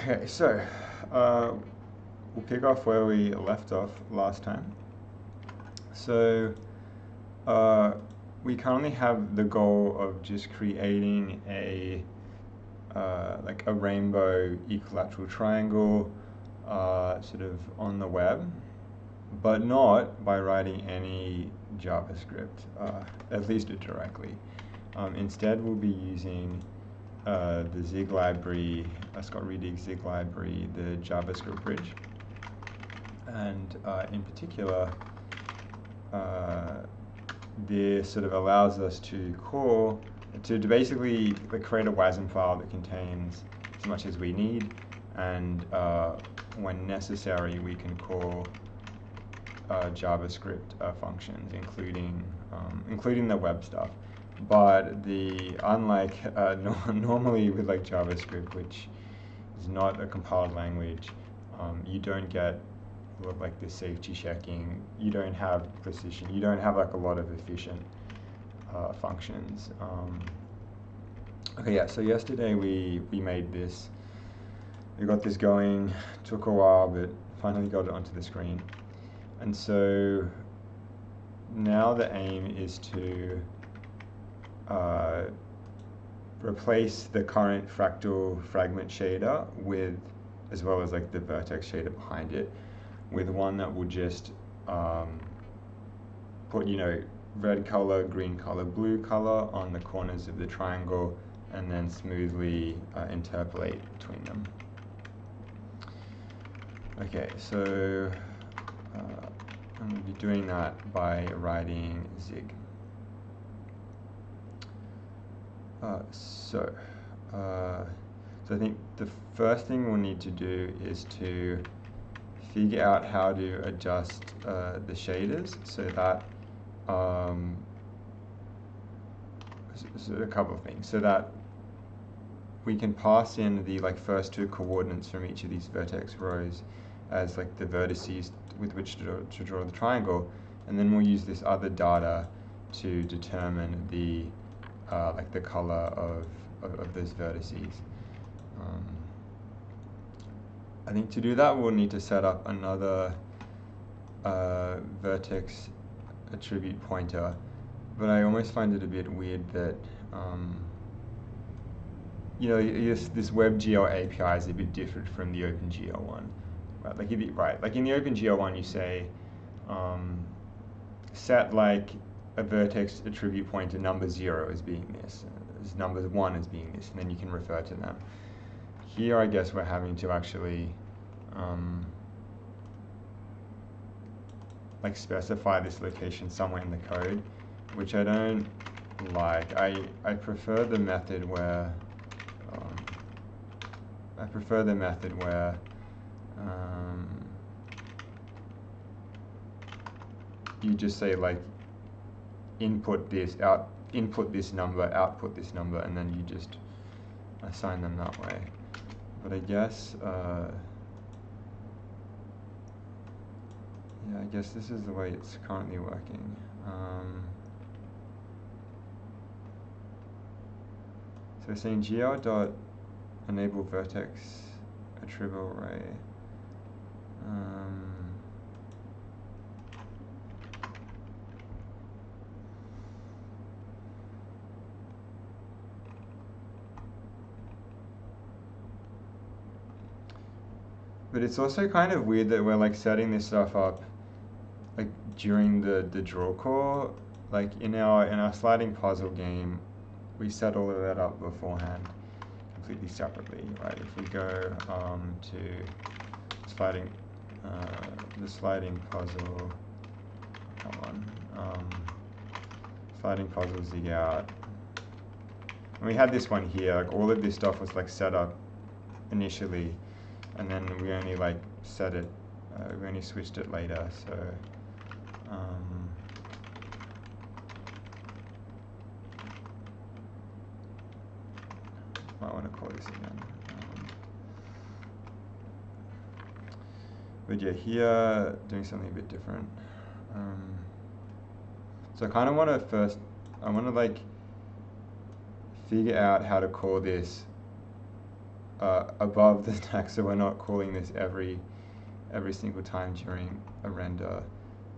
Okay, so we'll pick off where we left off last time. So we currently have the goal of just creating a like a rainbow equilateral triangle sort of on the web, but not by writing any JavaScript, at least directly. Instead, we'll be using the Zig library, Scott Redig's Zig library, the JavaScript bridge, and in particular, this sort of allows us to call, to basically create a WASM file that contains as much as we need, and when necessary, we can call JavaScript functions, including the web stuff. But unlike normally with like JavaScript, which is not a compiled language, you don't get like the safety checking. You don't have precision. You don't have like a lot of efficient functions. Okay, yeah. So yesterday we made this. We got this going. Took a while, but finally got it onto the screen. And so now the aim is to replace the current fractal fragment shader with, as well as like the vertex shader behind it, with one that will just put, red color, green color, blue color on the corners of the triangle, and then smoothly interpolate between them. Okay, so I'm going to be doing that by writing Zig. So I think the first thing we'll need to do is to figure out how to adjust the shaders so that so a couple of things, so that we can pass in the first two coordinates from each of these vertex rows as like the vertices with which to draw the triangle, and then we'll use this other data to determine the the color of those vertices. I think to do that we'll need to set up another vertex attribute pointer, but I almost find it a bit weird that this WebGL API is a bit different from the OpenGL one. Right? Like in the OpenGL one you say set like a vertex attribute pointer number 0 as being this, as number 1 as being this, and then you can refer to them. Here I guess we're having to actually specify this location somewhere in the code, which I don't like. I prefer the method where you just say input this number, output this number, and then you just assign them that way. But I guess yeah, I guess this is the way it's currently working. So we're saying gl.enable vertex attribute array. But it's also kind of weird that we're setting this stuff up during the draw call. In our sliding puzzle game, we set all of that up beforehand, completely separately, right? If we go to sliding, the sliding puzzle, sliding puzzle zig out. And we had this one here, all of this stuff was set up initially, and then we only set it, we only switched it later, so might want to call this again. But yeah, here, doing something a bit different. So I kind of want to figure out how to call this above the stack, so we're not calling this every single time during a render.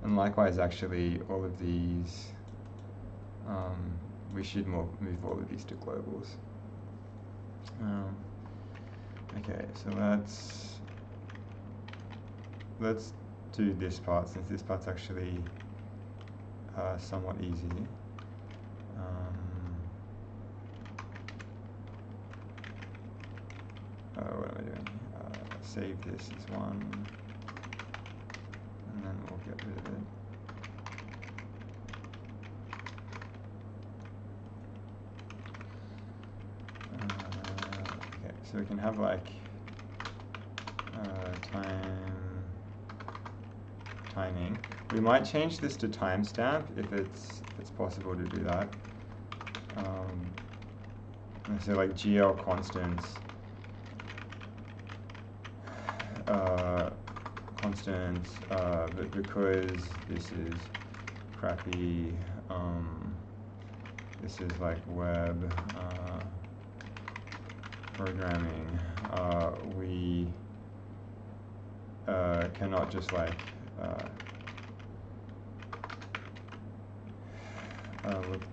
And likewise, actually, all of these, we should move all of these to globals. Okay, so let's do this part, since this part's actually somewhat easy. What am I doing? Save this as one, and then we'll get rid of it. Okay, so we can have like timing. We might change this to timestamp if it's possible to do that. So like GL constants. But because this is crappy, this is like web programming, we cannot just like look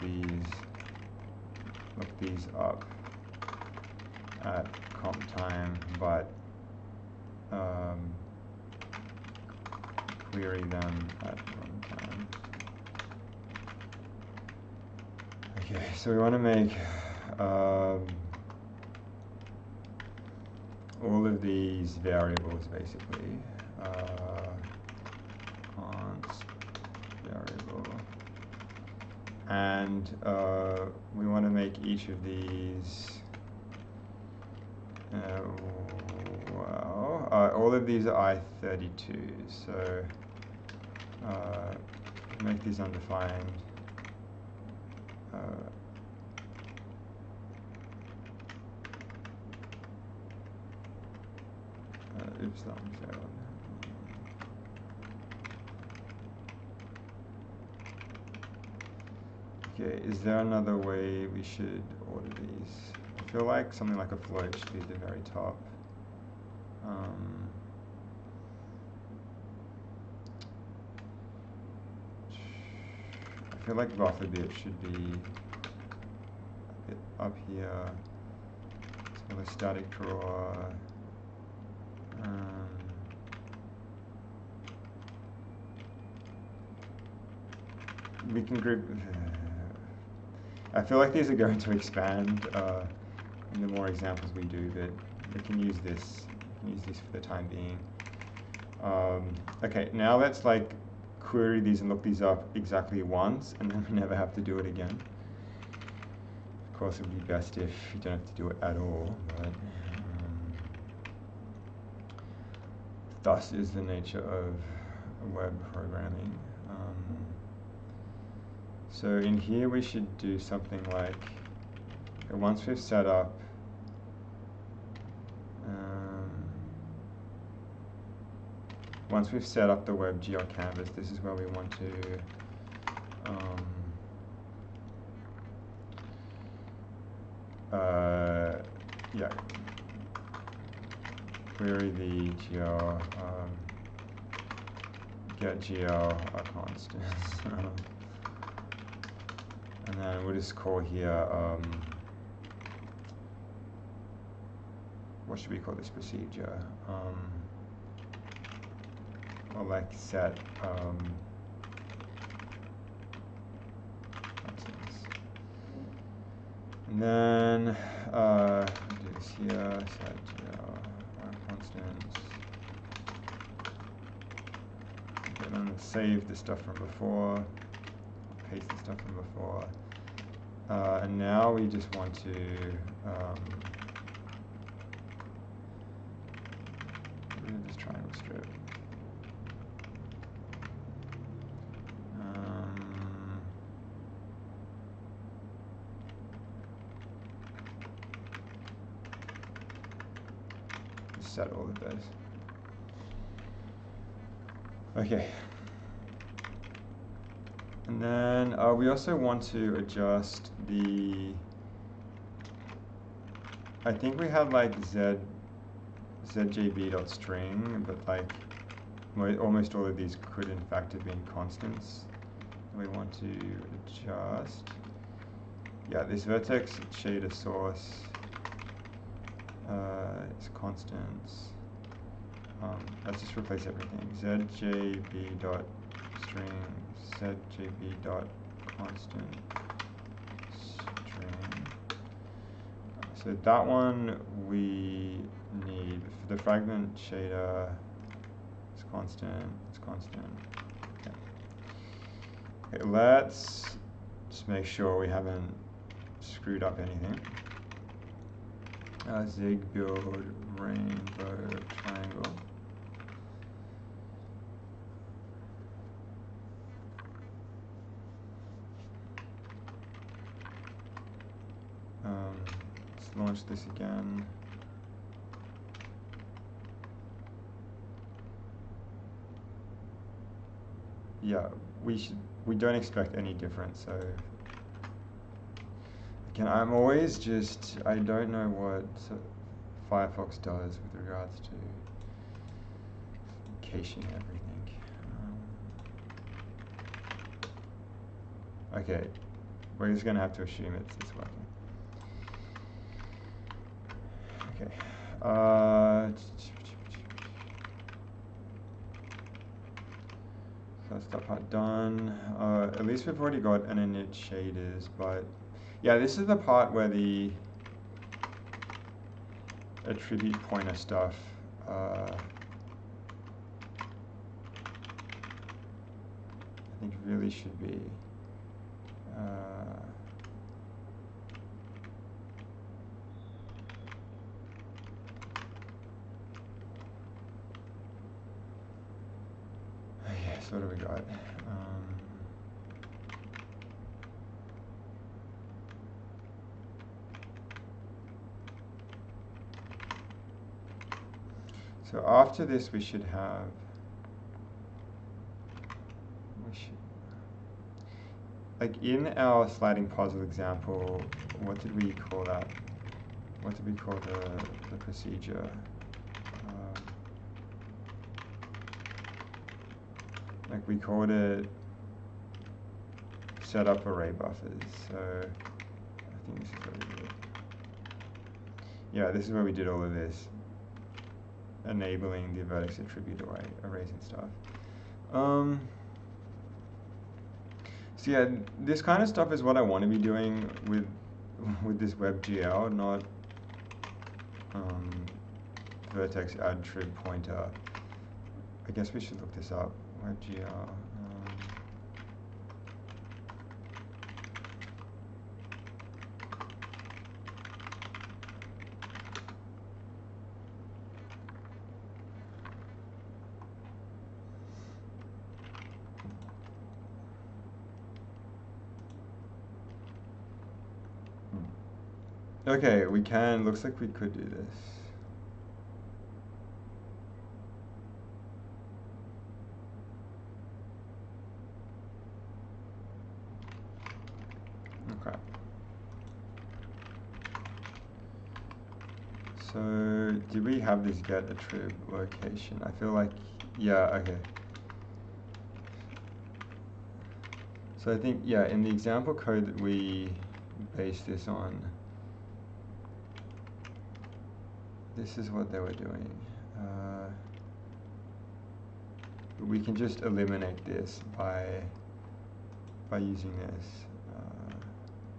these up at comp time, but query them at runtime. Okay, so we want to make all of these variables basically. Const variable, and we want to make each of these. All of these are I32, so make these undefined. Oops, that one failed. Okay, is there another way we should order these? I feel like something like a float should be at the very top. I feel like buffer bit should be a bit up here. So the static drawer. We can group. I feel like these are going to expand in the more examples we do, but we can use this. We can use this for the time being. Okay, now let's like query these and look these up exactly once, and then we never have to do it again. Of course, it would be best if you don't have to do it at all, but thus is the nature of web programming. So in here we should do something like, once we've set up the WebGL canvas, this is where we want to query the GL, get GL constants. And then we'll just call here, what should we call this procedure? Or like set constants. And then do this here, set GL constants. Okay, then save the stuff from before. Paste the stuff from before, and now we just want to rid of this triangle strip. Just set all of those. Okay. And then we also want to adjust the I think we had like zjb.string, but like almost all of these could in fact have been constants. We want to adjust. Yeah, this vertex shader source is constants. Let's just replace everything. zjb.string, zjb.constant string. So that one we need for the fragment shader. It's constant. It's constant. Okay. Okay, let's just make sure we haven't screwed up anything. Zig build rainbow triangle. Let's launch this again. Yeah, we don't expect any difference, so again, I'm always just, I don't know what Firefox does with regards to caching everything. Okay, we're just gonna have to assume it's working. Okay. So that's that part done. At least we've already got an init shaders, but yeah, this is the part where the attribute pointer stuff I think really should be okay, so what do we got? So after this we should have, like in our sliding puzzle example, what did we call that? What did we call the procedure? Like we called it set up array buffers. So I think this is what we did. Yeah, this is where we did all of this, enabling the vertex attribute arrays and stuff. So yeah, this kind of stuff is what I want to be doing with this WebGL, not vertex add trib pointer. I guess we should look this up. WebGL. Okay, we can, looks like we could do this. Okay. So, did we have this get attrib location? I feel like, yeah, okay. So I think, yeah, in the example code that we based this on, this is what they were doing. We can just eliminate this by using this,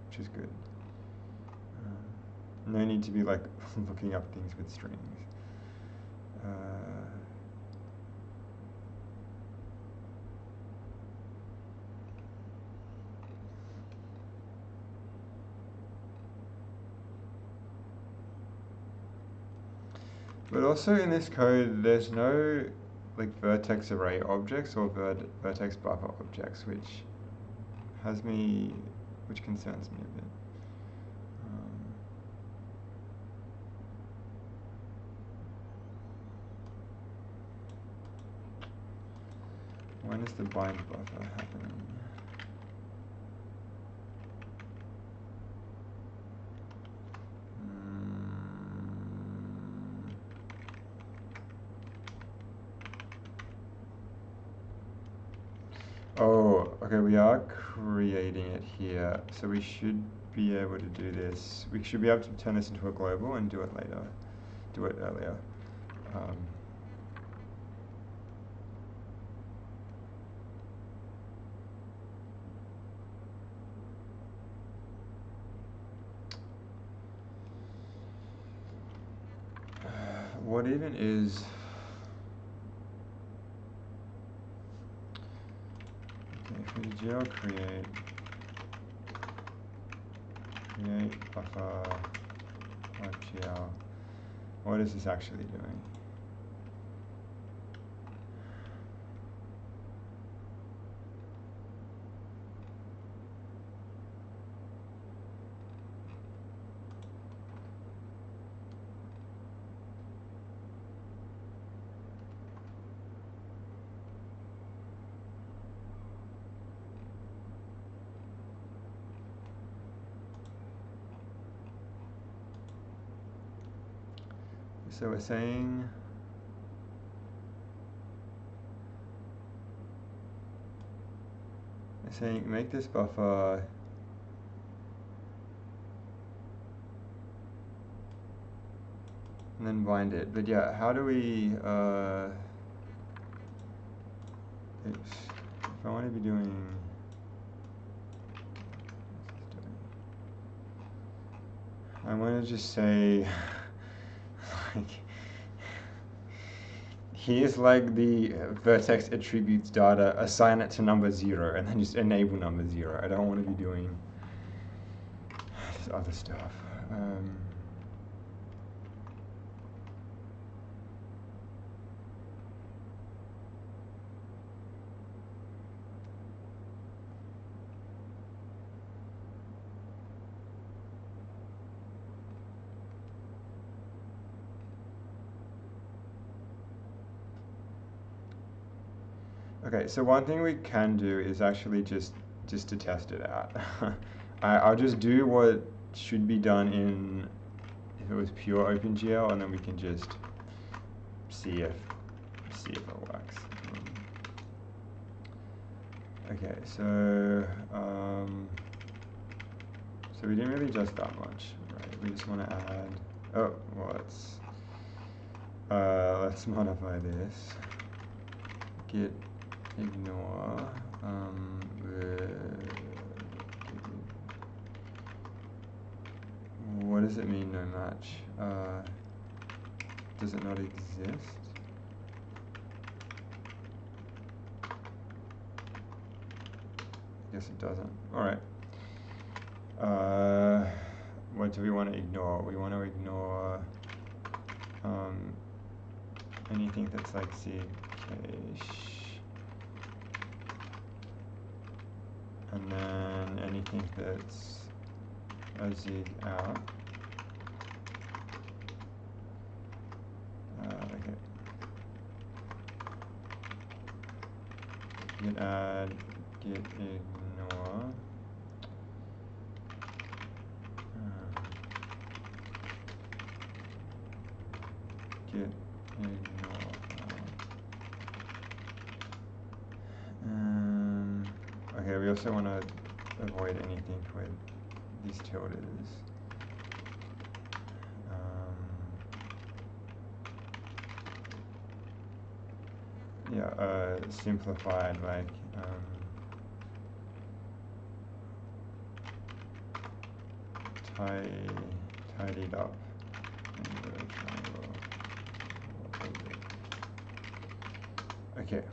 which is good. No need to be like looking up things with strings. But also in this code, there's no like vertex array objects or vertex buffer objects, which concerns me a bit. When is the bind buffer happening? Okay, we are creating it here, so we should be able to do this. We should be able to turn this into a global and do it later, do it earlier. What even is... Okay, if we do GL create buffer WebGL, what is this actually doing? So we're saying make this buffer and then bind it. But yeah, how do we oops, if I want to be doing I want to just say like here's like the vertex attributes data, assign it to number 0, and then just enable number 0. I don't want to be doing this other stuff. Okay, so one thing we can do is actually just to test it out. I'll just do what should be done in if it was pure OpenGL, and then we can just see if it works. Okay, so so we didn't really adjust that much, right? We just want to add. Oh, well, let's modify this. Git ignore what does it mean no match? Does it not exist? Yes, it doesn't. Alright. What do we want to ignore? We want to ignore anything that's like cache. And then anything that's a zig out. Okay. Git add, git ignore. Git ignore. Okay, we also want to avoid anything with these tildes. Yeah, simplified, like tidied up. Okay.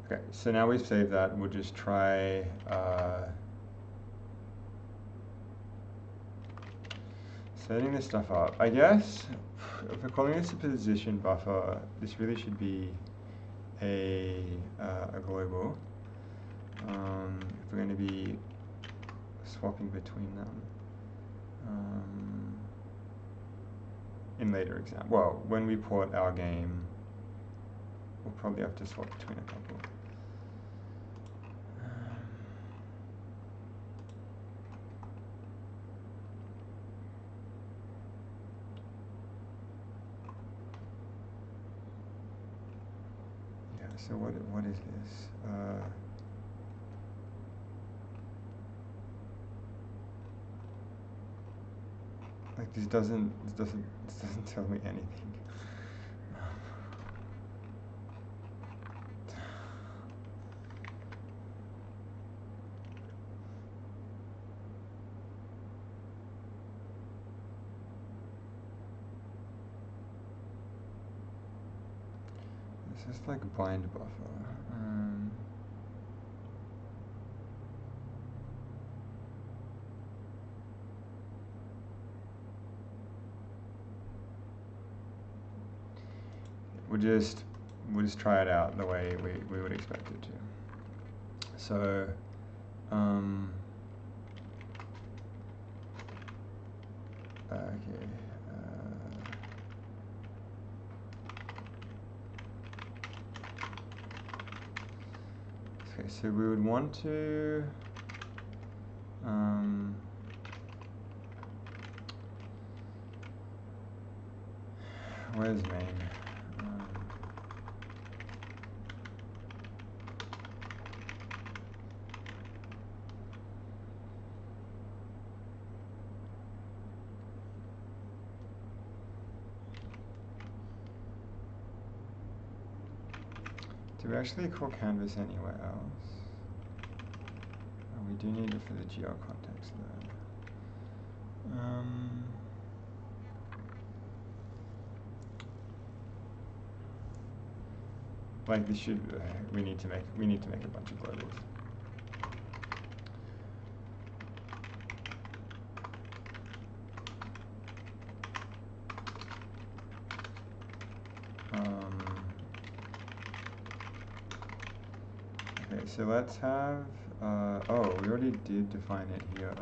Okay, so now we've saved that, we'll just try setting this stuff up. I guess if we're calling this a position buffer, this really should be a global. If we're going to be swapping between them in later exam. Well, when we port our game, we'll probably have to swap between a couple. So what is this? Like this doesn't tell me anything. This is like bind buffer. We'll just try it out the way we would expect it to. So okay. Okay, so we would want to where's main? Do we actually call canvas anywhere else? Oh, we do need it for the geo context though. Like this should we need to make a bunch of globals. Okay, so let's have oh, we already did define it here.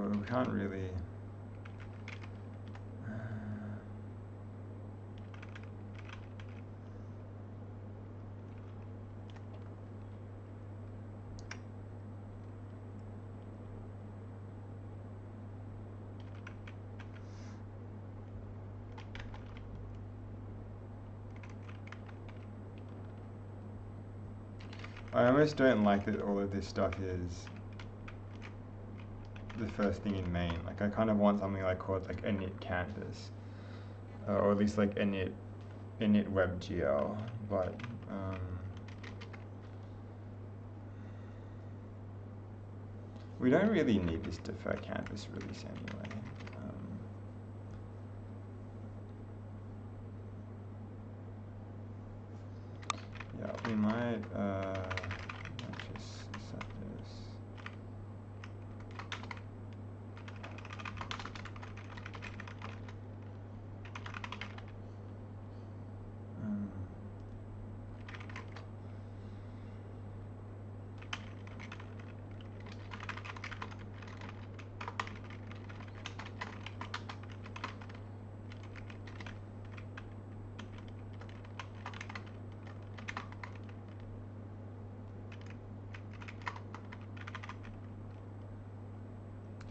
We can't really. I almost don't like that all of this stuff is the first thing in main. Like I kind of want something like called like init canvas, or at least like init WebGL. But we don't really need this defer canvas release anyway. Yeah, we might just set this.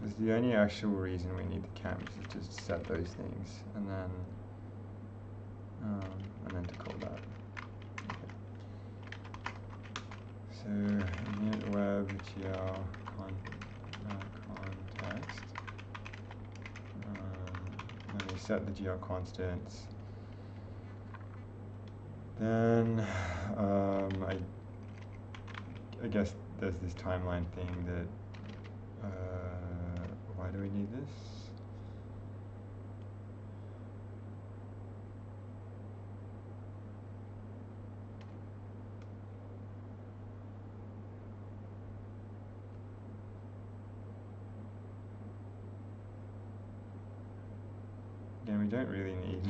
Because the only actual reason we need the canvas is just to set those things, and then to call that. Okay. So init WebGL context. Then we set the geo constants. Then I guess there's this timeline thing that. Why do we need this? again, we don't really need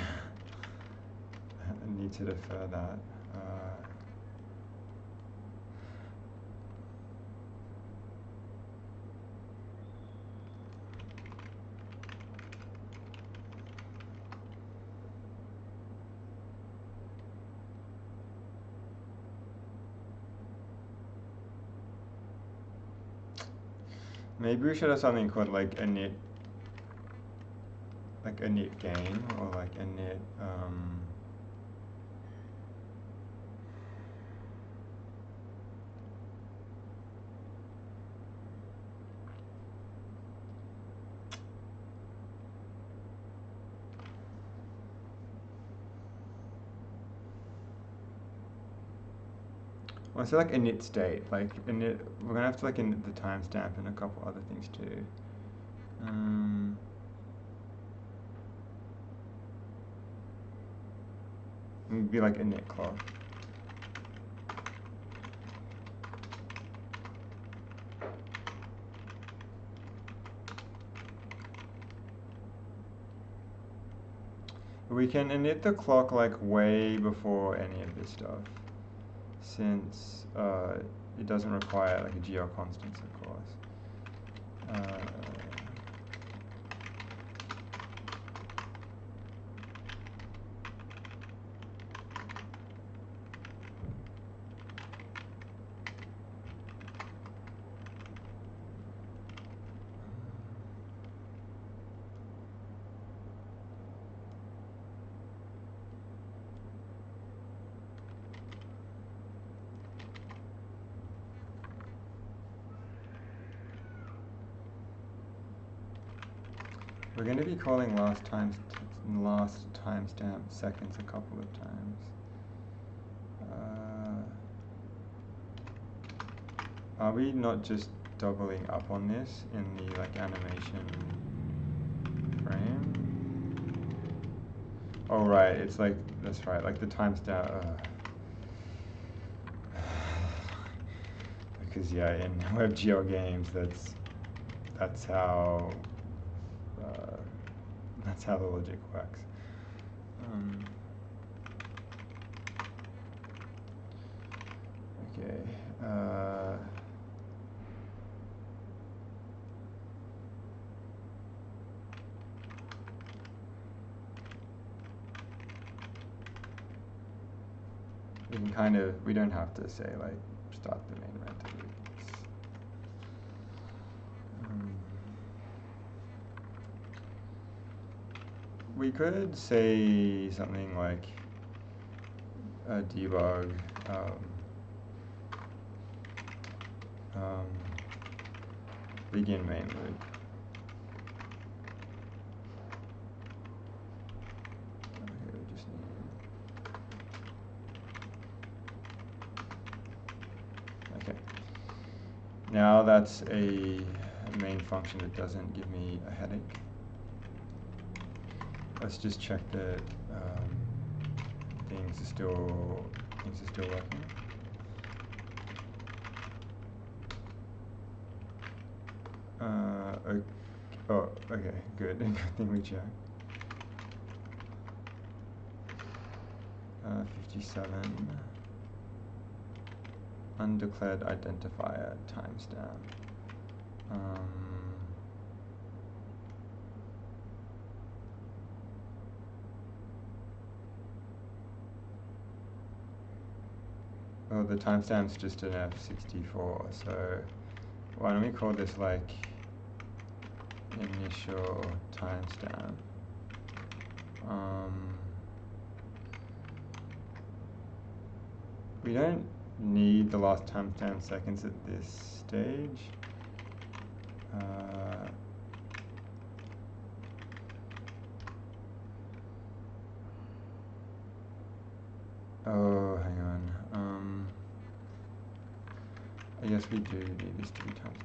to defer that. Maybe we should have something called like a init game, or like init well, so like init state, like init, we're gonna have to like init the timestamp and a couple other things too. It'd be like init clock. We can init the clock like way before any of this stuff, since it doesn't require like a geo constants, of course. We're going to be calling last timestamp seconds a couple of times. Are we not just doubling up on this in the like animation frame? Oh right, it's like, that's right, like the timestamp. Because yeah, in WebGL games, that's how the logic works. Okay. We can kind of, we don't have to say like start the main rental. We could say something like debug begin main loop. Okay, we just need. Okay. Now that's a main function that doesn't give me a headache. Let's just check that things are still working. Okay. Oh, okay, good. Good thing we checked. 57. Undeclared identifier timestamp. Oh, the timestamp's just an F64, so why don't we call this like initial timestamp? We don't need the last timestamp seconds at this stage. Oh, hang on. I guess we do need this to be timestamped.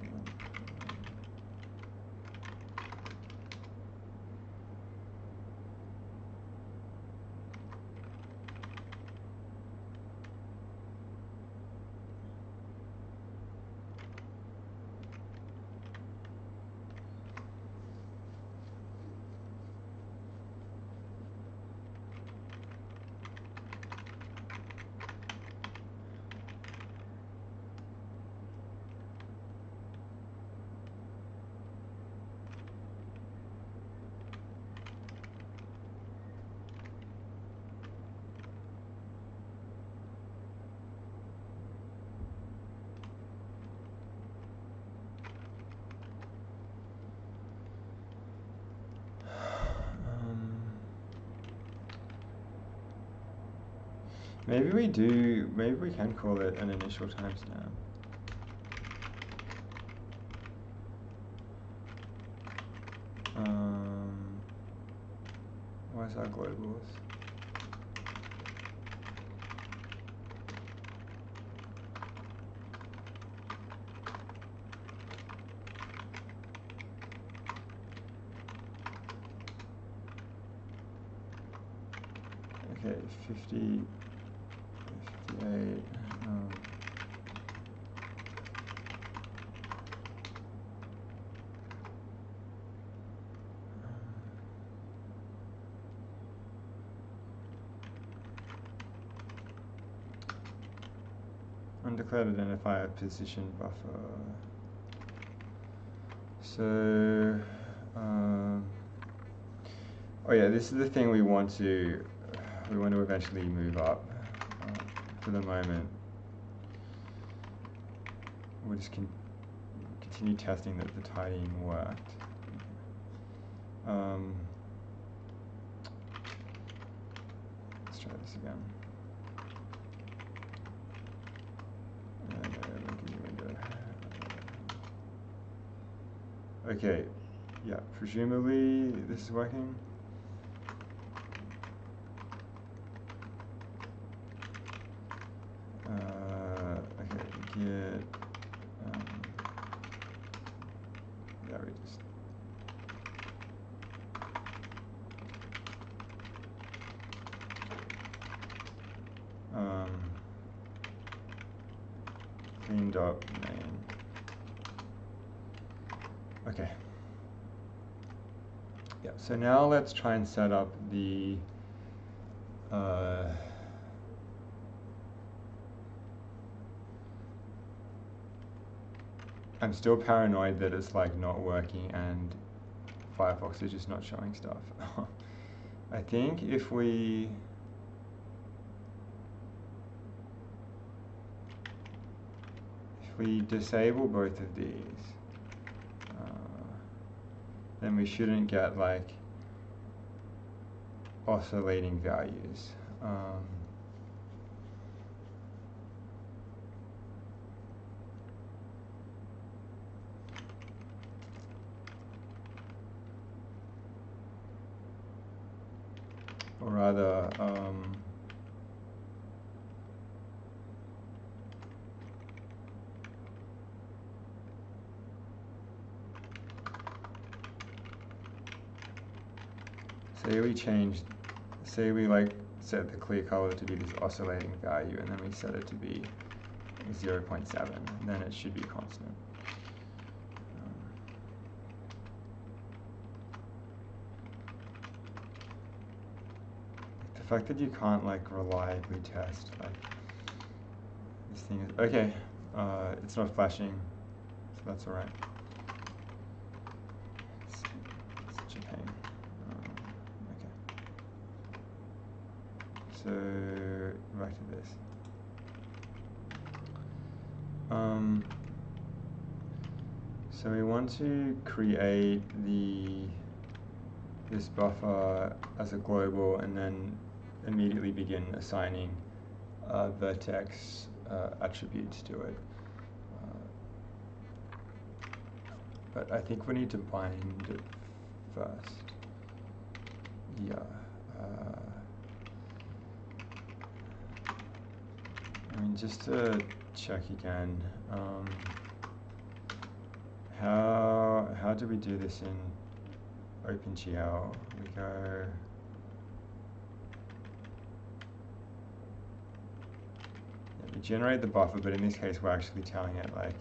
Maybe we can call it an initial timestamp. Where's our globals? Okay, 50, 58. Undeclared identifier position buffer. So, oh yeah, this is the thing we want to eventually move up. For the moment, we'll just continue testing that the tidying worked. Let's try this again. Okay, yeah, presumably this is working. Okay, git, yeah, we just, cleaned up main. Okay. Yeah, so now let's try and set up the I'm still paranoid that it's like not working and Firefox is just not showing stuff. I think if we disable both of these, then we shouldn't get like oscillating values. Or rather, say we like set the clear color to be this oscillating value, and then we set it to be 0.7, then it should be constant. The fact that you can't like reliably test like this thing is okay. It's not flashing, so that's all right. It's such a pain. Okay. So back to this. So we want to create this buffer as a global, and then immediately begin assigning vertex attributes to it. But I think we need to bind it first. Yeah. I mean, just to check again, how do we do this in OpenGL? We go. We generate the buffer, but in this case, we're actually telling it like.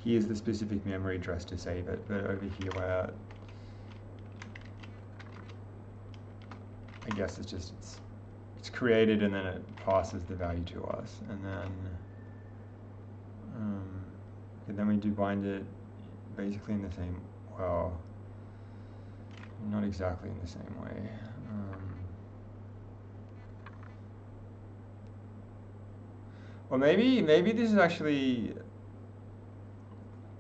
Here's the specific memory address to save it, but over here where I guess it's just it's created and then it passes the value to us, and then we do bind it basically in the same, well, not exactly in the same way. Or maybe this is actually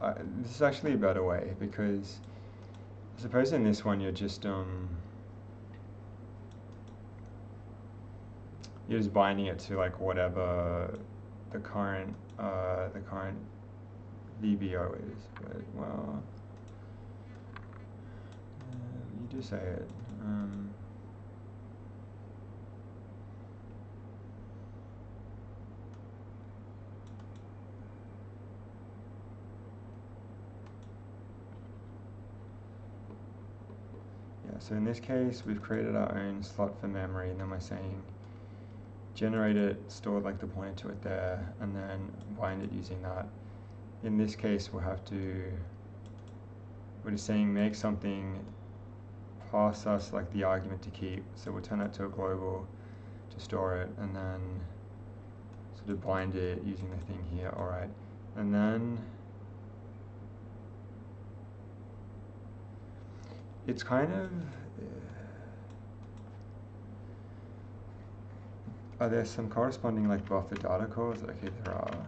a better way, because I suppose in this one you're just binding it to like whatever the current VBO is. But well, you do say it. So in this case, we've created our own slot for memory, and then we're saying generate it, store like the pointer to it there, and then bind it using that. In this case, we're just saying make something, pass us like the argument to keep. So we'll turn that to a global to store it, and then sort of bind it using the thing here. All right, and then it's kind of, are there some corresponding like buffer data calls? Okay, there are.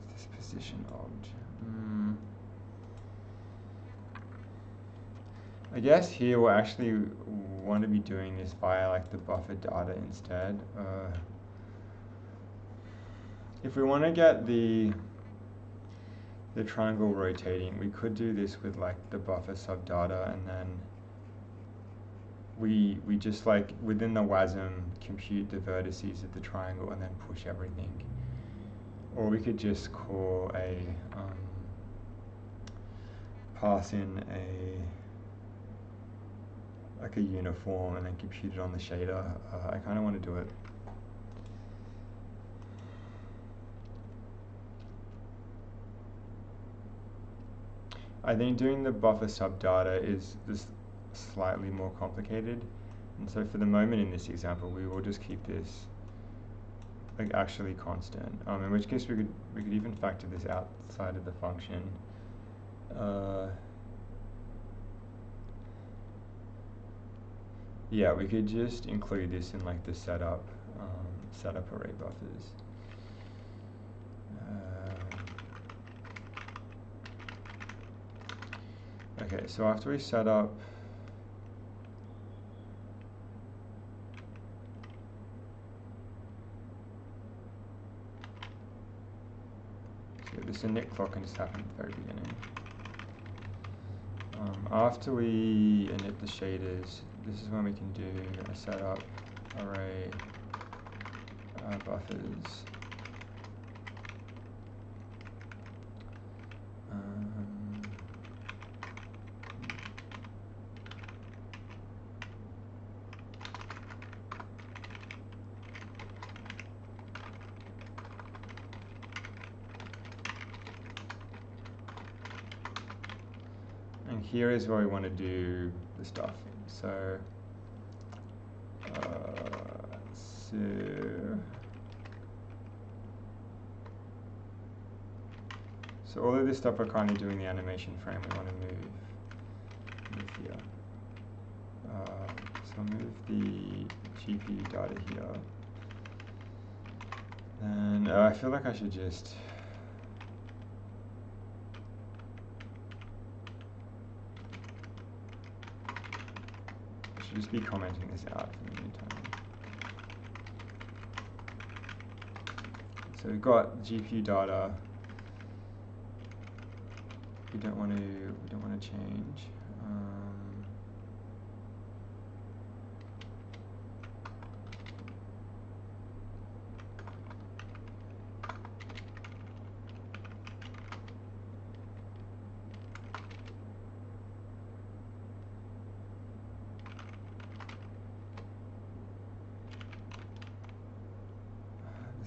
What's this position obj? I guess here we'll actually want to be doing this via like the buffer data instead. If we want to get the triangle rotating, we could do this with like the buffer subdata, and then we just like within the WASM compute the vertices of the triangle and then push everything. Or we could just call a pass in like a uniform and then compute it on the shader. I kind of want to do it. I think doing the buffer subdata is just slightly more complicated, and so for the moment in this example, we will just keep this like actually constant. In which case we could even factor this outside of the function. Yeah, we could just include this in like the setup array buffers. Okay, so after we set up this init clock can just happen at the very beginning. After we init the shaders, this is when we can do a setup array buffers. And here is where we want to do the stuff. So so all of this stuff we're currently doing the animation frame. We want to move here. So I'll move the GPU data here. And I feel like I should just be commenting this out for the meantime. So we've got GPU data. We don't want to change.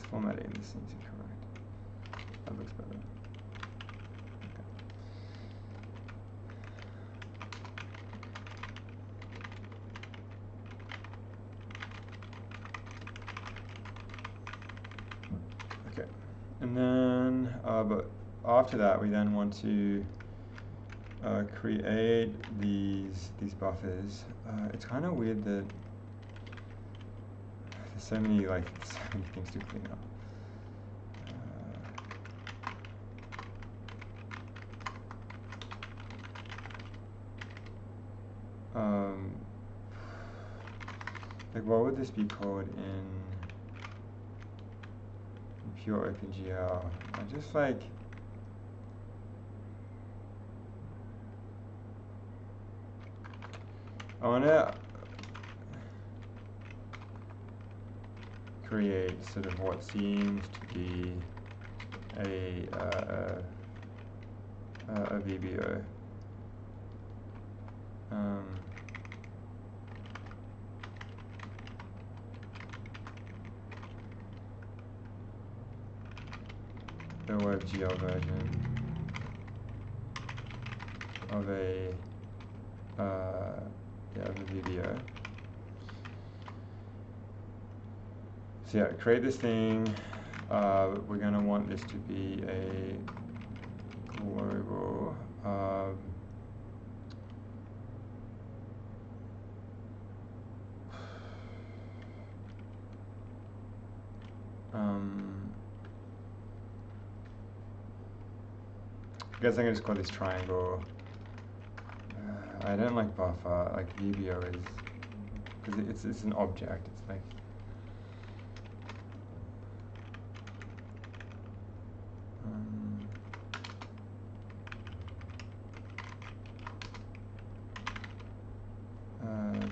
Formatting this seems incorrect. That looks better. Okay. And then, but after that, we then want to create these buffers. It's kind of weird that there's so many things to clean up. Like what would this be called in pure OpenGL? I just like I wanna create sort of what seems to be a VBO. The WebGL version of a VBO. So yeah, create this thing. We're going to want this to be a global. I guess I can just call this triangle. I don't like buffer. Like VBO is because it's an object. It's like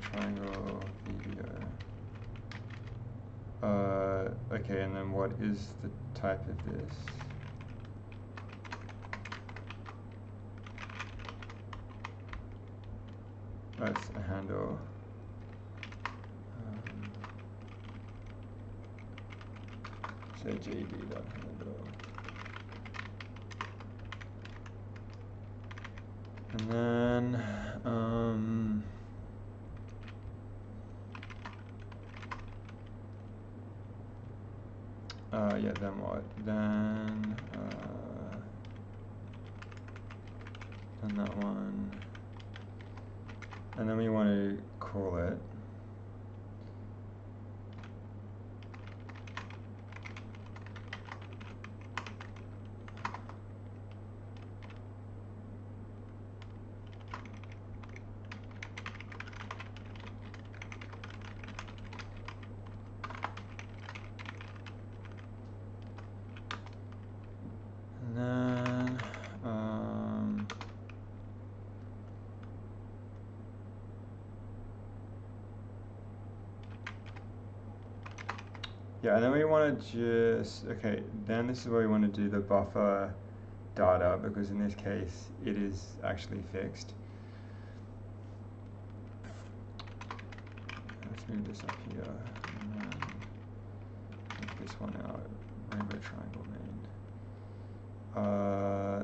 triangle VBO. Okay, and then what is the type of this? That's a handle. Say JD.handle. And then yeah, then what? Then that one. And then we want to call it yeah, and then we want to just, okay, then this is where we want to do the buffer data, because in this case it is actually fixed. Let's move this up here, and then take this one out, rainbow triangle main.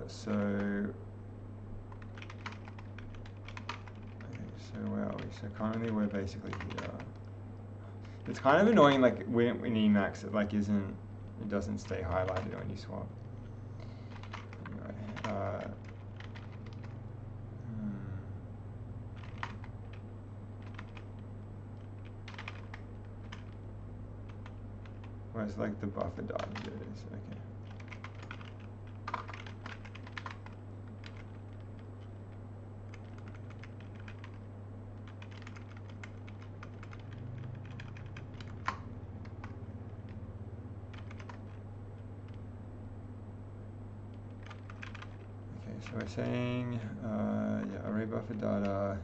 So where are we? So currently we're basically here. It's kind of annoying, like when Emacs, it doesn't stay highlighted when you swap. Anyway, where's like the buffer data? Here it is. Okay. So we're saying, yeah, array buffer data.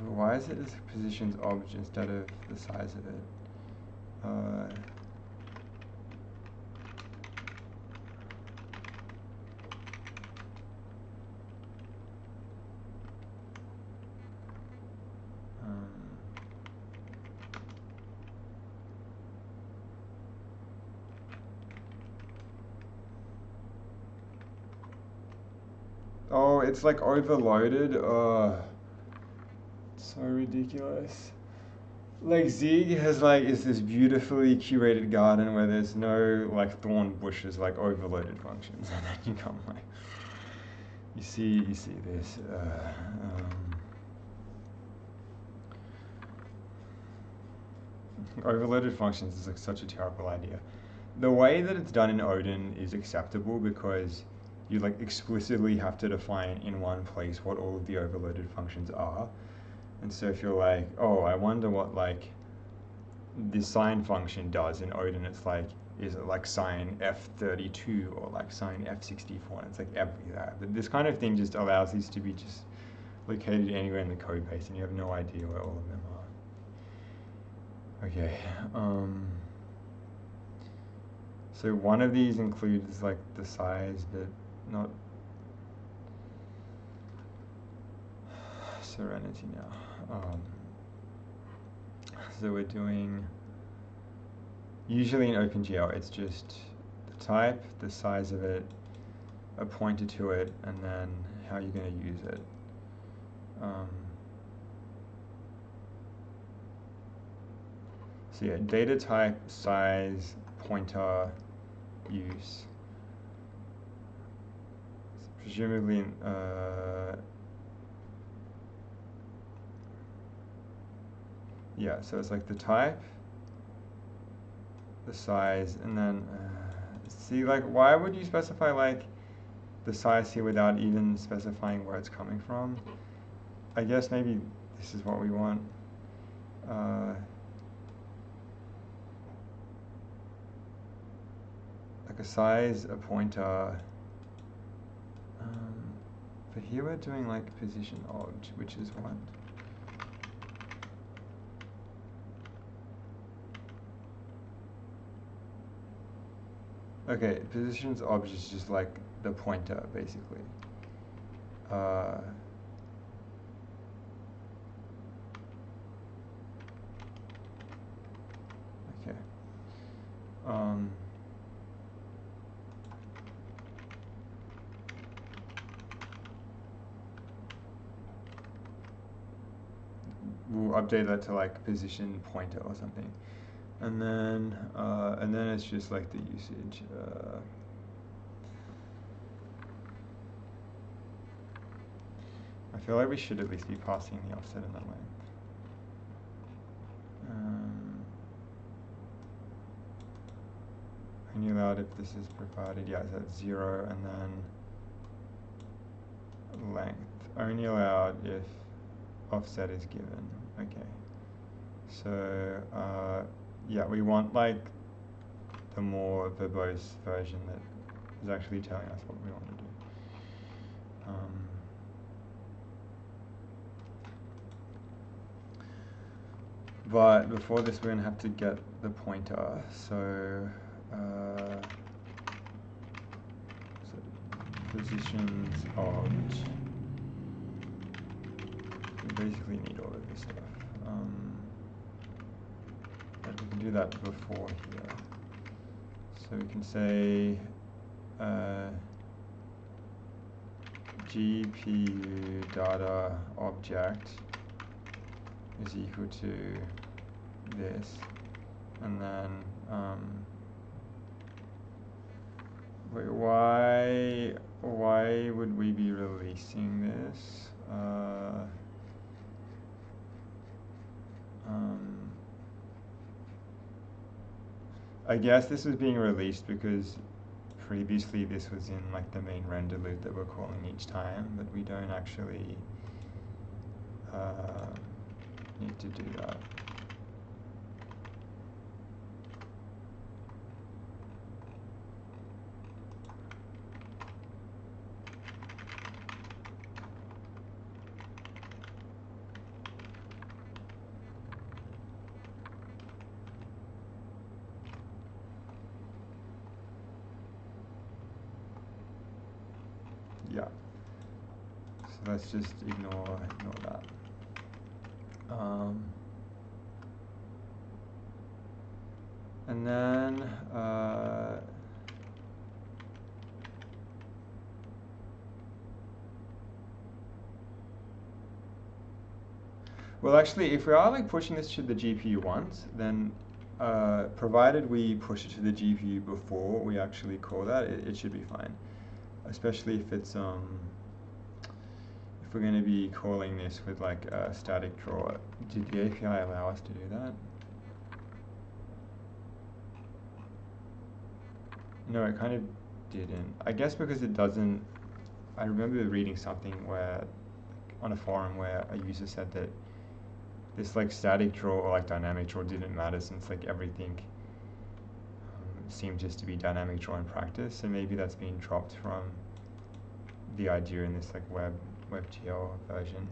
Why is it this positions obj instead of the size of it? Oh, it's like overloaded. So ridiculous. like Zig has like is this beautifully curated garden where there's no like thorn bushes, like overloaded functions, and then you come like you see this. Overloaded functions is like such a terrible idea. The way that it's done in Odin is acceptable because you like explicitly have to define in one place what all of the overloaded functions are. And so if you're like, oh, I wonder what like this sine function does in Odin, it's like, is it like sine f32 or like sine f64? And it's like every that. But this kind of thing just allows these to be just located anywhere in the code base, and you have no idea where all of them are. Okay. So one of these includes like the size, but not Serenity now. So we're doing, usually in OpenGL, it's just the type, the size of it, a pointer to it, and then how you're going to use it. So yeah, data type, size, pointer, use. So presumably, yeah, so it's like the type, the size, and then, see, like, why would you specify, like, the size here without even specifying where it's coming from? I guess maybe this is what we want. Like a size, a pointer. But here we're doing, like, position obj, which is what? Okay, positions obj is just like the pointer, basically. Okay. We'll update that to like position pointer or something. And then it's just like the usage. I feel like we should at least be passing the offset and the length. Only allowed if this is provided. Yeah, that's 0, and then length. Only allowed if offset is given. Okay. So yeah, we want like the more verbose version that is actually telling us what we want to do. But before this, we're going to have to get the pointer. So, positions obj. We basically need all of this stuff. But we can do that before here. So we can say GPU data object is equal to this, and then wait, why would we be releasing this? I guess this is being released because previously this was in like the main render loop that we're calling each time, but we don't actually need to do that. Yeah. So let's just ignore that. And then Well, actually, if we are like pushing this to the GPU once, then provided we push it to the GPU before we actually call that, it should be fine. Especially if it's if we're going to be calling this with like a static draw. Did the API allow us to do that? No, it kind of didn't. I guess because it doesn't. I remember reading something where, on a forum, where a user said that this like static draw or like dynamic draw didn't matter since like everything seemed just to be dynamic draw in practice. So maybe that's been dropped from the idea in this like WebGL version.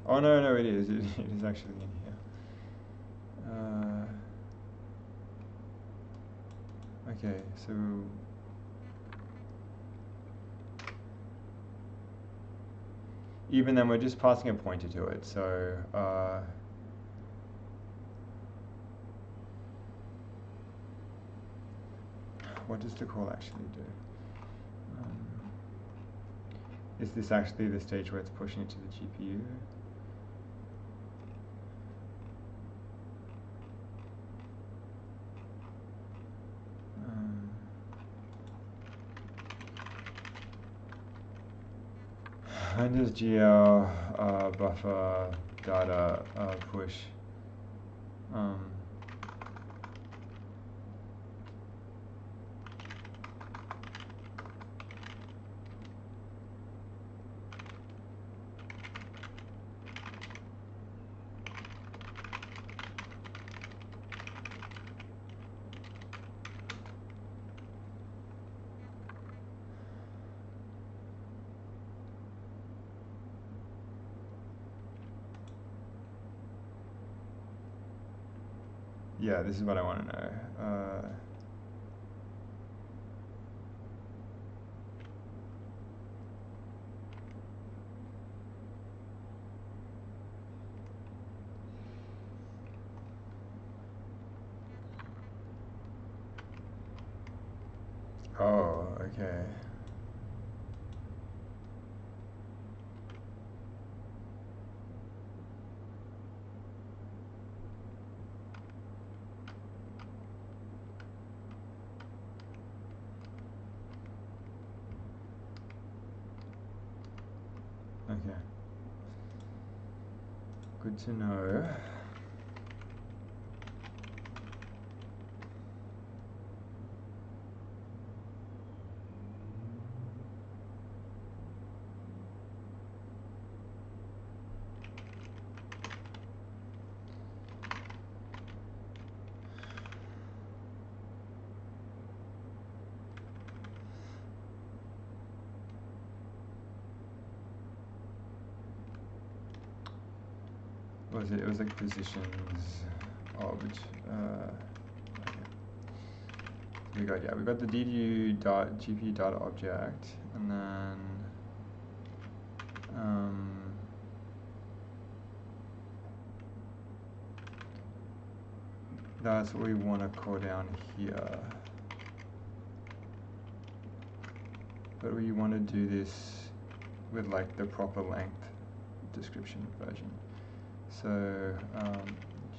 Oh no, it is. It is actually in here. Okay, so even then we're just passing a pointer to it. So what does the call actually do? Is this actually the stage where it's pushing it to the GPU? When does GL buffer data push? Yeah, this is what I want to know. Oh, okay. Okay. Good to know. What was it? It was like positions obj. We got the GPU data object, and then that's what we want to call down here. But we want to do this with like the proper length description version. So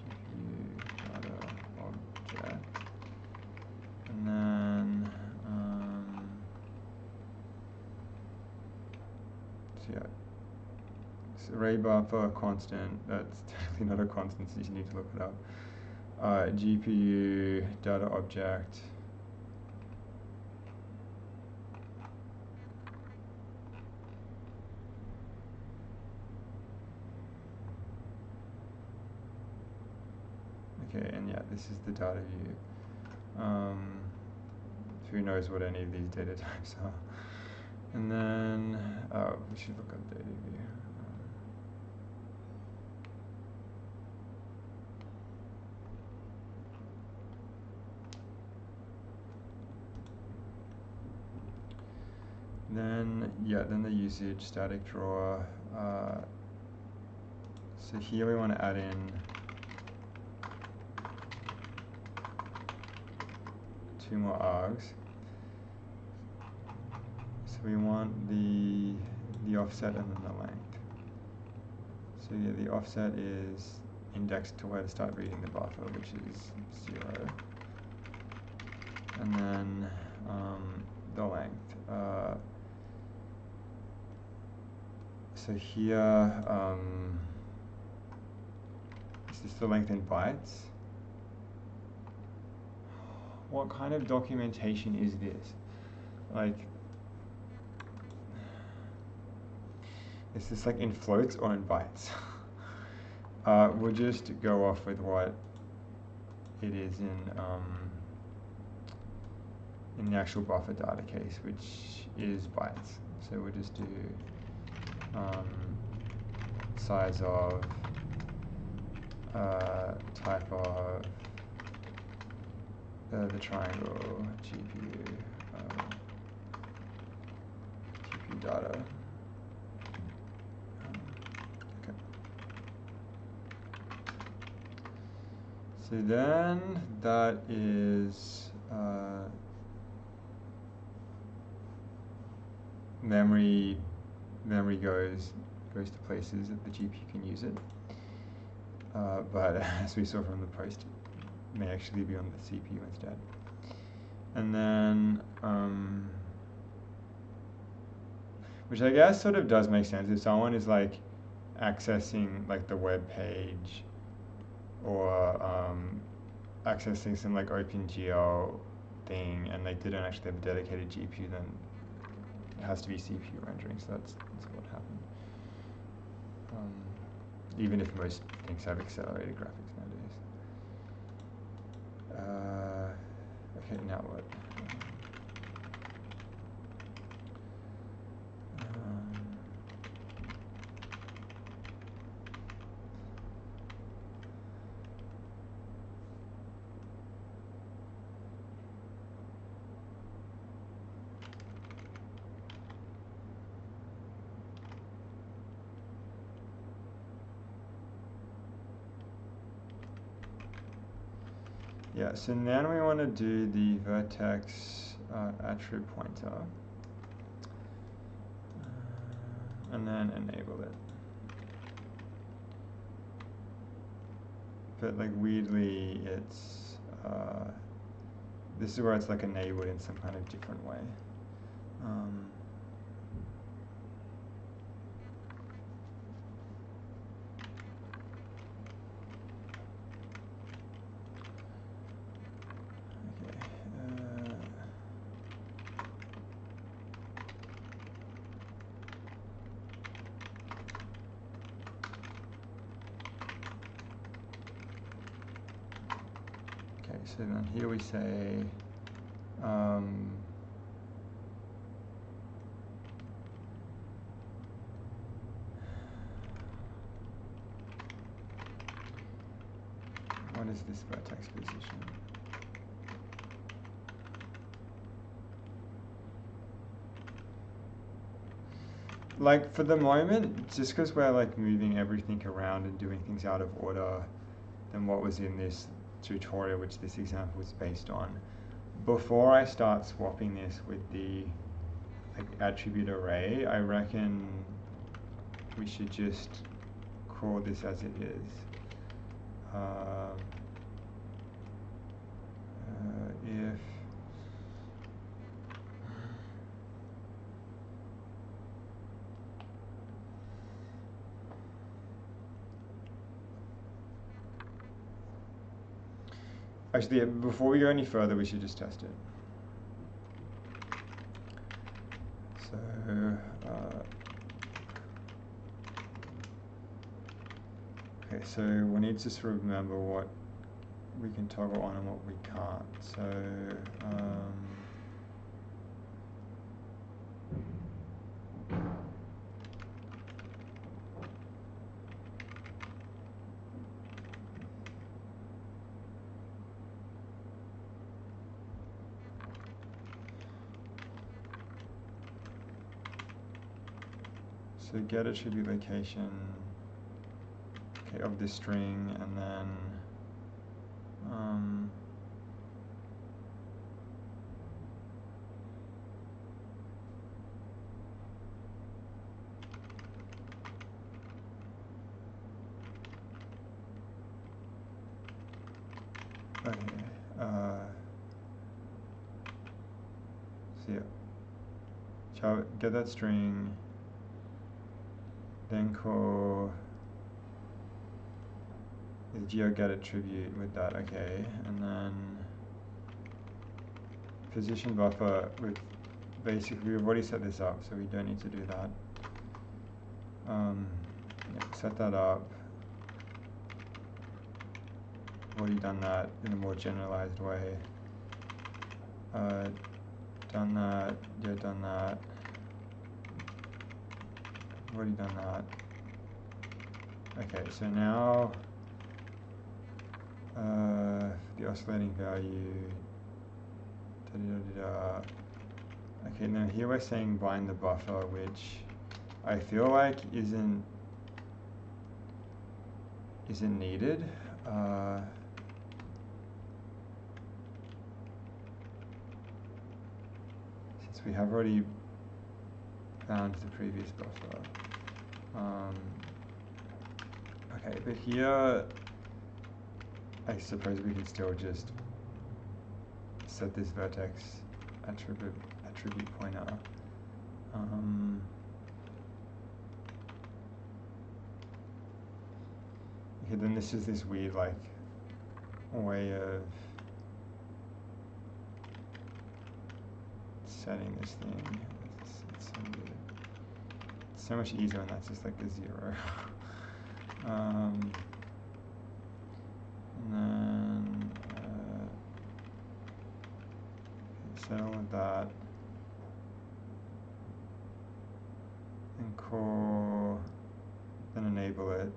GPU data object, and then so yeah, so array buffer constant. That's definitely not a constant, so you need to look it up. GPU data object. Okay, and yeah, this is the data view. Who knows what any of these data types are? And then we should look up data view. Then the usage static draw. So here we want to add in 2 more args. we want the offset and then the length. So yeah, the offset is indexed to where to start reading the buffer, which is 0. And then the length. So here, is this the length in bytes? What kind of documentation is this? Like, is this like in floats or in bytes? We'll just go off with what it is in the actual buffer data case, which is bytes. So we'll just do size of, type of the triangle, GPU data. Okay. So then that is memory goes to places that the GPU can use it. But as we saw from the post, it may actually be on the CPU instead. And then, which I guess sort of does make sense if someone is like accessing like the web page or accessing some like OpenGL thing and they didn't actually have a dedicated GPU, then it has to be CPU rendering, so that's what happened. Even if most things have accelerated graphics nowadays. Okay, now what? Yeah, so then we want to do the vertex attribute pointer, and then enable it. But like weirdly, it's this is where it's like enabled in some kind of different way. So then here we say what is this vertex position? Like for the moment, just because we're like moving everything around and doing things out of order than what was in this tutorial, which this example was based on, before I start swapping this with the like attribute array, I reckon we should just call this as it is. If actually, before we go any further, we should just test it. So, okay, so we need to just remember what we can toggle on and what we can't. So, so get attribute location, okay, of this string, and then Okay. So yeah, get that string, then call the geoget attribute with that, okay, and then position buffer with basically, we've already set this up, so we don't need to do that. Yeah, set that up. Already done that in a more generalized way. Done that, yeah, done that. Already done that. Okay, so now the oscillating value. Okay, now here we're saying bind the buffer, which I feel like isn't needed. Since we have already bound the previous buffer. Okay, but here I suppose we could still just set this vertex attribute pointer. Okay, then this is this weird like way of setting this thing. It's so weird. It's so much easier when that's just like a 0. And then settle with that, and call, then enable it.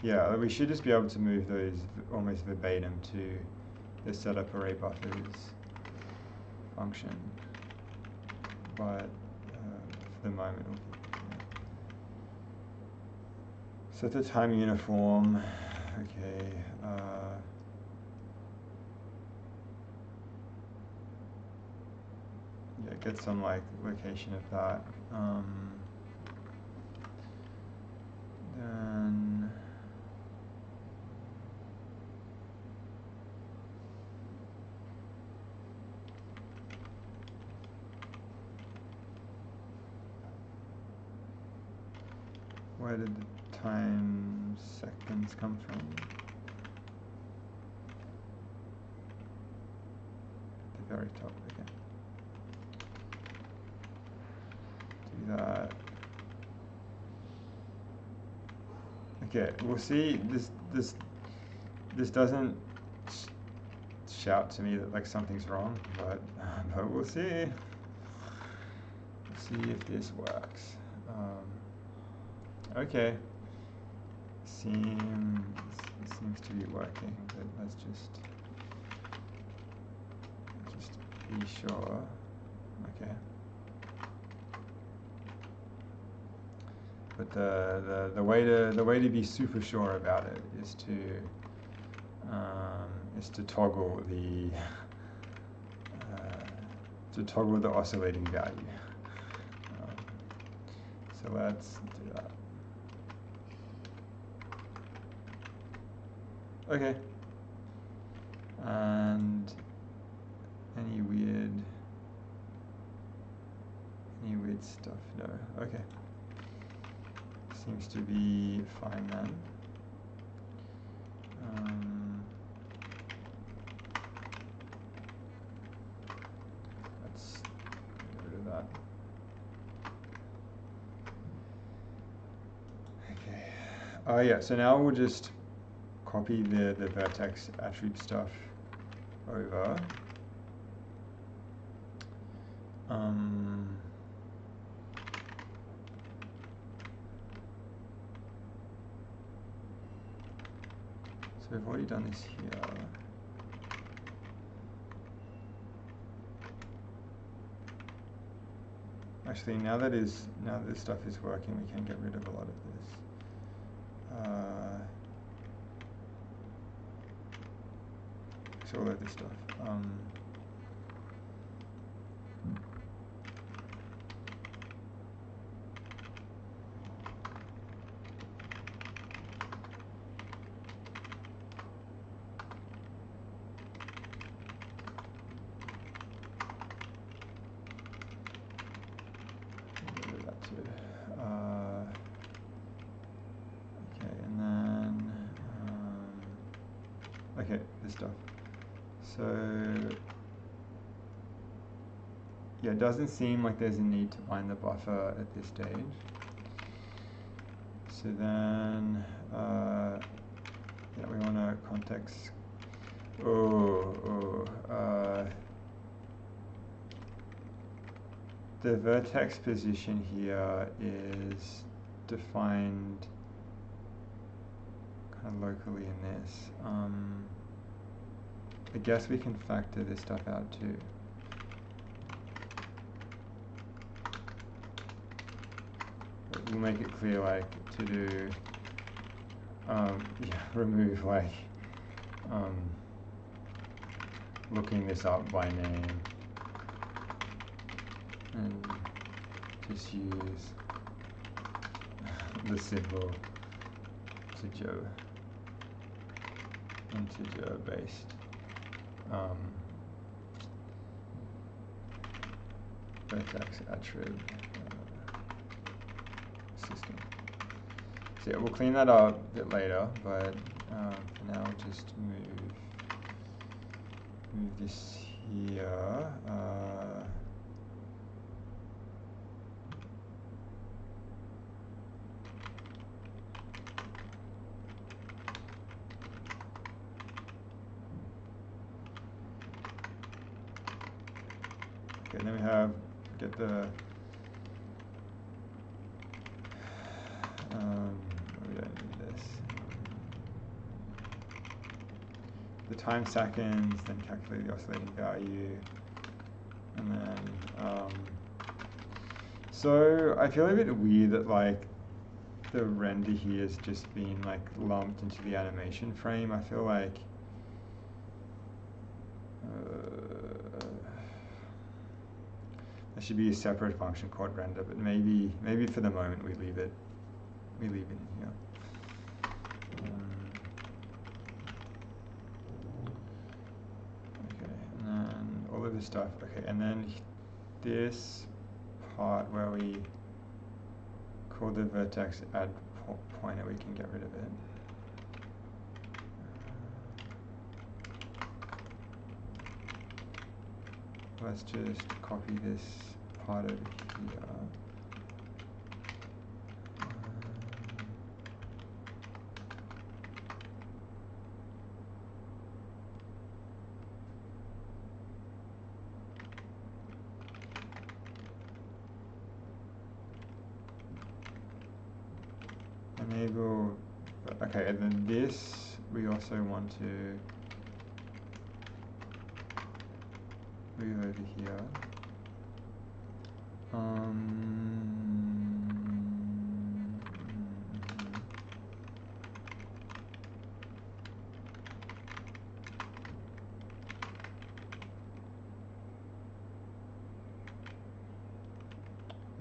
Yeah, we should just be able to move those almost verbatim to the setup array buffers function, but for the moment, set the time uniform. Okay. Yeah, get some like location of that. Then where did the time seconds come from? The very top again. Do that. Okay, we'll see. This doesn't shout to me that like something's wrong, but we'll see. We'll see if this works. Okay. Seems to be working, but let's just be sure. Okay. But the way to be super sure about it is to toggle the oscillating value. So let's do that. Okay. And any weird stuff? No. Okay. Seems to be fine then. Let's get rid of that. Okay. Yeah. So now we'll just copy the vertex attribute stuff over. So we've already done this here. Actually, now that this stuff is working, we can get rid of a lot of this. So all of this stuff. okay, this stuff. So yeah, it doesn't seem like there's a need to bind the buffer at this stage. So then, yeah, we want to context. The vertex position here is defined kind of locally in this. I guess we can factor this stuff out too. But we'll make it clear, like, to do, yeah, remove, like, looking this up by name, and just use the simple integer based vertex attrib system. So yeah, we'll clean that up a bit later, but for now we'll just move this here. Okay, then we have get the we don't need this. The time seconds, then calculate the oscillating value, and then so I feel a bit weird that like the render here has just been like lumped into the animation frame. I feel like there should be a separate function called render, but maybe for the moment we leave it in here. Okay, and then all of this stuff. Okay, and then this part where we call the vertex add pointer, we can get rid of it. Let's just copy this part over here. Enable, okay, and then this we also want to move over here.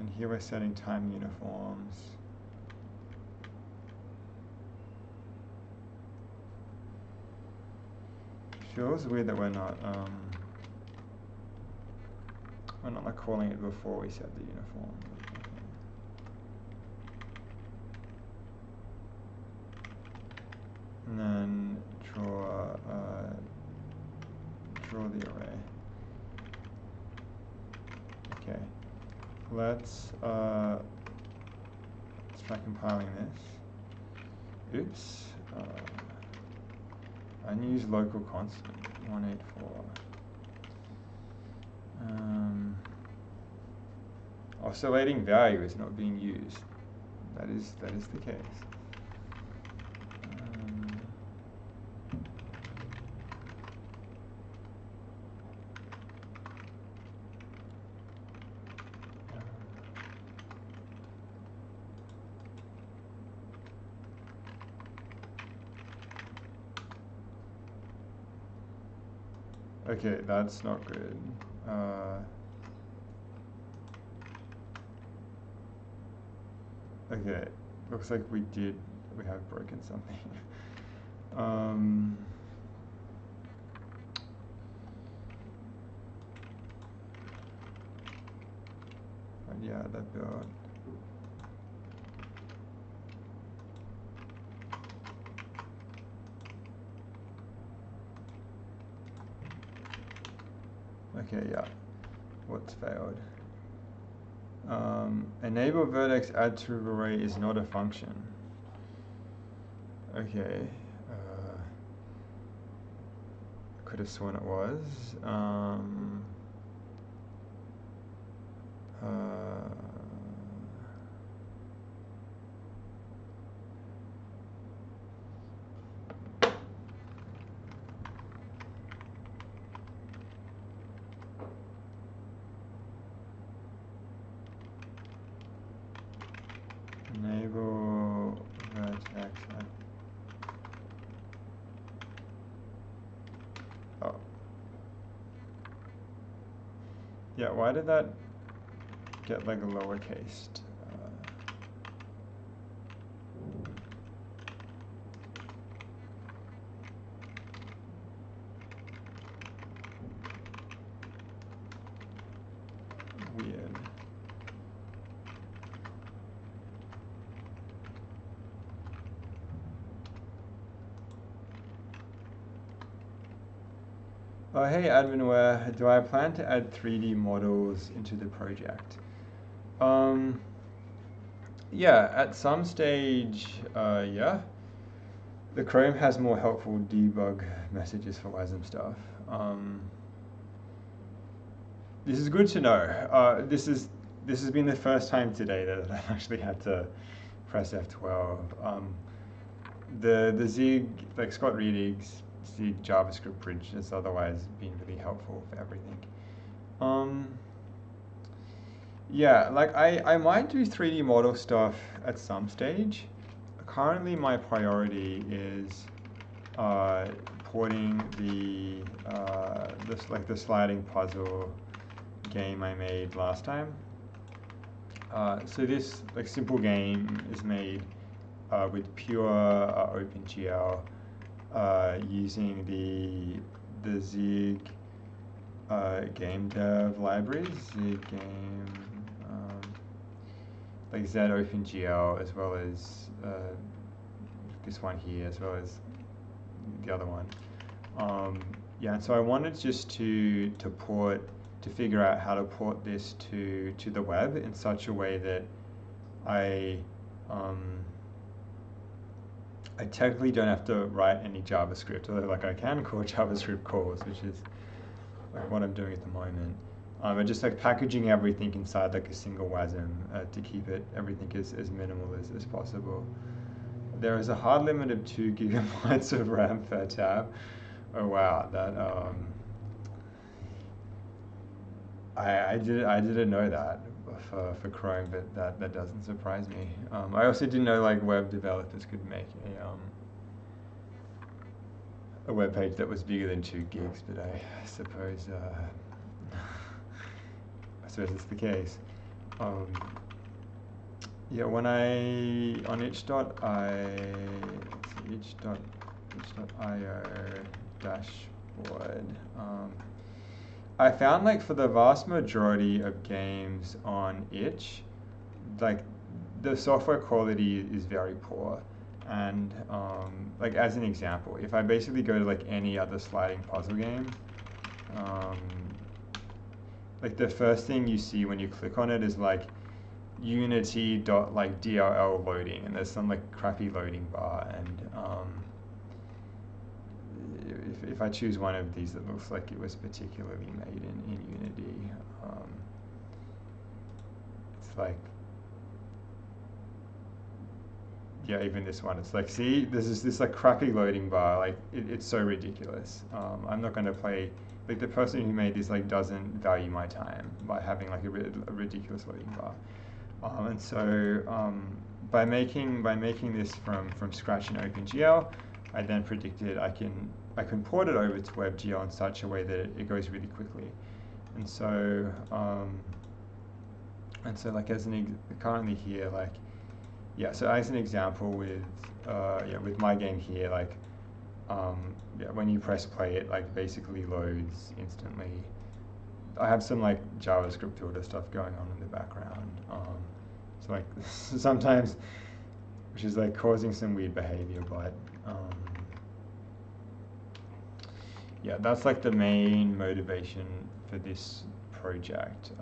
And here we're setting time uniforms. Feels weird that we're not like calling it before we set the uniform. And then draw the array. Okay, let's try compiling this. Oops. I need to use local constant 184. Oscillating value is not being used. That is the case. Okay, that's not good. Okay, looks like we have broken something. But yeah, that build. Okay, yeah. What's failed? Enable vertex add to array is not a function. Okay. Could have sworn it was. Enable vertex. Oh. Yeah, why did that get like a lowercase? Weird. Oh, hey adminware, do I plan to add 3D models into the project? Yeah, at some stage, yeah. The Chrome has more helpful debug messages for WASM stuff. This is good to know. This has been the first time today that I've actually had to press F12. The Zig, like Scott Redig's Zig JavaScript bridge has otherwise been really helpful for everything. Yeah, like I might do 3D model stuff at some stage. Currently my priority is porting the the sliding puzzle game I made last time. So this like simple game is made with pure OpenGL using the Zig gamedev libraries, Zig game like Z OpenGL, as well as this one here, as well as the other one. Yeah, and so I wanted just to figure out how to port this to the web in such a way that I technically don't have to write any JavaScript, although like I can call JavaScript calls, which is like what I'm doing at the moment. And just like packaging everything inside like a single WASM to keep everything as minimal as possible. There is a hard limit of 2 gigabytes of RAM per tab. Oh wow, that I didn't know that for Chrome, but that doesn't surprise me. I also didn't know like web developers could make a web page that was bigger than 2 gigs, but I suppose it's the case. Yeah, when on itch.io dashboard, I found like for the vast majority of games on itch, like the software quality is very poor. And like as an example, if I basically go to like any other sliding puzzle game, like the first thing you see when you click on it is like unity.dll loading, and there's some like crappy loading bar, and if I choose one of these that looks like it was particularly made in Unity, it's like, yeah, even this one, it's like, see, there's this like crappy loading bar, like it's so ridiculous. I'm not going to play, like the person who made this like doesn't value my time by having like a ridiculous loading bar. And so by making this from scratch in OpenGL, I then predicted I can port it over to WebGL in such a way that it goes really quickly. And so like as currently here, like, yeah, so as an example with my game here, like yeah, when you press play, it like basically loads instantly. I have some like JavaScript builder stuff going on in the background. So like sometimes, which is like causing some weird behavior, but yeah, that's like the main motivation this project,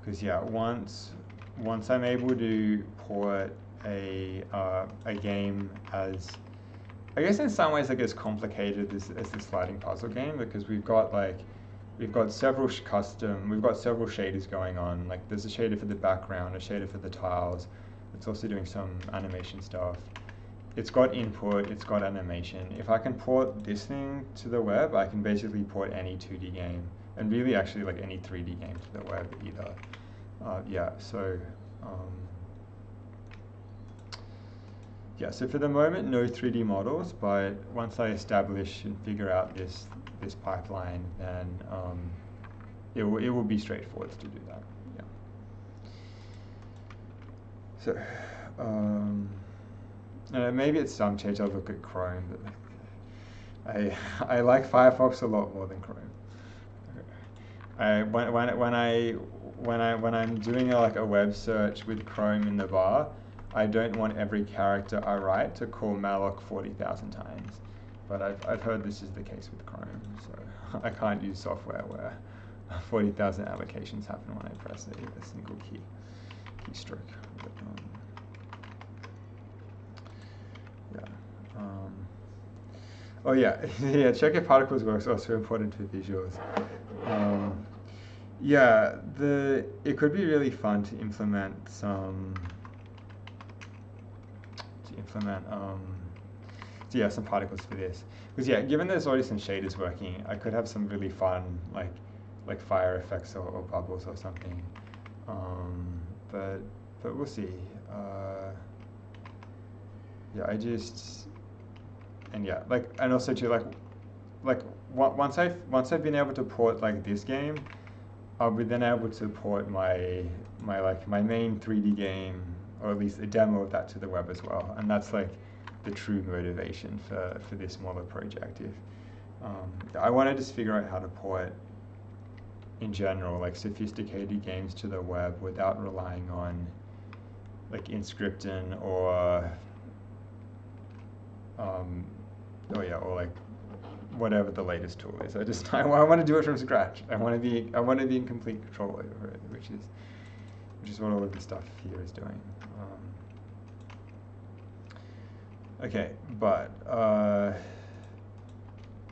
because yeah, once I'm able to port a game as, I guess in some ways like as complicated as the sliding puzzle game, because we've got several shaders going on. Like there's a shader for the background, a shader for the tiles. It's also doing some animation stuff. It's got input, it's got animation. If I can port this thing to the web, I can basically port any 2D game, and really actually like any 3D game to the web either. Yeah, so so for the moment, no 3D models, but once I establish and figure out this pipeline, then it will be straightforward to do that. Yeah. So maybe at some stage I'll look at Chrome, but I like Firefox a lot more than Chrome. When I'm doing a web search with Chrome in the bar, I don't want every character I write to call malloc 40,000 times. But I've heard this is the case with Chrome, so I can't use software where 40,000 allocations happen when I press a single keystroke. But, oh yeah, yeah. Check if particles works also important for visuals. Yeah, it could be really fun to implement some some particles for this, because yeah, given there's already some shaders working, I could have some really fun like fire effects or bubbles or something. But we'll see. Yeah, and also too once I've been able to port like this game, I'll be then able to port my main 3D game, or at least a demo of that, to the web as well, and that's like the true motivation for this smaller project. If I want to just figure out how to port in general like sophisticated games to the web without relying on like Inscription or like whatever the latest tool is. I want to do it from scratch. I want to be in complete control over it, which is what all of this stuff here is doing. Okay, but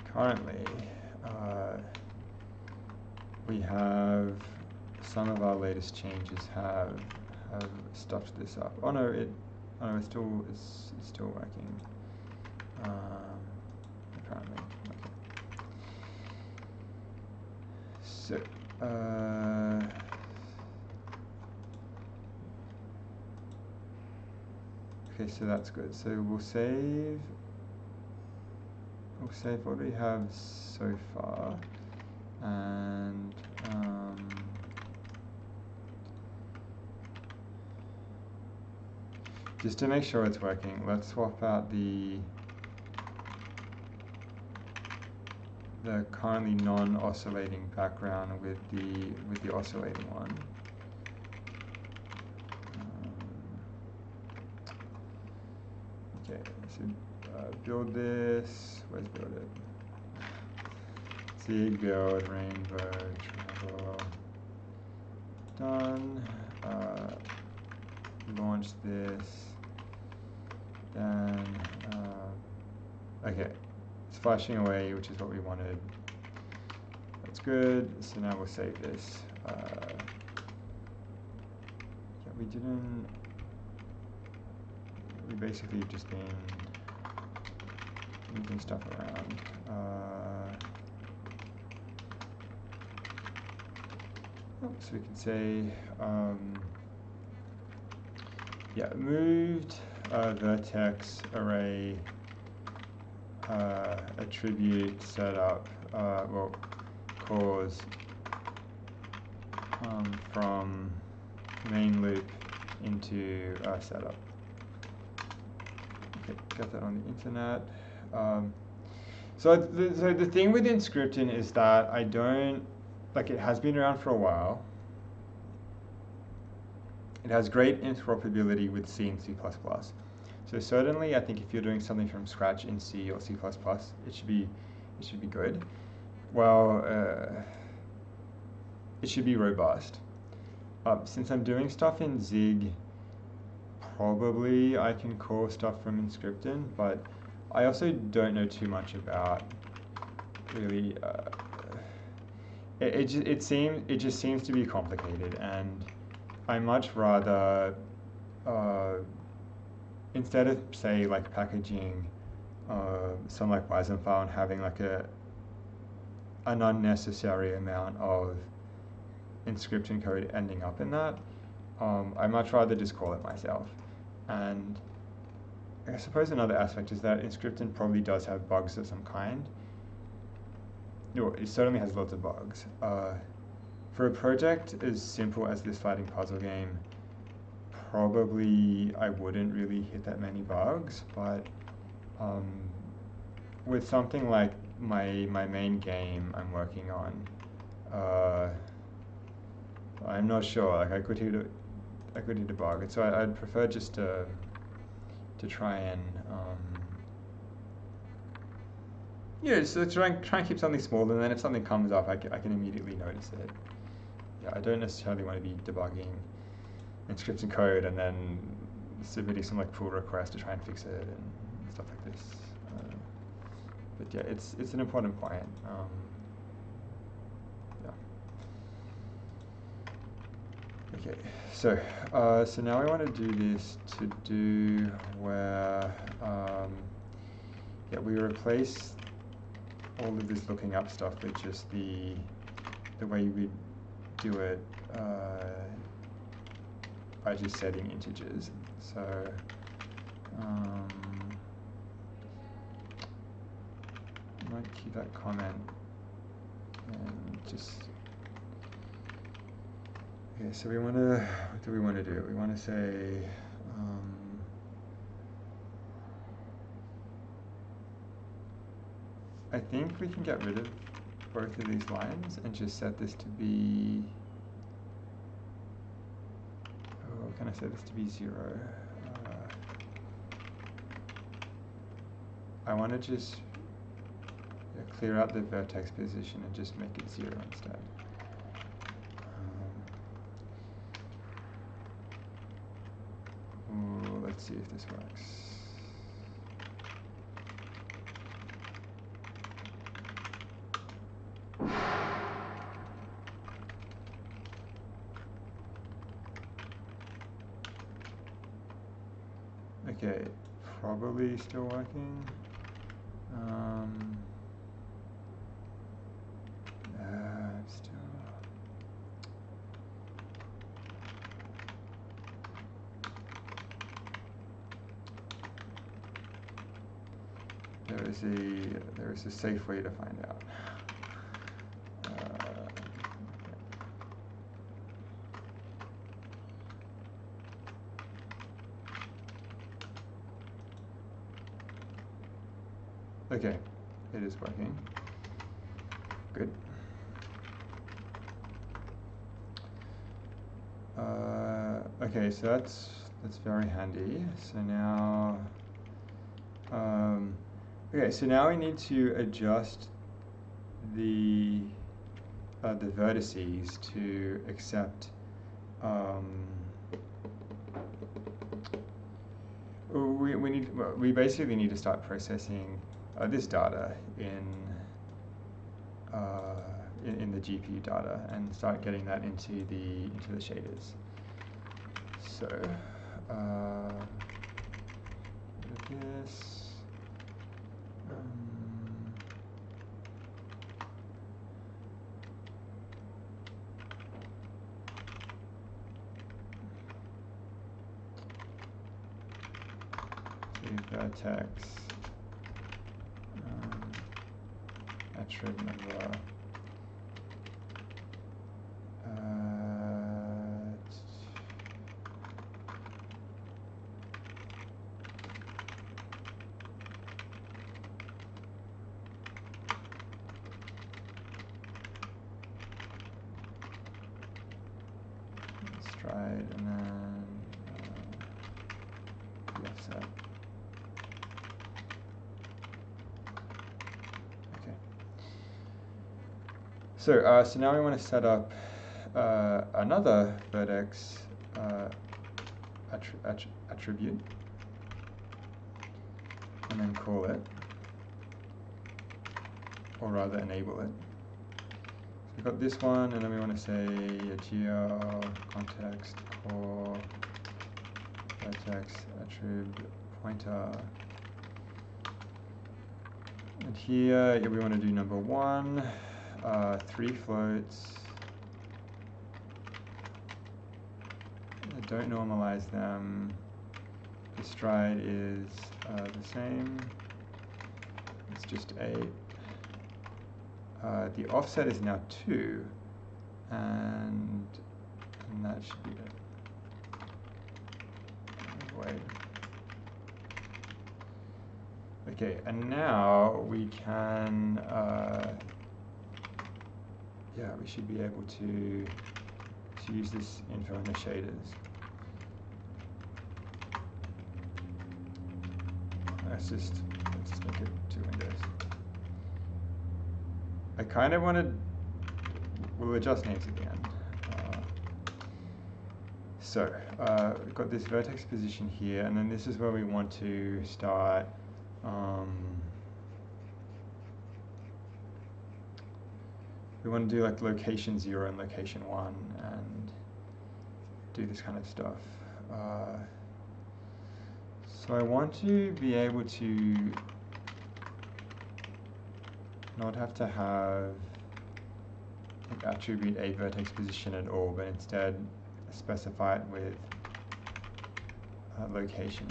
currently we have some of our latest changes have stuffed this up. Oh no, it's still working. Apparently. Okay. So okay, so that's good. So we'll save what we have so far, and just to make sure it's working, let's swap out the currently non-oscillating background with the oscillating one. Okay, so build this. Where's build it? Seed, build, rainbow, travel. Done. Launch this. Then okay. It's flashing away, which is what we wanted. That's good. So now we'll save this. Yeah, we basically just been moving stuff around. So we can say, moved vertex array attribute setup, cause from main loop into setup. Okay, got that on the internet. So the thing with Inscription is that I don't, it has been around for a while. It has great interoperability with C and C++. So certainly, I think if you're doing something from scratch in C or C++, it should be good. Well, it should be robust. Since I'm doing stuff in Zig, probably I can call stuff from Inscription, but I also don't know too much about really. It just seems to be complicated, and I much rather instead of say like packaging some like WASM file and having like an unnecessary amount of Inscription code ending up in that, I much rather just call it myself. And I suppose another aspect is that Inscription probably does have bugs of some kind. No, it certainly has lots of bugs. For a project as simple as this fighting puzzle game, probably I wouldn't really hit that many bugs, but with something like my main game I'm working on, I'm not sure. Like I could hit a bug, and so I'd prefer just to try and so try and keep something small, and then if something comes up, I can immediately notice it. Yeah, I don't necessarily want to be debugging Inscription code and then submitting some like pull request to try and fix it and stuff like this. But yeah, it's an important point. Yeah. Okay, so now we want to do this to do where we replace all of this looking up stuff with just the way we do it by just setting integers. So I might keep that comment and just so we want to, what do we want to do? We want to say I think we can get rid of both of these lines and just set this to be, can I set this to be 0? I want to just clear out the vertex position and just make it 0 instead. Let's see if this works. Okay, probably still working. Still. There is a safe way to find out. Okay, it is working. Good. Okay, so that's very handy. So now, okay, so now we need to adjust the vertices to accept. We basically need to start processing this data in the GPU data and start getting that into the shaders. So this. Vertex attribute number stride and then the offset. So now we want to set up another vertex attribute, and then call it, or rather enable it. So we've got this one, and then we want to say a gl context core vertex attribute pointer. And here, we want to do number 1, 3 floats. Don't normalize them. The stride is the same. It's just 8. The offset is now 2, and that should be it. Wait. Okay, and now we can, yeah, we should be able to use this info in the shaders. Let's just make it 2 windows. I kind of wanted, we'll adjust names at the end. So we've got this vertex position here, and then this is where we want to start we want to do like location 0 and location 1 and do this kind of stuff. So I want to be able to not have to have like, attribute a vertex position at all, but instead specify it with location.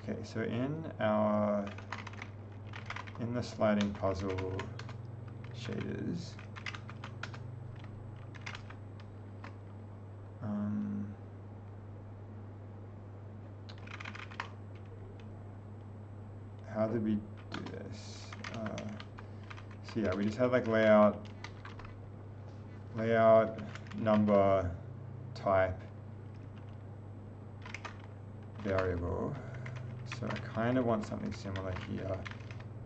Okay, so in the sliding puzzle shaders, how did we do this? So yeah, we just had like layout, number, type, variable. So I kind of want something similar here.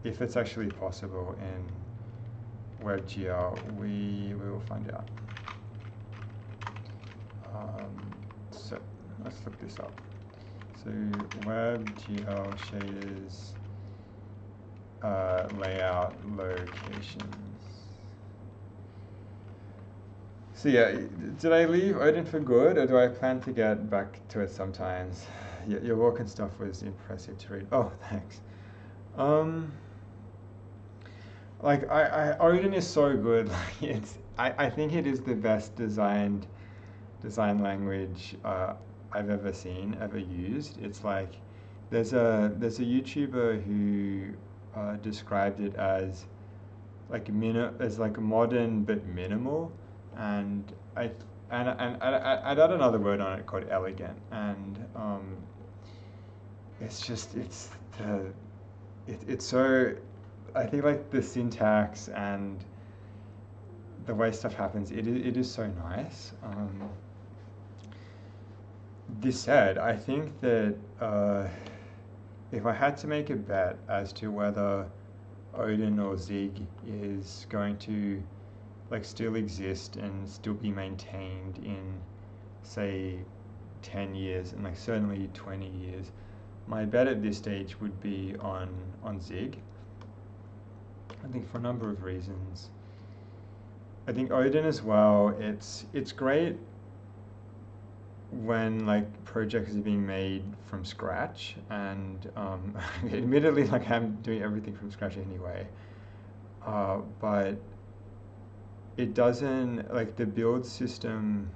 If it's actually possible in WebGL, we will find out. So let's look this up. So WebGL shaders, layout locations. So yeah, did I leave Odin for good, or do I plan to get back to it sometimes? Your work and stuff was impressive to read. Oh, thanks. Like Odin is so good. Like I think it is the best design language I've ever seen, ever used. It's like there's a YouTuber who described it as like modern but minimal, and I'd add another word on it called elegant, and it's so, I think like the syntax and the way stuff happens, it is so nice. This said, I think that if I had to make a bet as to whether Odin or Zig is going to like still exist and still be maintained in, say, 10 years and like certainly 20 years, my bet at this stage would be on Zig. I think for a number of reasons. I think Odin as well, it's great when like projects are being made from scratch, and admittedly like I'm doing everything from scratch anyway, but it doesn't, like the build system,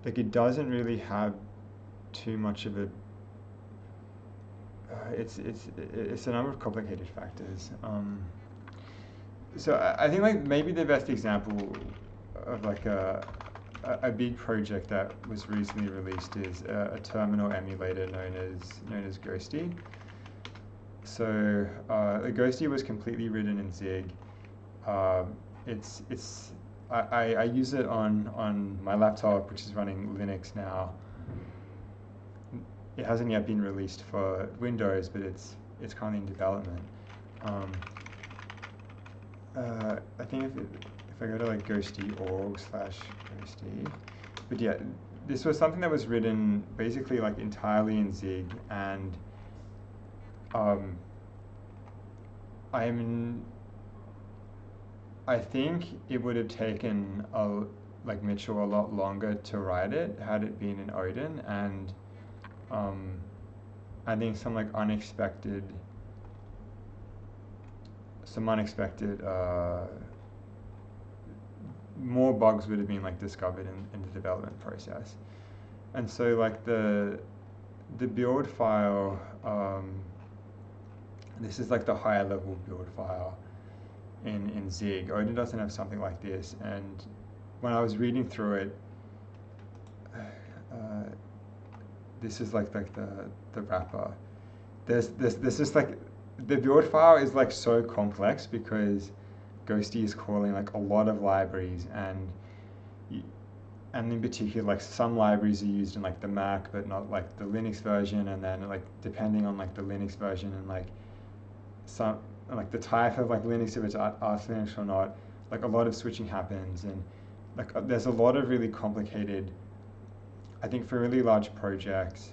like it doesn't really have too much of a, it's a number of complicated factors. So I think like maybe the best example of like a big project that was recently released is a terminal emulator known as Ghosty. So the Ghosty was completely written in Zig. I use it on my laptop, which is running Linux now. It hasn't yet been released for Windows, but it's it's currently in development. I think if I go to like ghosty.org/ghosty, but yeah, this was something that was written basically like entirely in Zig, and I think it would have taken like Mitchell a lot longer to write it had it been in Odin, and I think some unexpected more bugs would have been discovered in the development process. And so the build file, this is the higher level build file in Zig. Odin doesn't have something like this, and when I was reading through it, this is the wrapper. This is the build file is so complex because Ghosty is calling a lot of libraries, and in particular some libraries are used in the Mac but not the Linux version, and then depending on the Linux version and some the type of Linux, if it's Arch Linux or not, a lot of switching happens, and there's a lot of really complicated, I think for really large projects,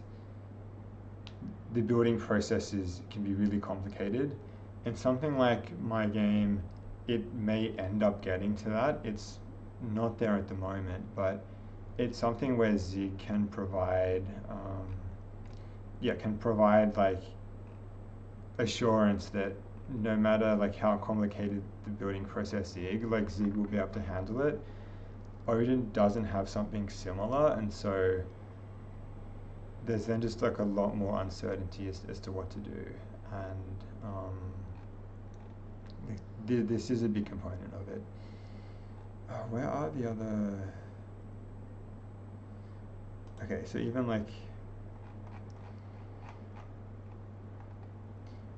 the building processes can be really complicated. And something like my game, it may end up getting to that. It's not there at the moment, but it's something where Zig can provide, assurance that no matter how complicated the building process is, Zig will be able to handle it. Odin doesn't have something similar, and so there's then just a lot more uncertainty as to what to do, and this is a big component of it. Where are the other? Okay, so even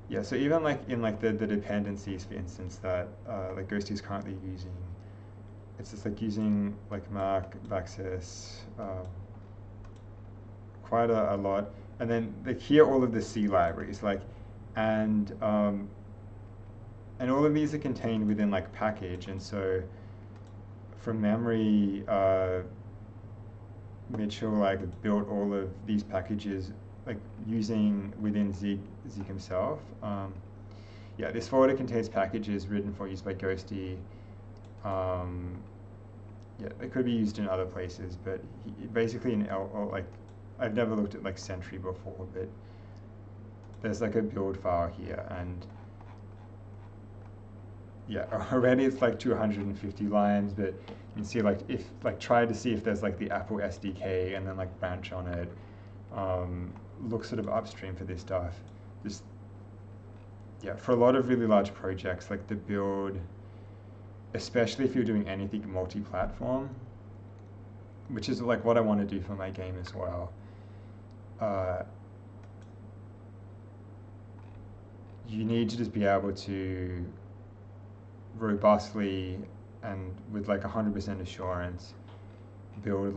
yeah, so even in the dependencies, for instance, that Ghosty is currently using, it's just using Mac, Access, quite a lot, and then here all of the C libraries, and all of these are contained within package, and so from memory, Mitchell built all of these packages using within Zig himself. Yeah, this folder contains packages written for use by Ghosty. Yeah, it could be used in other places, but basically in I've never looked at Sentry before, but there's a build file here, and yeah, already it's 250 lines, but you can see if try to see if there's the Apple SDK and then branch on it. Look sort of upstream for this stuff. Just yeah, for a lot of really large projects, the build, especially if you're doing anything multi-platform, which is what I want to do for my game as well. You need to just be able to robustly and with 100% assurance build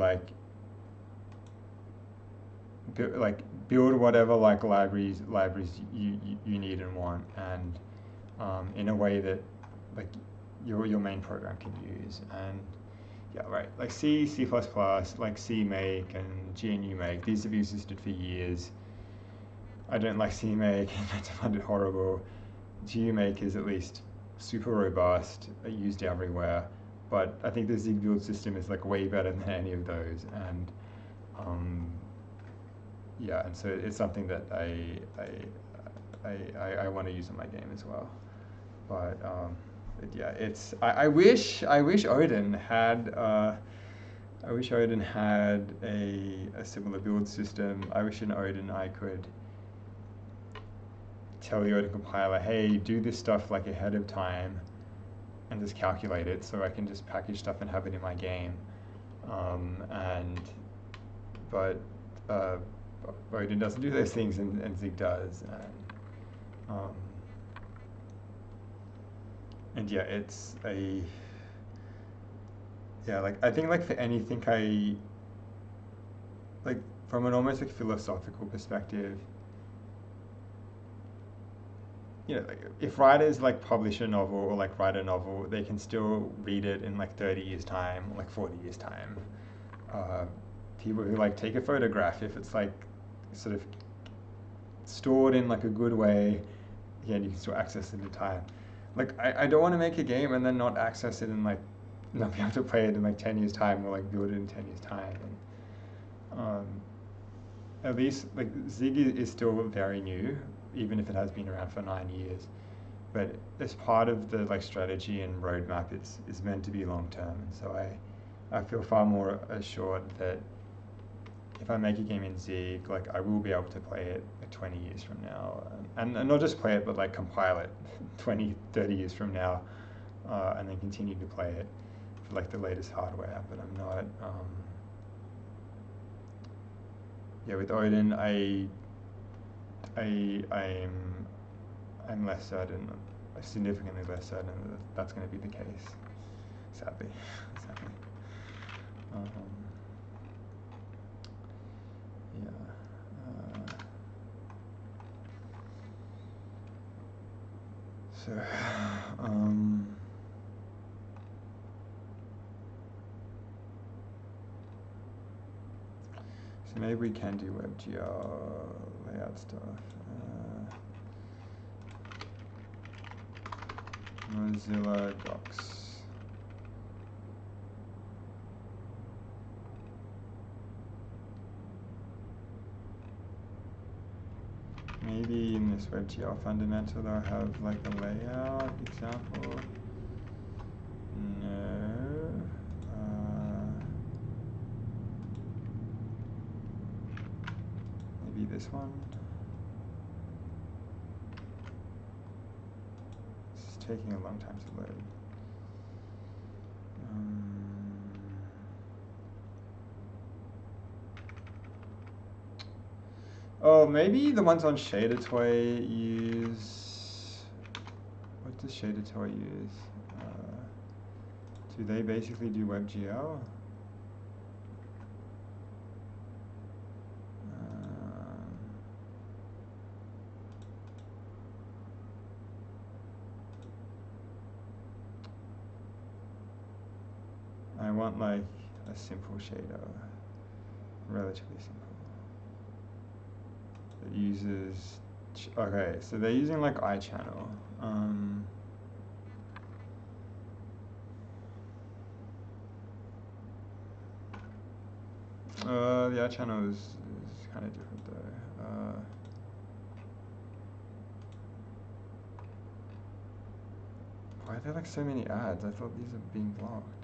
build whatever libraries you need and want, and in a way that your main program can use. And yeah, right, C, C++, CMake and GNU Make, these have existed for years. I don't like CMake, I find it horrible. GNU Make is at least super robust, used everywhere, but I think the Zig build system is way better than any of those, and yeah, and so it's something that I want to use in my game as well. But yeah, it's I wish Odin had a similar build system. I wish in Odin I could tell the Odin compiler, hey, do this stuff ahead of time, and just calculate it, so I can just package stuff and have it in my game. But Odin doesn't do those things, and Zig does. And yeah, it's I think for anything from an almost philosophical perspective, you know, like if writers like publish a novel or like write a novel, they can still read it in like 30 years time, or like 40 years time. People who like take a photograph, if it's like sort of stored in like a good way, again, you can still access it in time. Like I don't want to make a game and then not access it and like not be able to play it in like 10 years time, or like build it in 10 years time. And, at least like Zig is still very new, even if it has been around for 9 years. But as part of the like strategy and roadmap, it's meant to be long term. And so I feel far more assured that if I make a game in Zig, like I will be able to play it 20 years from now, and not just play it, but like compile it 20, 30 years from now, and then continue to play it for like the latest hardware. But I'm not. Yeah, with Odin, I'm less certain, significantly less certain that that's going to be the case. Sadly, sadly. Yeah. So, so maybe we can do WebGL layout stuff. Mozilla Docs. Maybe in this WebGL fundamental they'll have like a layout example. No. Maybe this one. This is taking a long time to load. Oh, maybe the ones on ShaderToy use. What does ShaderToy use? Do they basically do WebGL? I want like a simple shader, relatively simple. It uses, okay, so they're using like iChannel. The iChannel is kind of different though. Why are there like so many ads? I thought these are being blocked.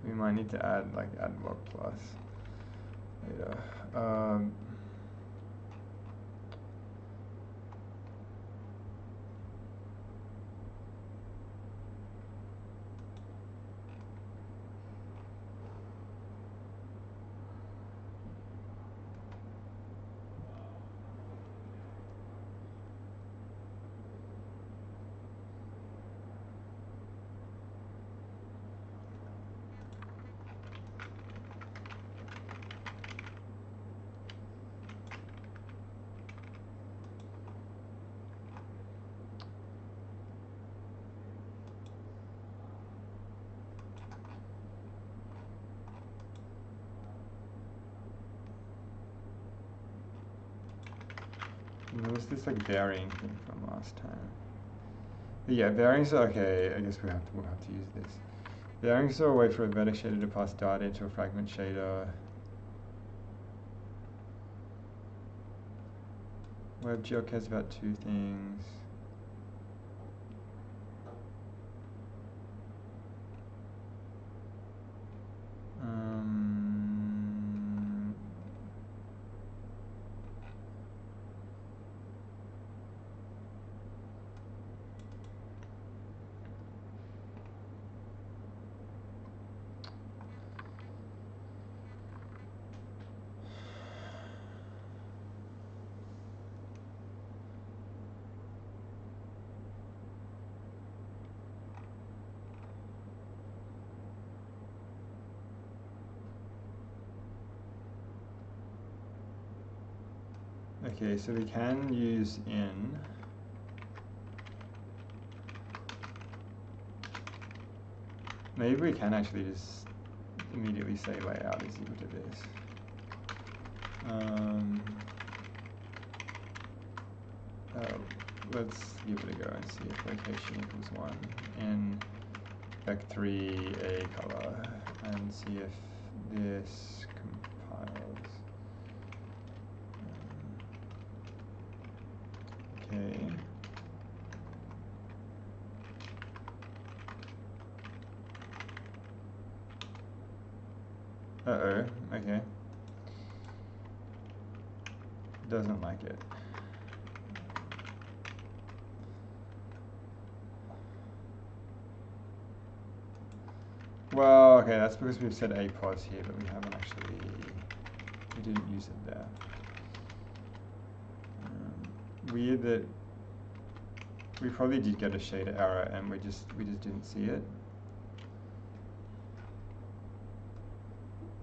We might need to add like AdBlock Plus later. There was this like varying thing from last time. But yeah, variants are okay. I guess we'll have to use this. Variants are a way for a vertex shader to pass data into a fragment shader. WebGL cares about two things. Okay, so we can use in. Maybe we can actually just immediately say layout is equal to this. Let's give it a go and see if location equals 1 in vec3 a color and see if this compiles. Okay. Uh-oh, okay. Doesn't like it. Well, okay, that's because we've said a pos here, but we haven't actually, we didn't use it there. Weird that we probably did get a shader error and we just didn't see it.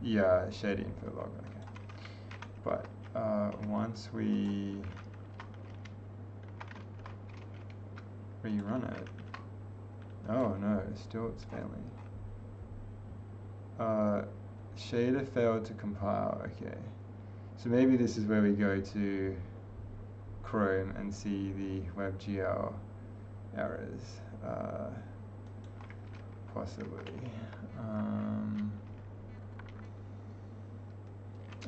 Yeah, shader info log, okay. But once we rerun it, oh no, still it's failing. Shader failed to compile, okay. So maybe this is where we go to Chrome and see the WebGL errors, possibly.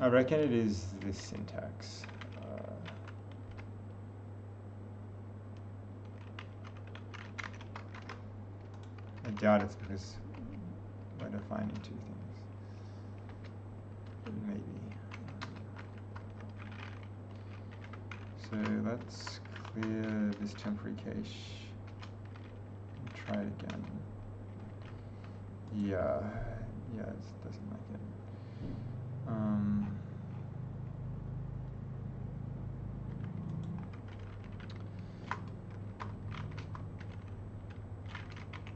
I reckon it is this syntax. I doubt it's because we're defining two things. Maybe. So let's clear this temporary cache and try it again. Yeah, it doesn't like it.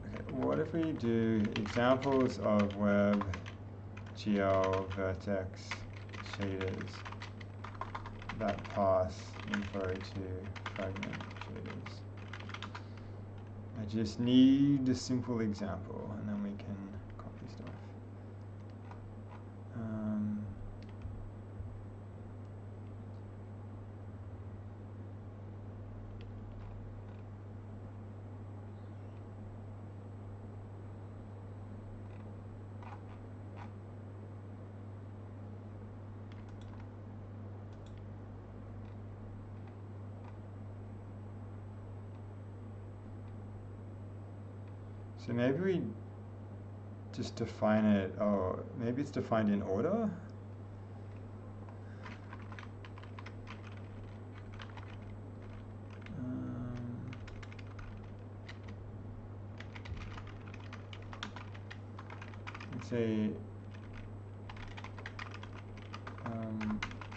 Okay, what if we do examples of WebGL vertex shaders that pass info to fragment shaders? I just need a simple example, and then we can copy stuff. So maybe we just define it, oh, maybe it's defined in order? Let's say,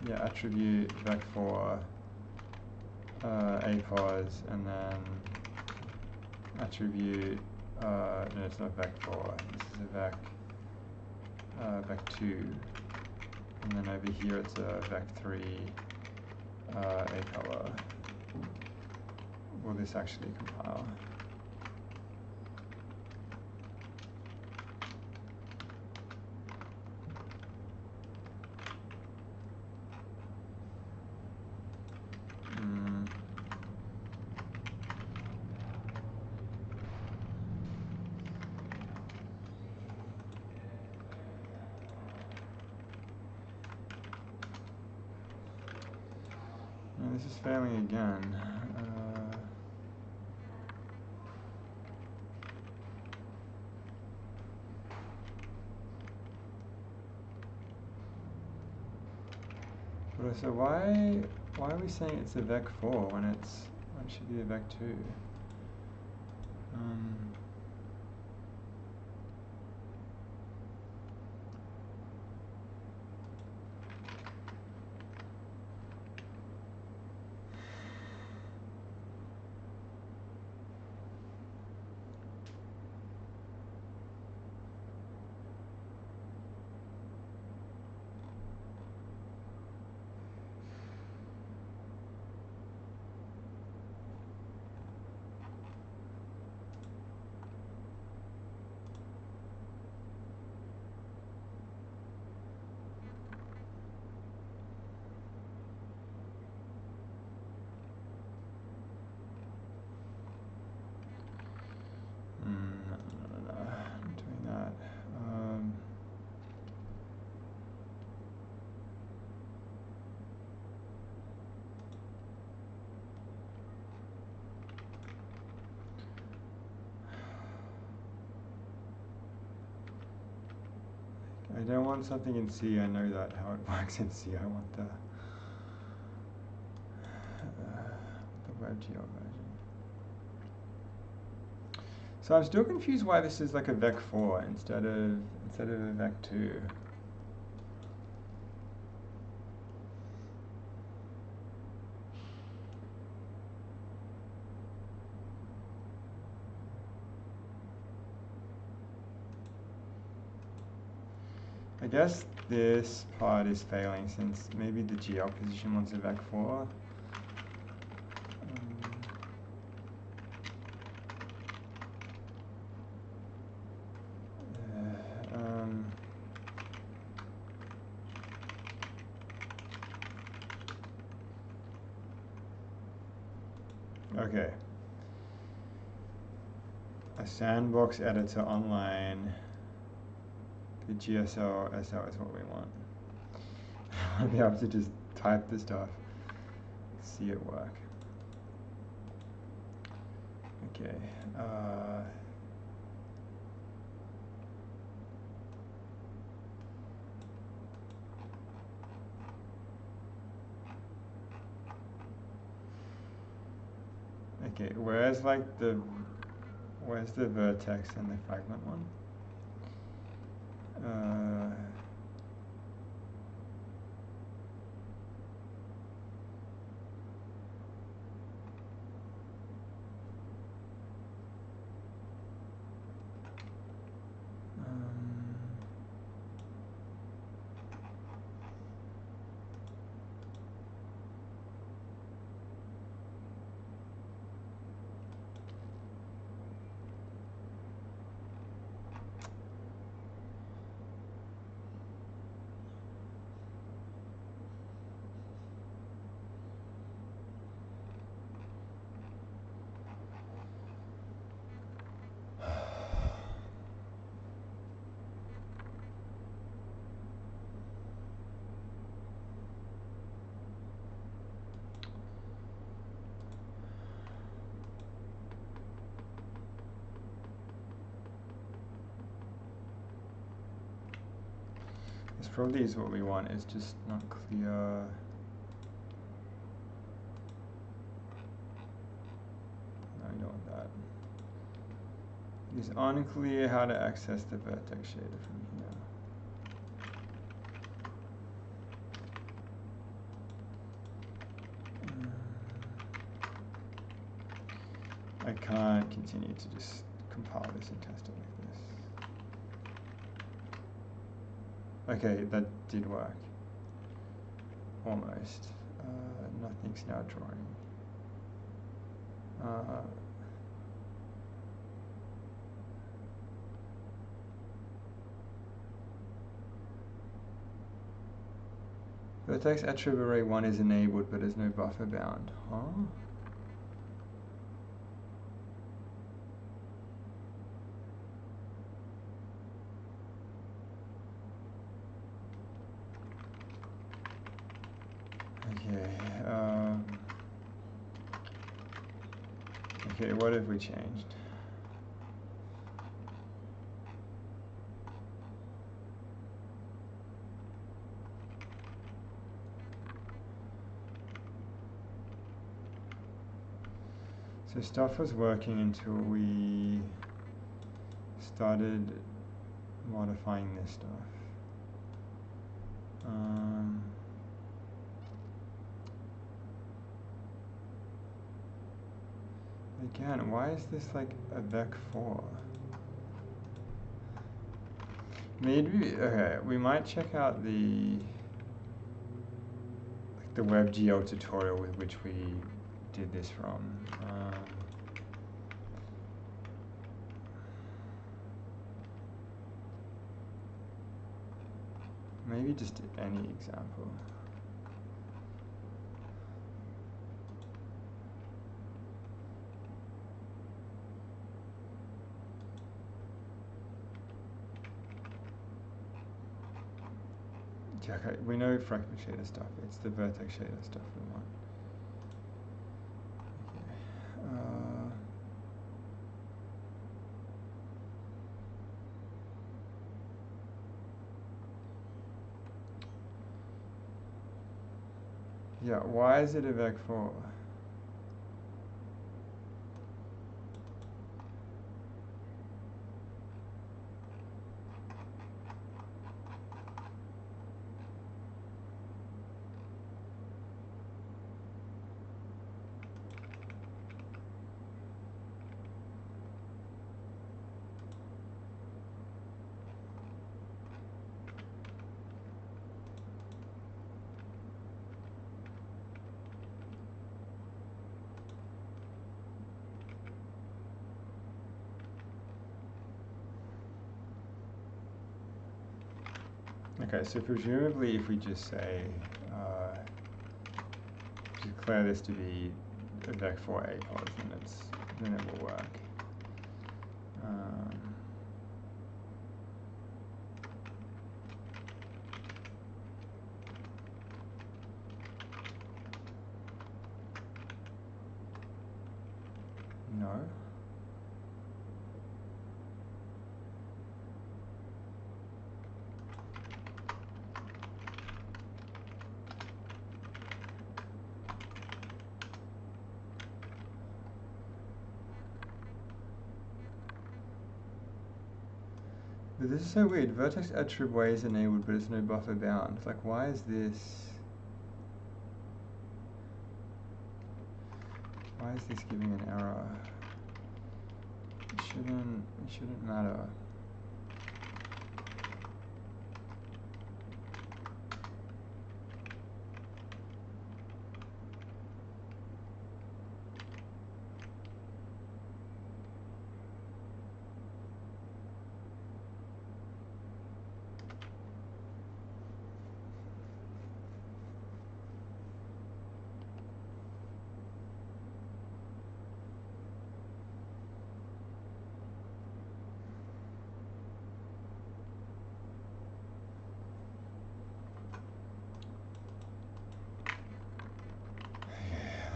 yeah, attribute vec4 apos, and then attribute, no, it's not vec4, this is a vec2, and then over here it's a vec3 a color. Will this actually compile? This is failing again. So why are we saying it's a vec4 when it should be a vec2? don't want something in C. I know that how it works in C. I want the WebGL version. So I'm still confused why this is like a vec4 instead of a vec2. I guess this part is failing since maybe the GL position wants a vec4. Okay. A sandbox editor online. The GSL SL is what we want. I want to be able to just type the stuff, see it work. Okay. Okay, where's the vertex and the fragment one? This probably is what we want, it's just not clear. No, we don't want that. It's unclear how to access the vertex shader from here. I can't continue to just compile this and test it like this. Okay, that did work. Almost. Nothing's now drawing. Vertex attrib array 1 is enabled, but there's no buffer bound. Huh? Okay, what have we changed? So stuff was working until we started modifying this stuff. Again, why is this like a vec4? Maybe, okay, we might check out the WebGL tutorial with which we did this from. Maybe just any example. Yeah, okay, we know fragment shader stuff. It's the vertex shader stuff we want. Yeah, why is it a vec4? Okay, so presumably if we just say, declare this to be a vec4 APOS, then it will work. No. But this is so weird. Vertex attrib way is enabled, but it's no buffer bound. It's like, why is this? Why is this giving an error? It shouldn't matter.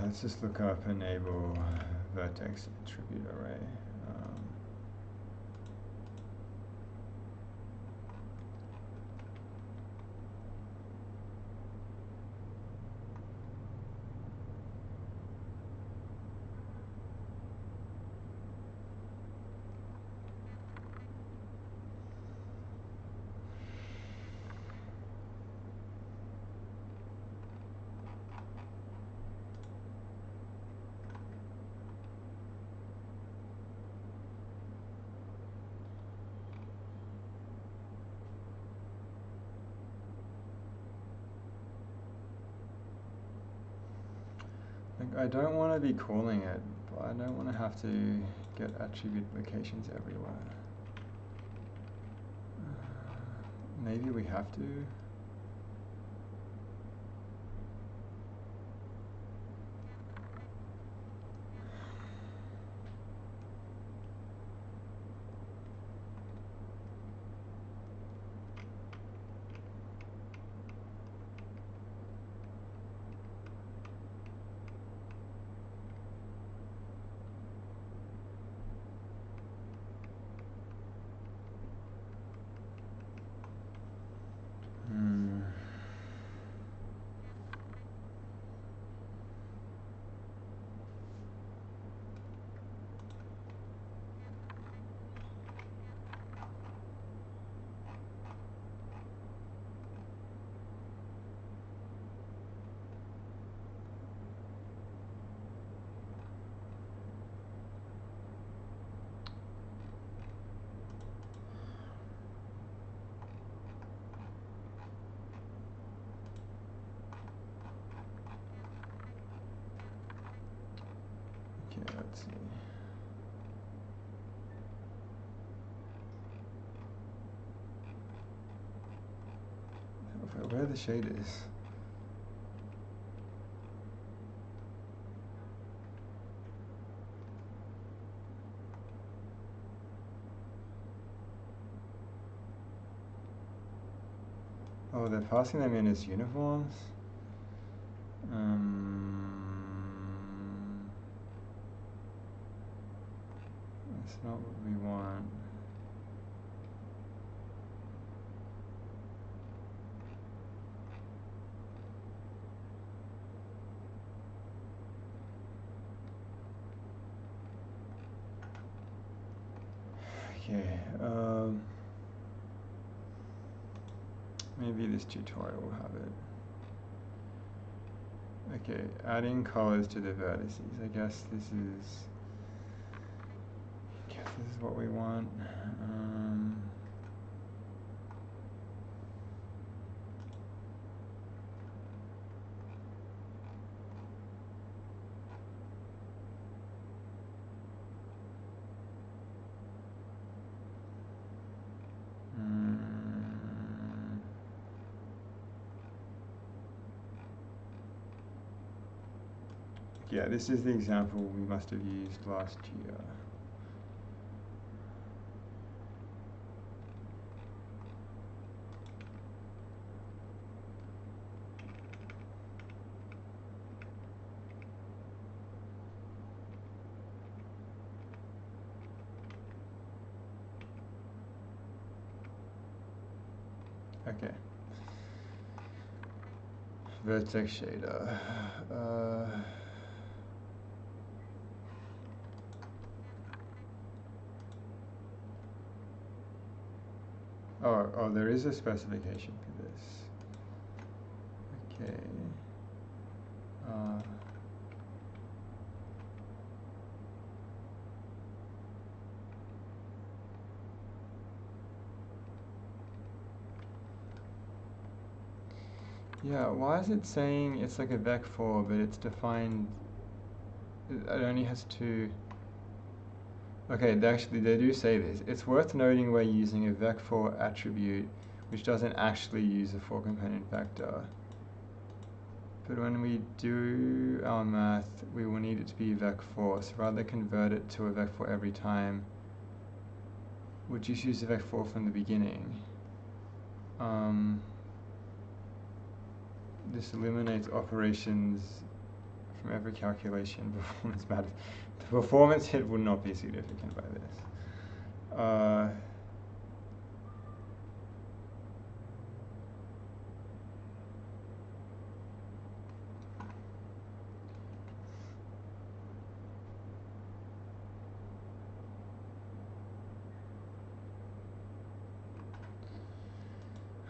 Let's just look up enable vertex attribute array. I don't want to be calling it, but I don't want to have to get attribute locations everywhere. Maybe we have to. Okay, let's see. Where are the shaders? Oh, they're passing them in as uniforms? That's not what we want. this tutorial will have it. Okay, adding colors to the vertices. I guess this is what we want. Yeah, this is the example we must have used last year. Okay. Vertex shader. Oh, there is a specification for this. Okay. Yeah, why is it saying it's like a vec4, but it's defined, it only has two. Okay, they do say this. It's worth noting we're using a vec4 attribute, which doesn't actually use a 4-component vector. But when we do our math, we will need it to be vec4. So rather than convert it to a vec4 every time, we'll just use the vec4 from the beginning. This eliminates operations from every calculation. Performance matters. The performance hit will not be significant by this.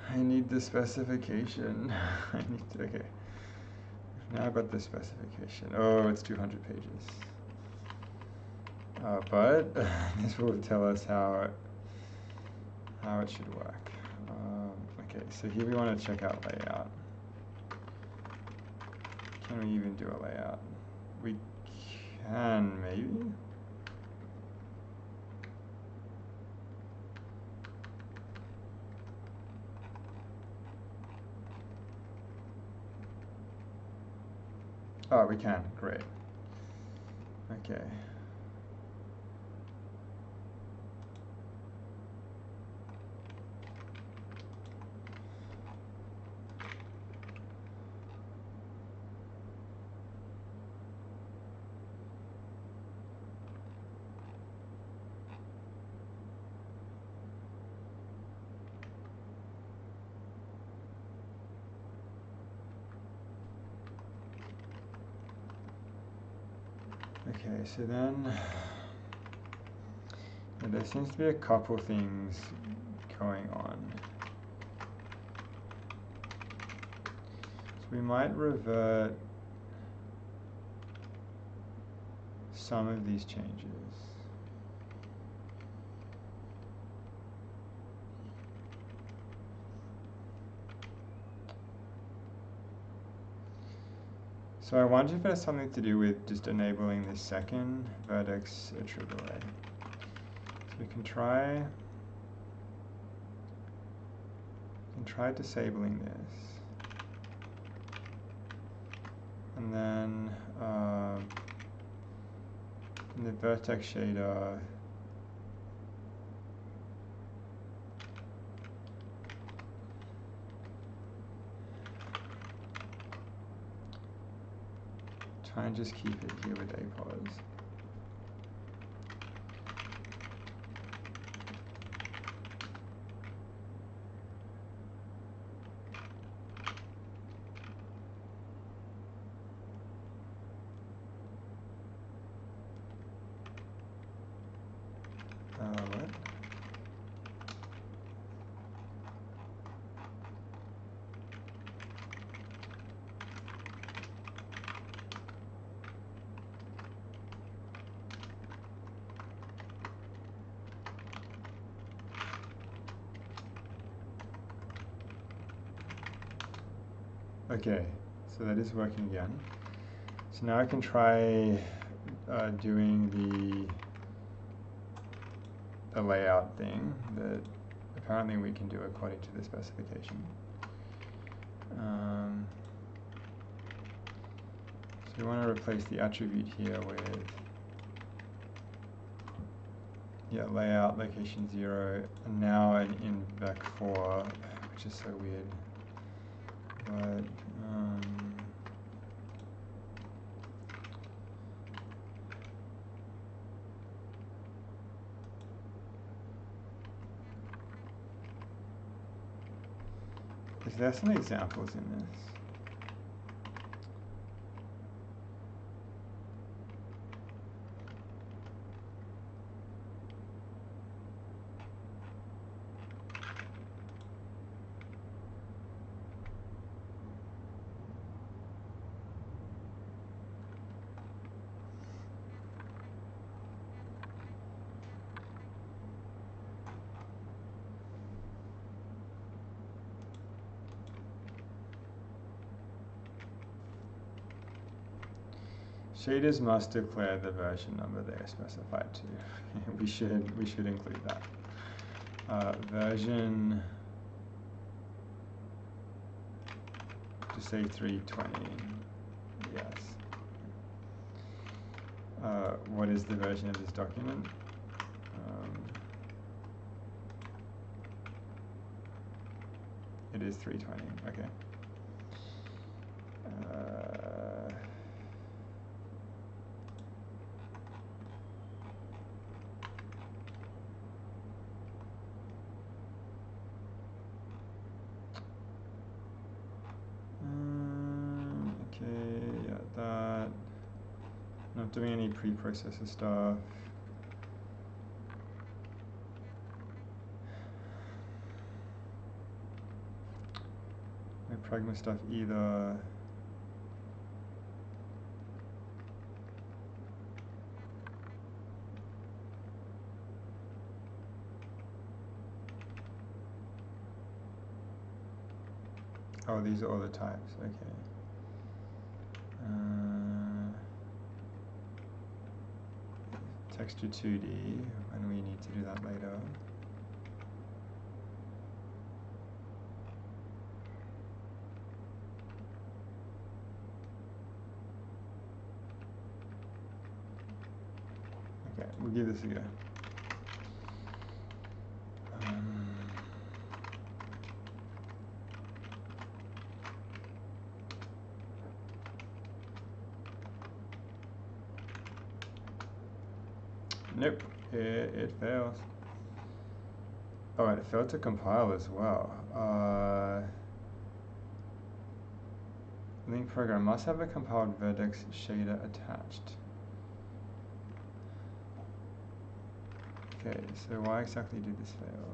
I need the specification. Okay. Now I've got the specification. Oh, it's 200 pages. But this will tell us how it should work. Okay, so here we want to check out layout. Can we even do a layout? We can, maybe? Oh, we can. Great. Okay. Okay, so then there seems to be a couple things going on. So we might revert some of these changes. So I wonder if it has something to do with just enabling the second vertex attribute array. So we can try disabling this. And then in the vertex shader, try and just keep it here with apos. What? Okay, so that is working again. So now I can try doing the layout thing that apparently we can do according to the specification. So we want to replace the attribute here with layout location 0, and now an invec4, which is so weird. But is there some examples in this? Shaders must declare the version number they are specified to. we should include that. Version, just say 320. Yes. What is the version of this document? It is 320. Okay. That. Not doing any preprocessor stuff. No pragma stuff either. Oh, these are all the types. Okay. Texture 2D, and we need to do that later. Okay, we'll give this a go. Nope, it fails. Oh, and it failed to compile as well. Link program must have a compiled vertex shader attached. Okay, so why exactly did this fail?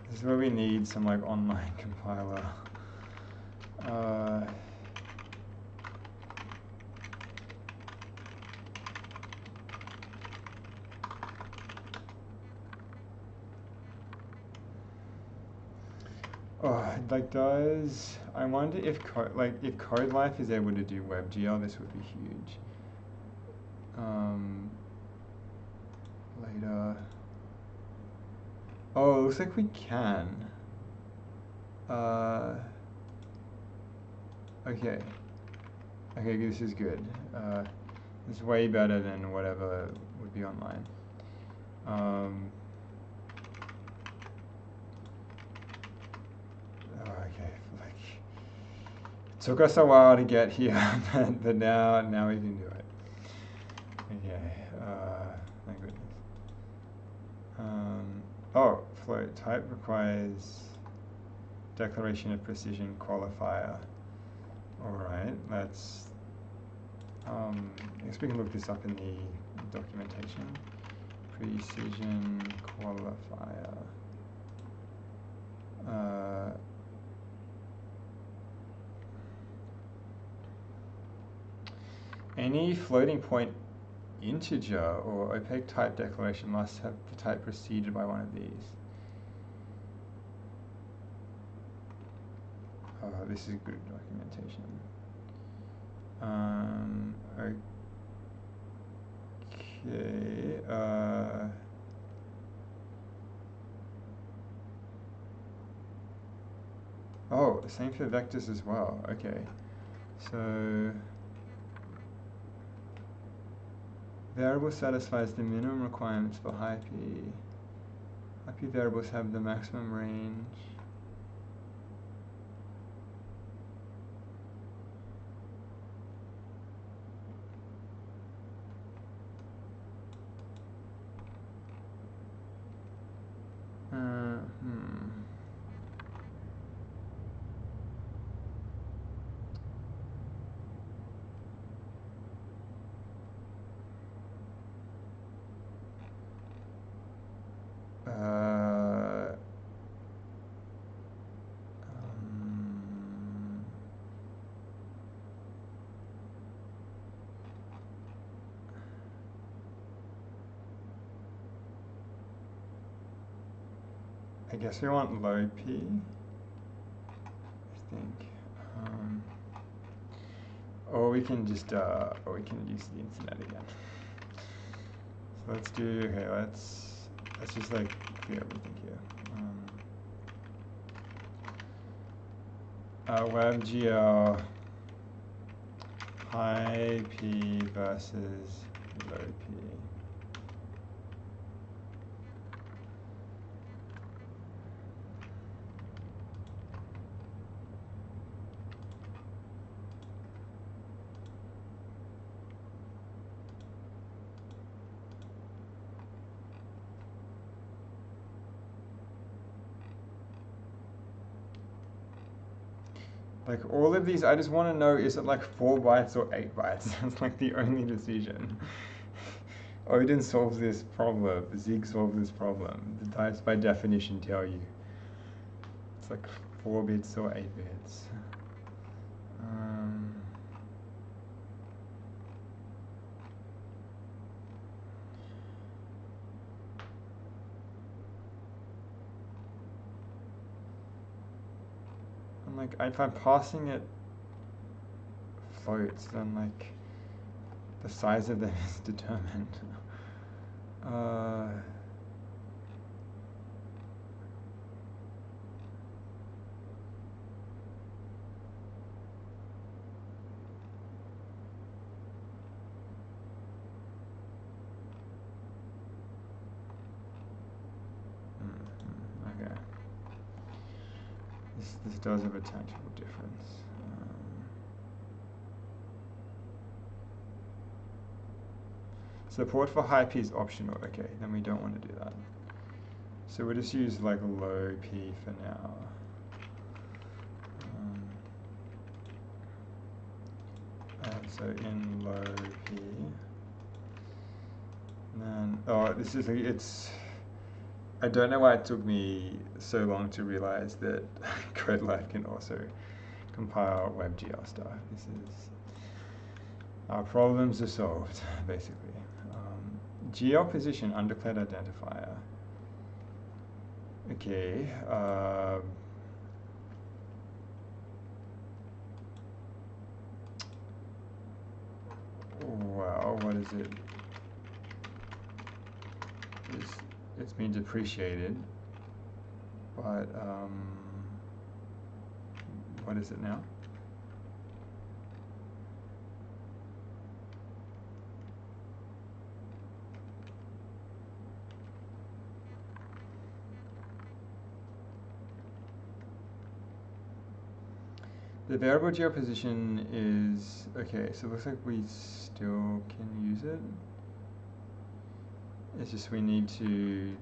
This is where we need some like online compiler. I wonder if if CodeLife is able to do WebGL, this would be huge. Later. Oh, it looks like we can. Okay. Okay, this is good. This is way better than whatever would be online. Okay, took us a while to get here, but now we can do it. Okay, thank goodness. Oh, float type requires declaration of precision qualifier. Alright, let's, I guess we can look this up in the documentation. Precision qualifier. Any floating point integer or opaque type declaration must have the type preceded by one of these. Oh, this is good documentation. Okay. Oh, same for vectors as well. Okay. So variable satisfies the minimum requirements for high P. High P variables have the maximum range. I guess we want low P, I think. Or we can just, or we can use the internet again. So let's do, okay, let's just like clear everything here. WebGL high P versus low P. Like all of these, I just want to know, is it like 4 bytes or 8 bytes? That's like the only decision. Odin solves this problem, Zig solves this problem. The types by definition tell you. It's like 4 bits or 8 bits. And like, if I'm passing it floats, then like, the size of them is determined. Okay. This does have a tangible difference. Support for high P is optional. Okay, then we don't want to do that. So we'll just use like low P for now. And so in low P. And then, oh, this is, it's, I don't know why it took me so long to realize that CodeLive can also compile WebGL stuff. This is, our problems are solved, basically. GL position, undeclared identifier. Okay. Well, what is it? It's been depreciated, but what is it now? The variable GL position is, okay, so it looks like we still can use it. It's just we need to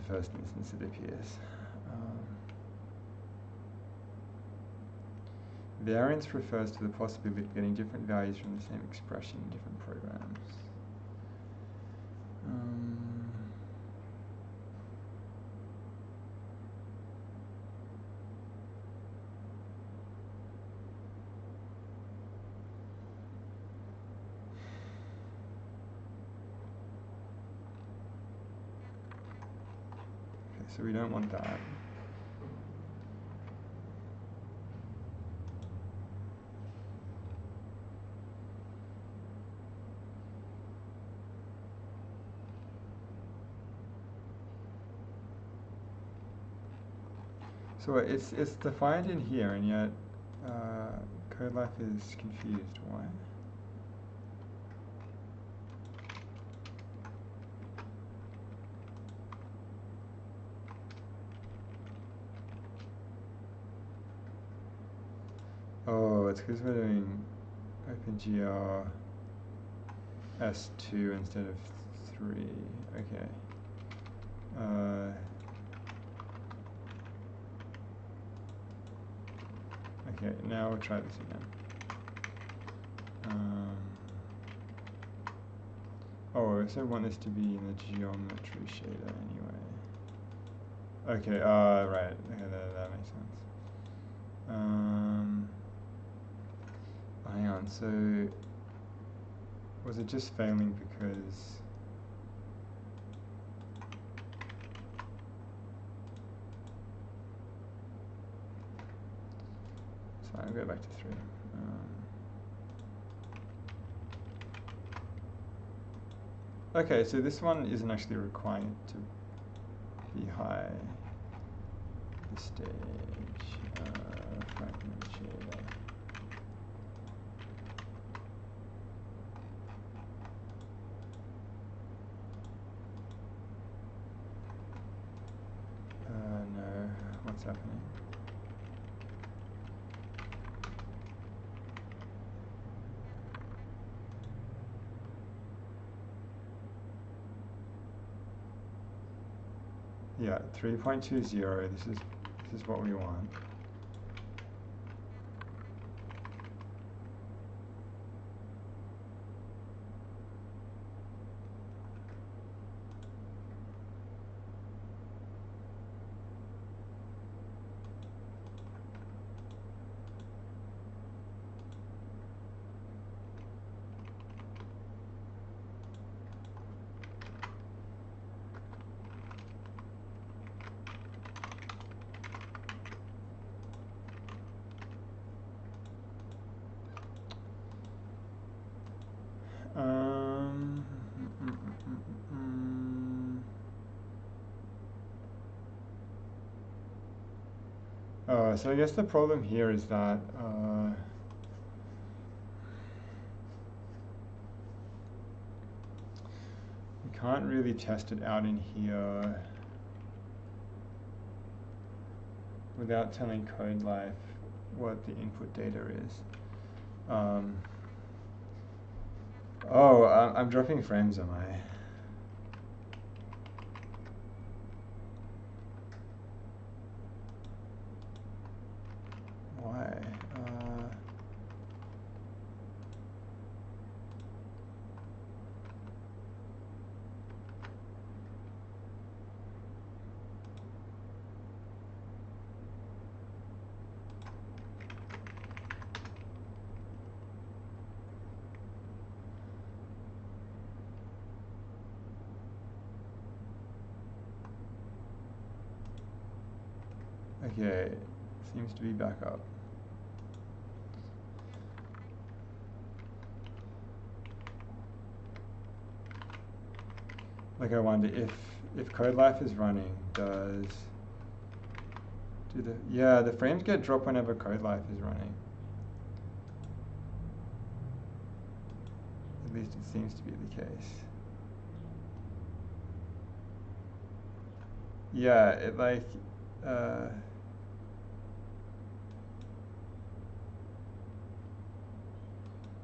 the first instance it appears. Variance refers to the possibility of getting different values from the same expression in different programs. Okay, so we don't want that. So it's defined in here, and yet CodeLife is confused. Why? Oh, it's because we're doing OpenGL S2 instead of 3. Okay. Okay, now we'll try this again. Oh, I also want this to be in the geometry shader anyway. Okay, right. Okay, that makes sense. Hang on, so was it just failing because I'll go back to 3. Okay, so this one isn't actually required to be high. The stage, fragment shader. No, what's happening? Yeah, 3.20. This is what we want. So I guess the problem here is that we can't really test it out in here without telling CodeLife what the input data is. Oh, I'm dropping frames, am I? Why? Okay, seems to be back up. Like I wonder if CodeLife is running, the frames get dropped whenever CodeLife is running. At least it seems to be the case. Yeah, it like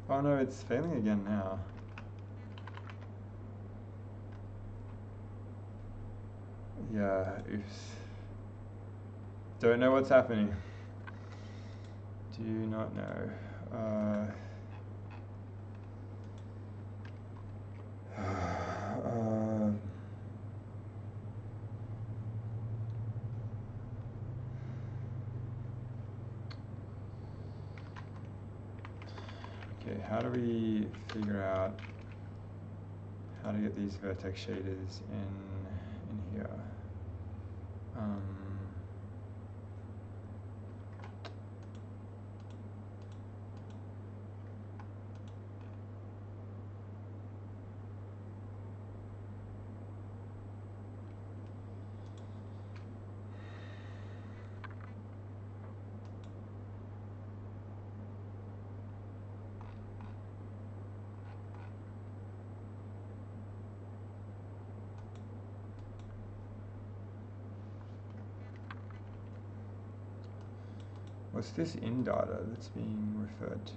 oh no, it's failing again now. Yeah, oops. Don't know what's happening. Do not know. Okay, how do we figure out how to get these vertex shaders in here? What's this in data that's being referred to?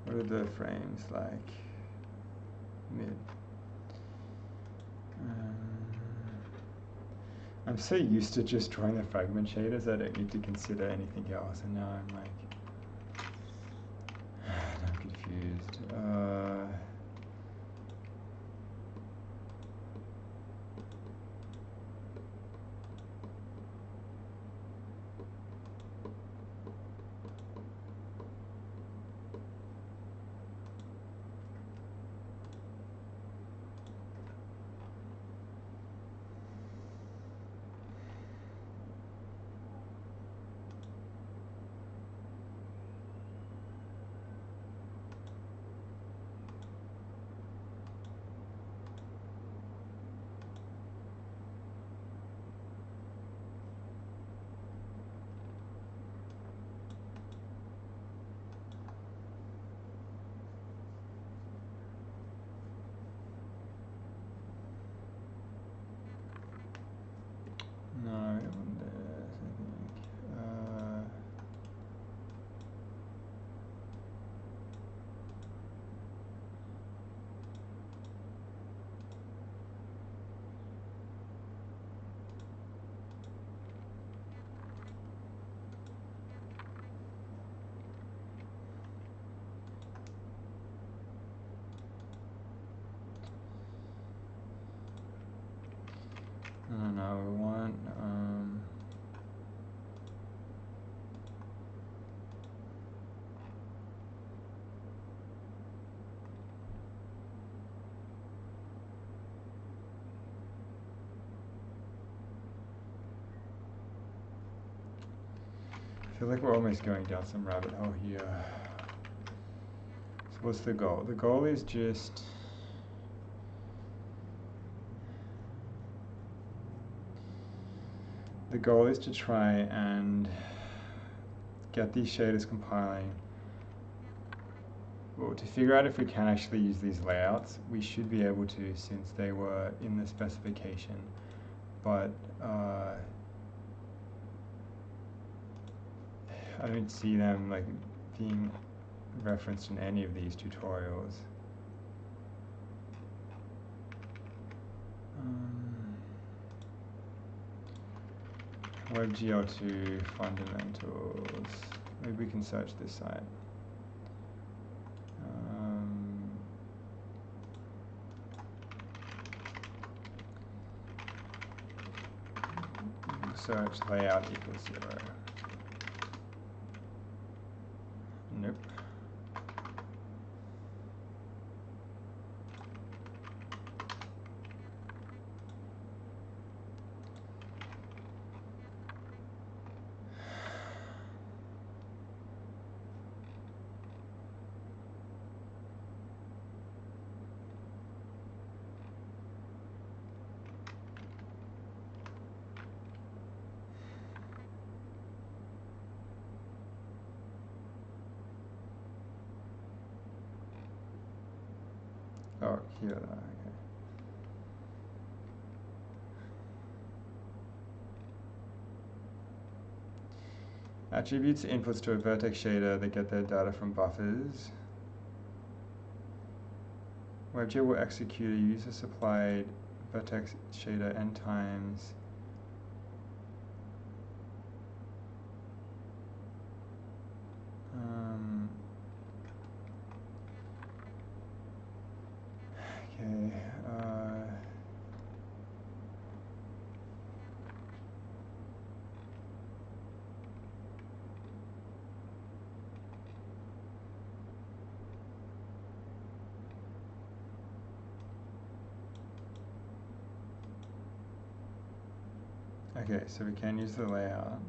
What are the frames like? Mid. I'm so used to just drawing the fragment shaders, I don't need to consider anything else, and now I'm like, I'm confused. No, it wasn't this, I think. No, we want, I feel like we're almost going down some rabbit hole here. So what's the goal? The goal is just to try and get these shaders compiling. Well, to figure out if we can actually use these layouts, we should be able to since they were in the specification. But I don't see them like being referenced in any of these tutorials. WebGL2 fundamentals. Maybe we can search this site. Search layout equals 0. Nope. here. Okay. Attributes inputs to a vertex shader that get their data from buffers. WebGL will execute a user-supplied vertex shader n times. Okay. Okay, so we can use the layout.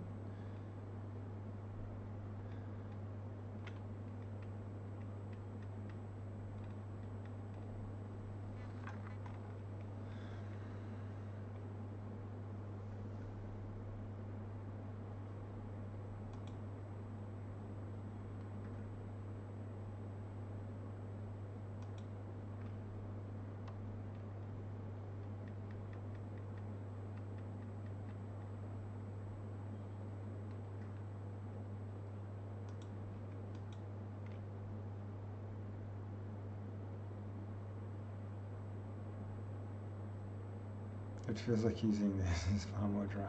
It feels like using this is far more dry,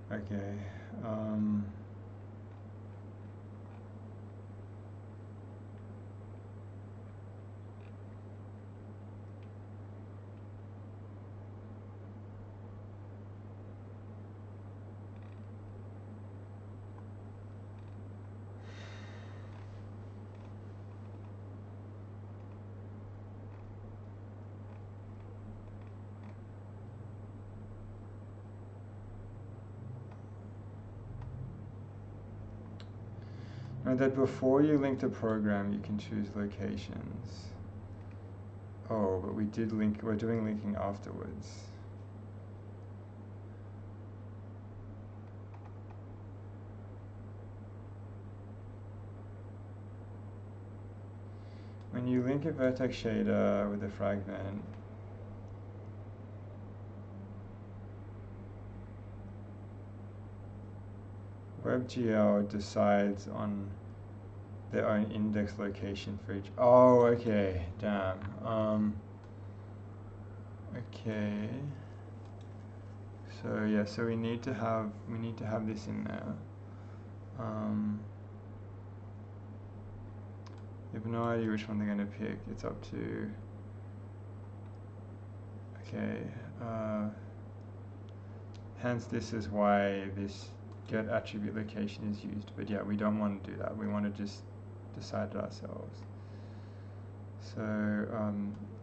but okay. And that before you link the program, you can choose locations. Oh, but we did link, we're doing linking afterwards. When you link a vertex shader with a fragment, WebGL decides on their own index location for each. Oh, okay, damn. Okay. So yeah, so we need to have this in there. You have no idea which one they're going to pick. It's up to. Okay. Hence, this is why this get attribute location is used. But yeah, we don't want to do that. We want to just decide it ourselves. So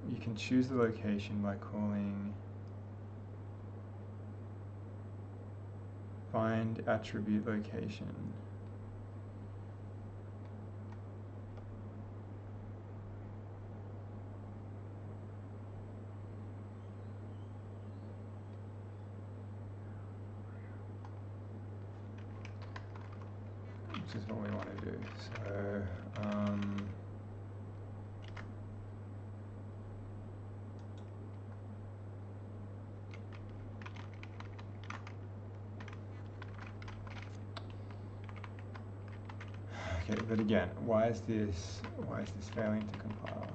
you can choose the location by calling find attribute location. Which is what we want to do. So okay, but again, why is this failing to compile?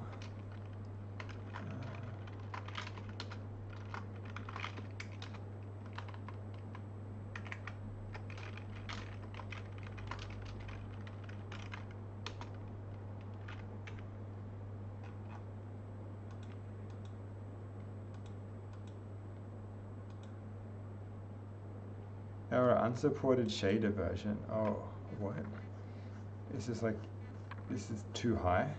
Error, unsupported shader version. Oh, what? Is this like, this is too high?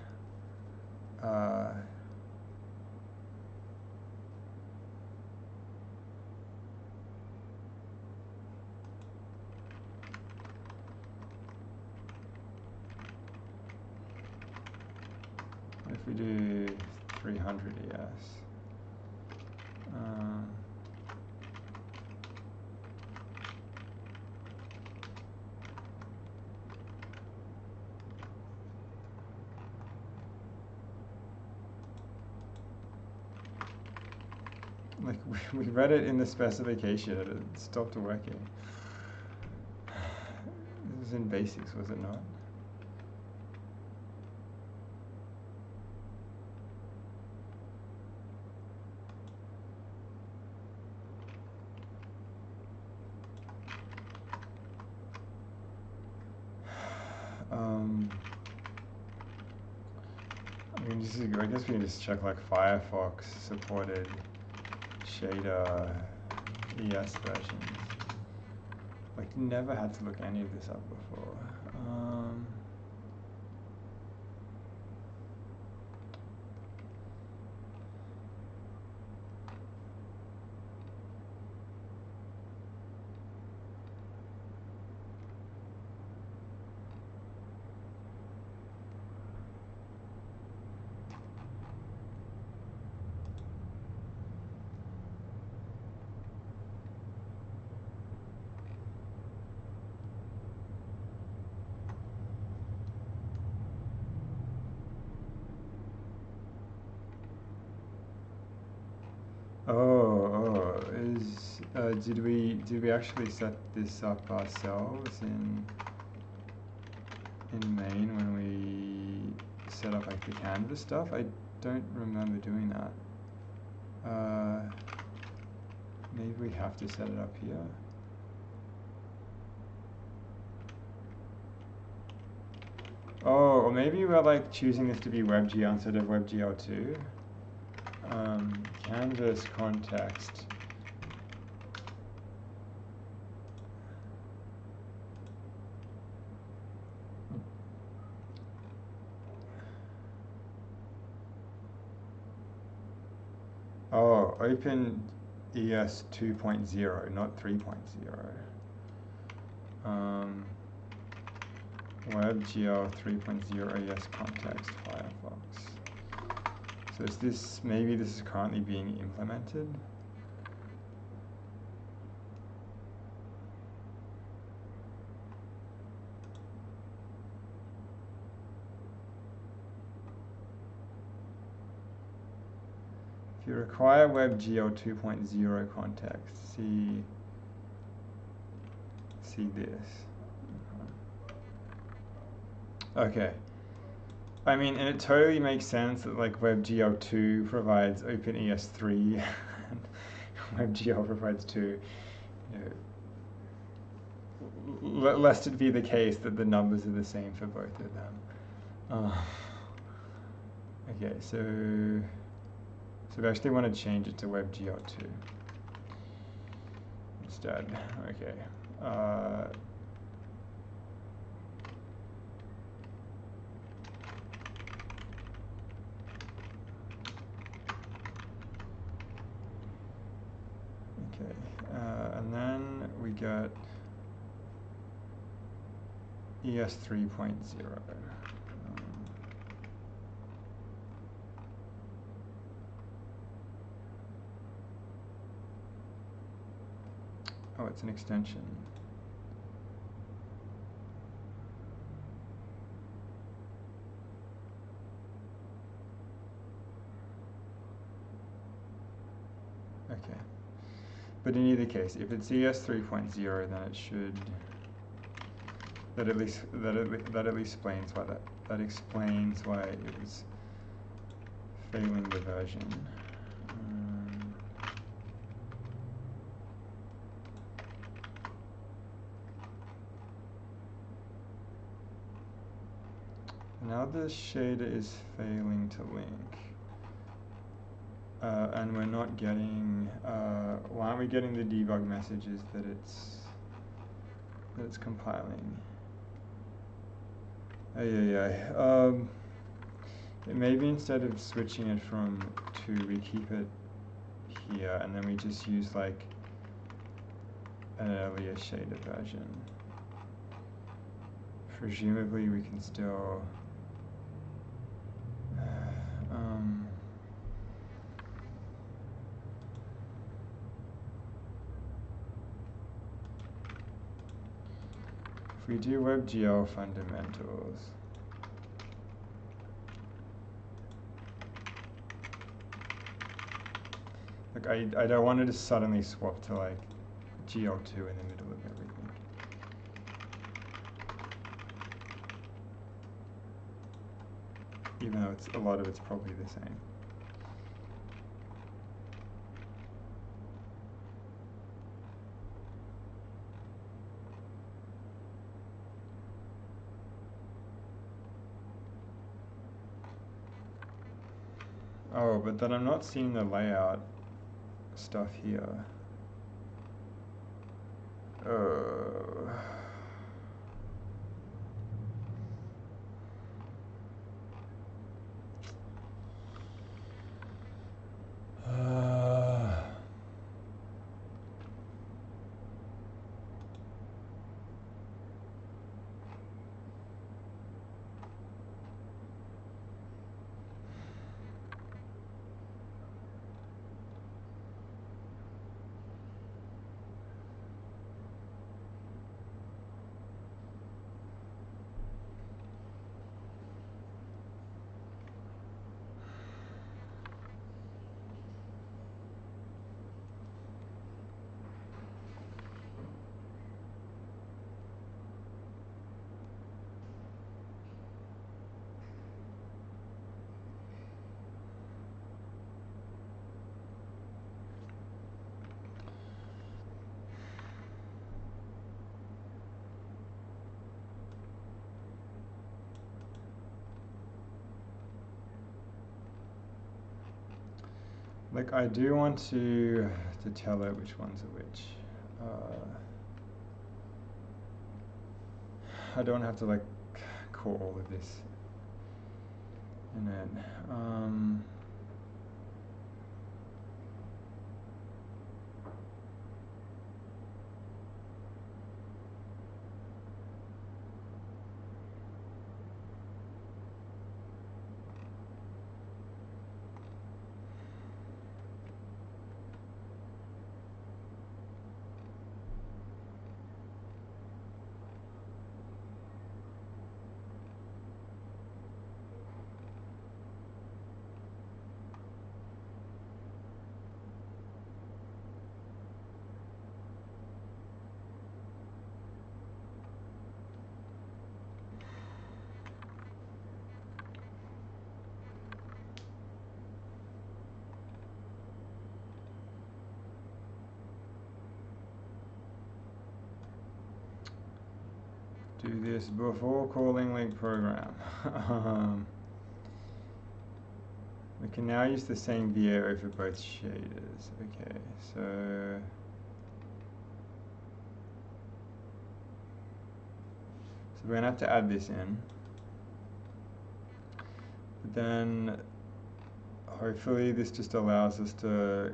If we do 300 ES. Like, we read it in the specification and it stopped working. This was in basics, was it not? I guess we can just check like Firefox supported shader ES versions. Like, never had to look any of this up before. Did we actually set this up ourselves in main when we set up like the canvas stuff? I don't remember doing that. Maybe we have to set it up here. Oh, or maybe we're like choosing this to be WebGL instead of WebGL2. Canvas context. Oh, OpenES 2.0, not 3.0. WebGL 3.0 ES context Firefox. So is this, maybe this is currently being implemented? If you require WebGL 2.0 context, see this. Okay. I mean, and it totally makes sense that like WebGL 2 provides OpenES 3 and WebGL provides 2. You know, lest it be the case that the numbers are the same for both of them. Okay, so we actually want to change it to WebGL 2 instead. Okay. And then we get ES 3.0. Oh, it's an extension. Okay. But in either case, if it's ES 3.0, then it should. That at least explains why that explains why it was failing the version. Now the shader is failing to link. And we're not getting, why aren't we getting the debug messages that it's compiling? Maybe instead of switching it from 2, we keep it here, and then we just use like an earlier shader version. Presumably we can still if we do WebGL fundamentals, the Like I don't want to just suddenly swap to like GL2 in the middle of everything. Even though a lot of it's probably the same. Oh, but then I'm not seeing the layout stuff here. Like I do want to tell it which ones are which. I don't have to like call all of this. And then do this before calling link program. We can now use the same VA over both shaders. Okay, so we're gonna have to add this in. But then hopefully this just allows us to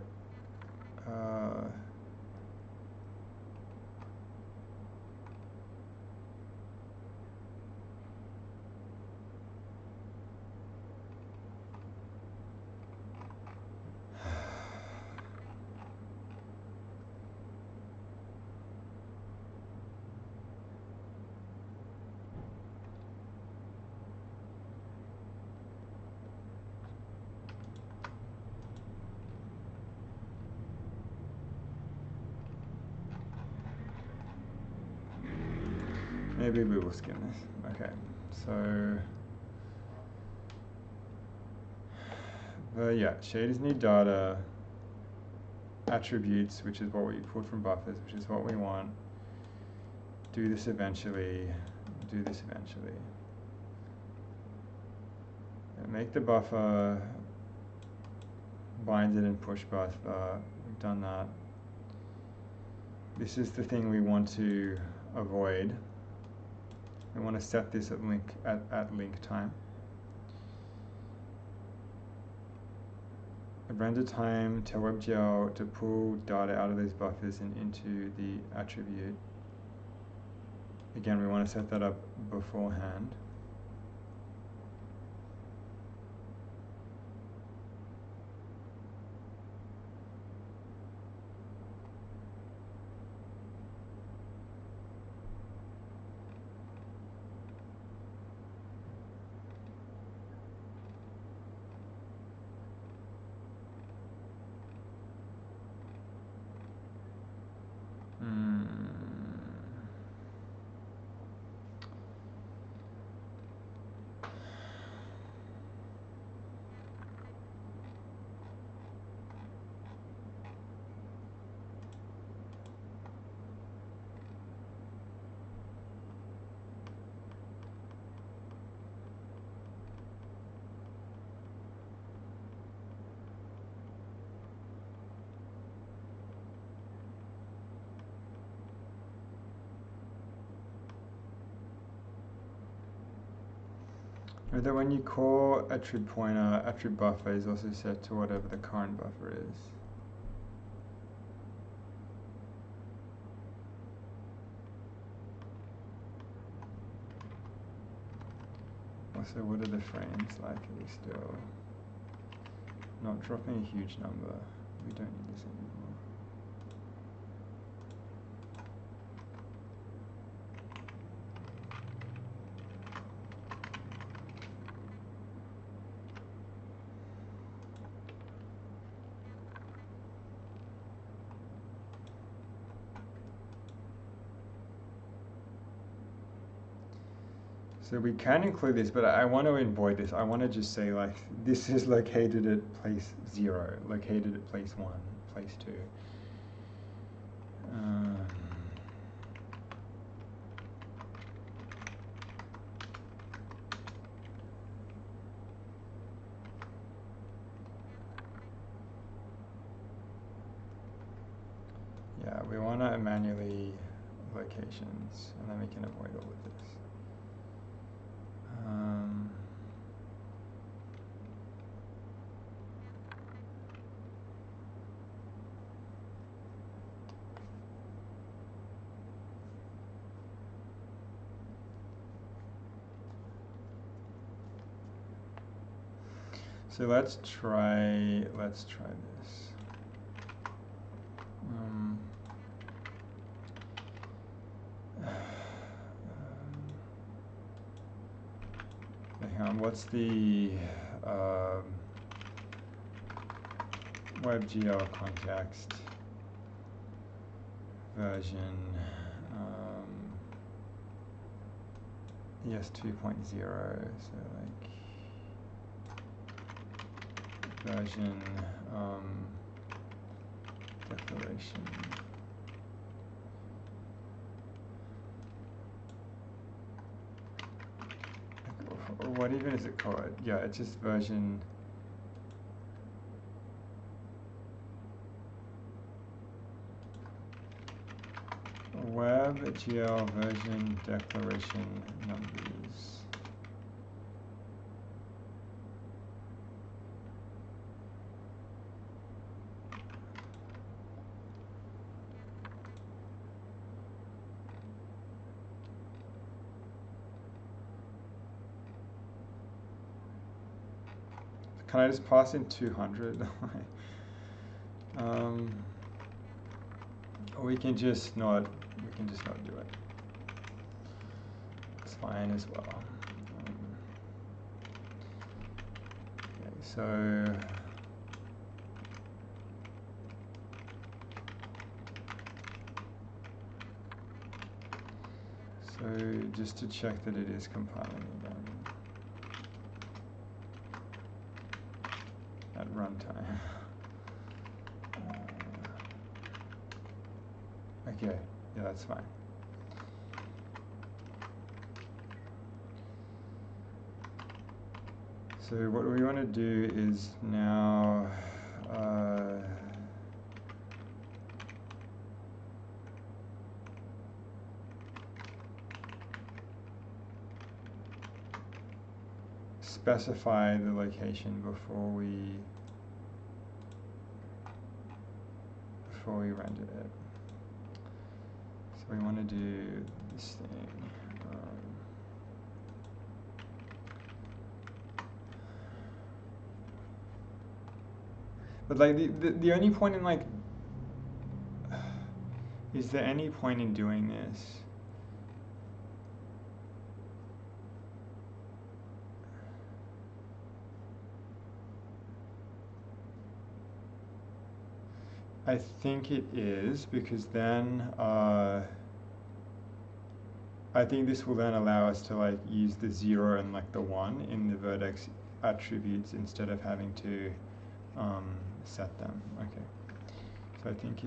maybe we will skim this. Okay, so yeah, shaders need data, attributes, which is what we pulled from buffers, which is what we want. Do this eventually. Do this eventually. And make the buffer, bind it in push buffer. We've done that. This is the thing we want to avoid. We want to set this at link time. At render time, tell WebGL to pull data out of these buffers and into the attribute. Again, we want to set that up beforehand. Or that when you call attrib pointer, attrib buffer is also set to whatever the current buffer is. Also, what are the frames like? Are we still not dropping a huge number? We don't need this anymore. So we can include this, but I want to avoid this. I want to just say like, this is located at place 0, located at place 1, place 2. Yeah, we want to manually locations, and then we can avoid all of this. So let's try this. Hang on, what's the WebGL context version? Yes, 2.0. So like version declaration. What even is it called? Yeah, it's just version. WebGL version declaration numbers. Can I just pass in 200? We can just not do it. It's fine as well. Okay, so just to check that it is compiling again at runtime. Okay, yeah, that's fine. So what we want to do is now specify the location before we render it. So we want to do this thing. But like the only point in like, is there any point in doing this? I think it is, because then I think this will then allow us to like use the 0 and like the 1 in the vertex attributes instead of having to set them. Okay. So I think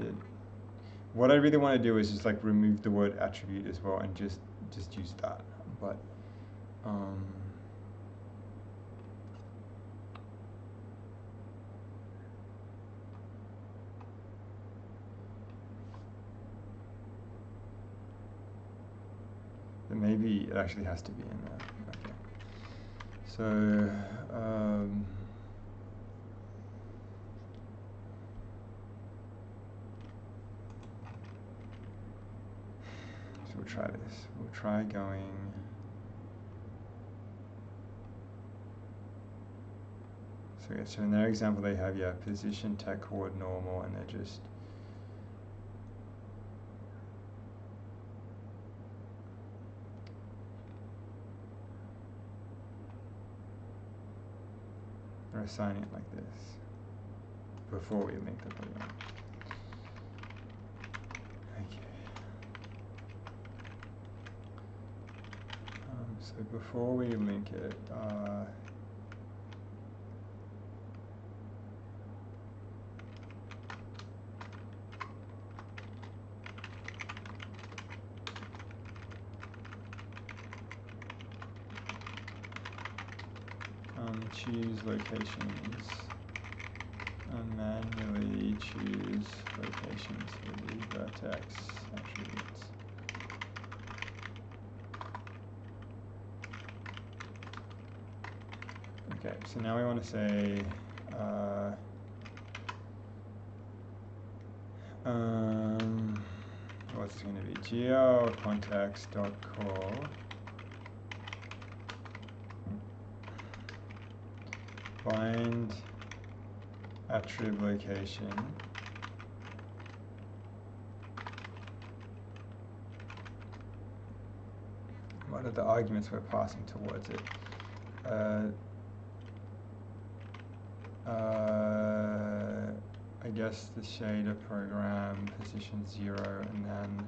what I really want to do is just like remove the word attribute as well and just use that. But maybe it actually has to be in there. Okay. So, so we'll try this. We'll try going. So, yeah, so in their example, they have, yeah, position, tech coord, normal, and they're just they're assigning it like this before we link the program. Okay. So before we link it, choose locations and manually choose locations for the vertex attributes. Okay, so now we want to say what's going to be gl context.call find attrib location what are the arguments we're passing towards it. I guess the shader program position 0 and then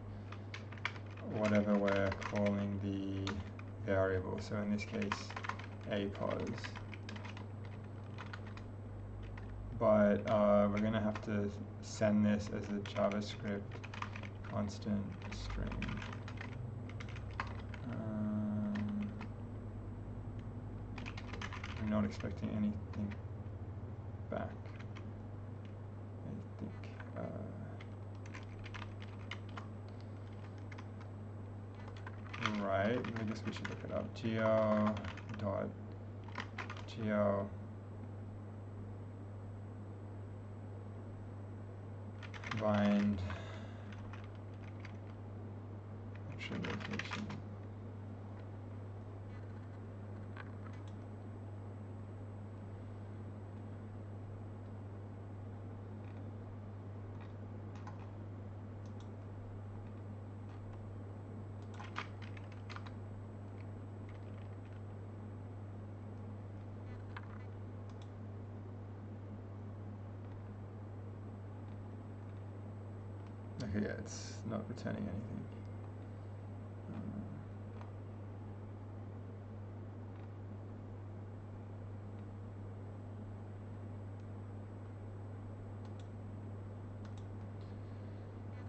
whatever we're calling the variable, so in this case apos. But we're going to have to send this as a JavaScript constant string. I'm not expecting anything back. I think right, I guess we should look it up. gl bind attrib location. Okay, yeah, it's not returning anything.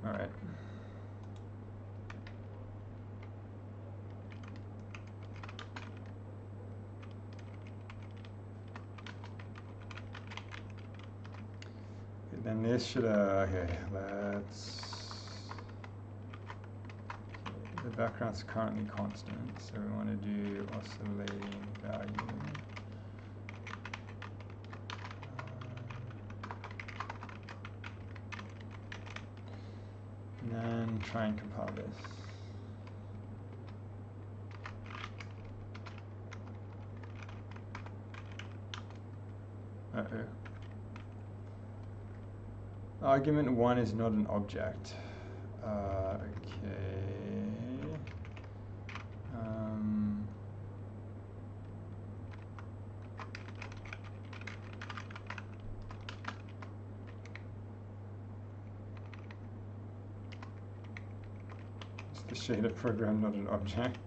All right. Okay, then this should, okay, let's, the background's currently constant, so we want to do oscillating value. And then try and compile this. Argument 1 is not an object. Okay. It's the shader program, not an object.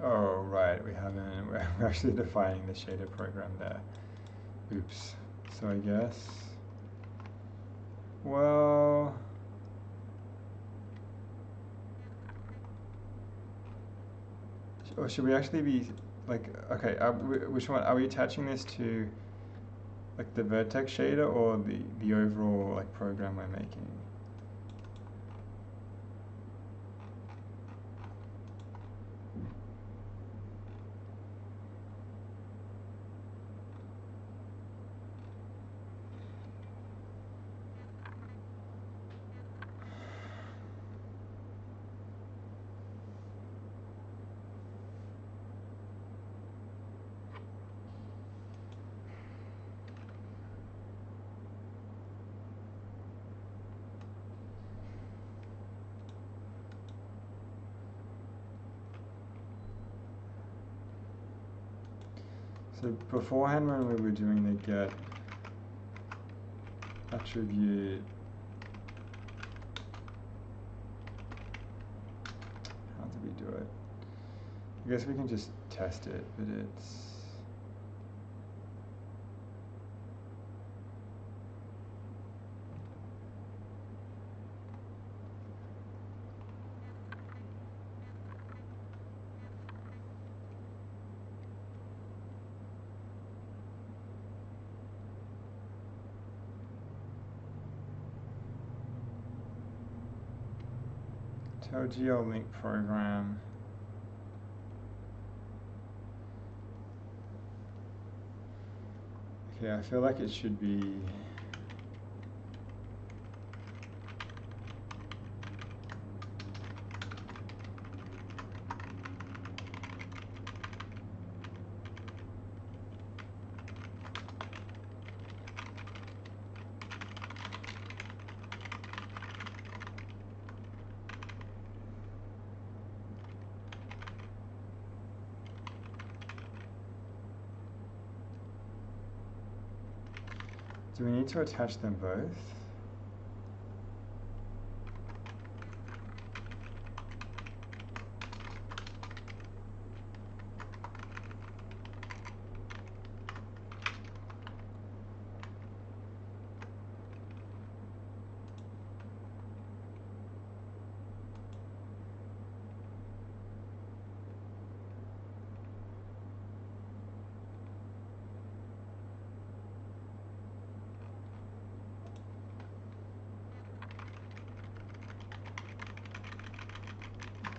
Oh, right, we're actually defining the shader program there. Oops. So I guess, well, or should we actually be, like, okay, which one, are we attaching this to, like, the vertex shader or the overall, like, program we're making? So beforehand, when we were doing the get attribute, how did we do it? I guess we can just test it, but it's, tell GL link program. Okay, I feel like it should be, do we need to attach them both?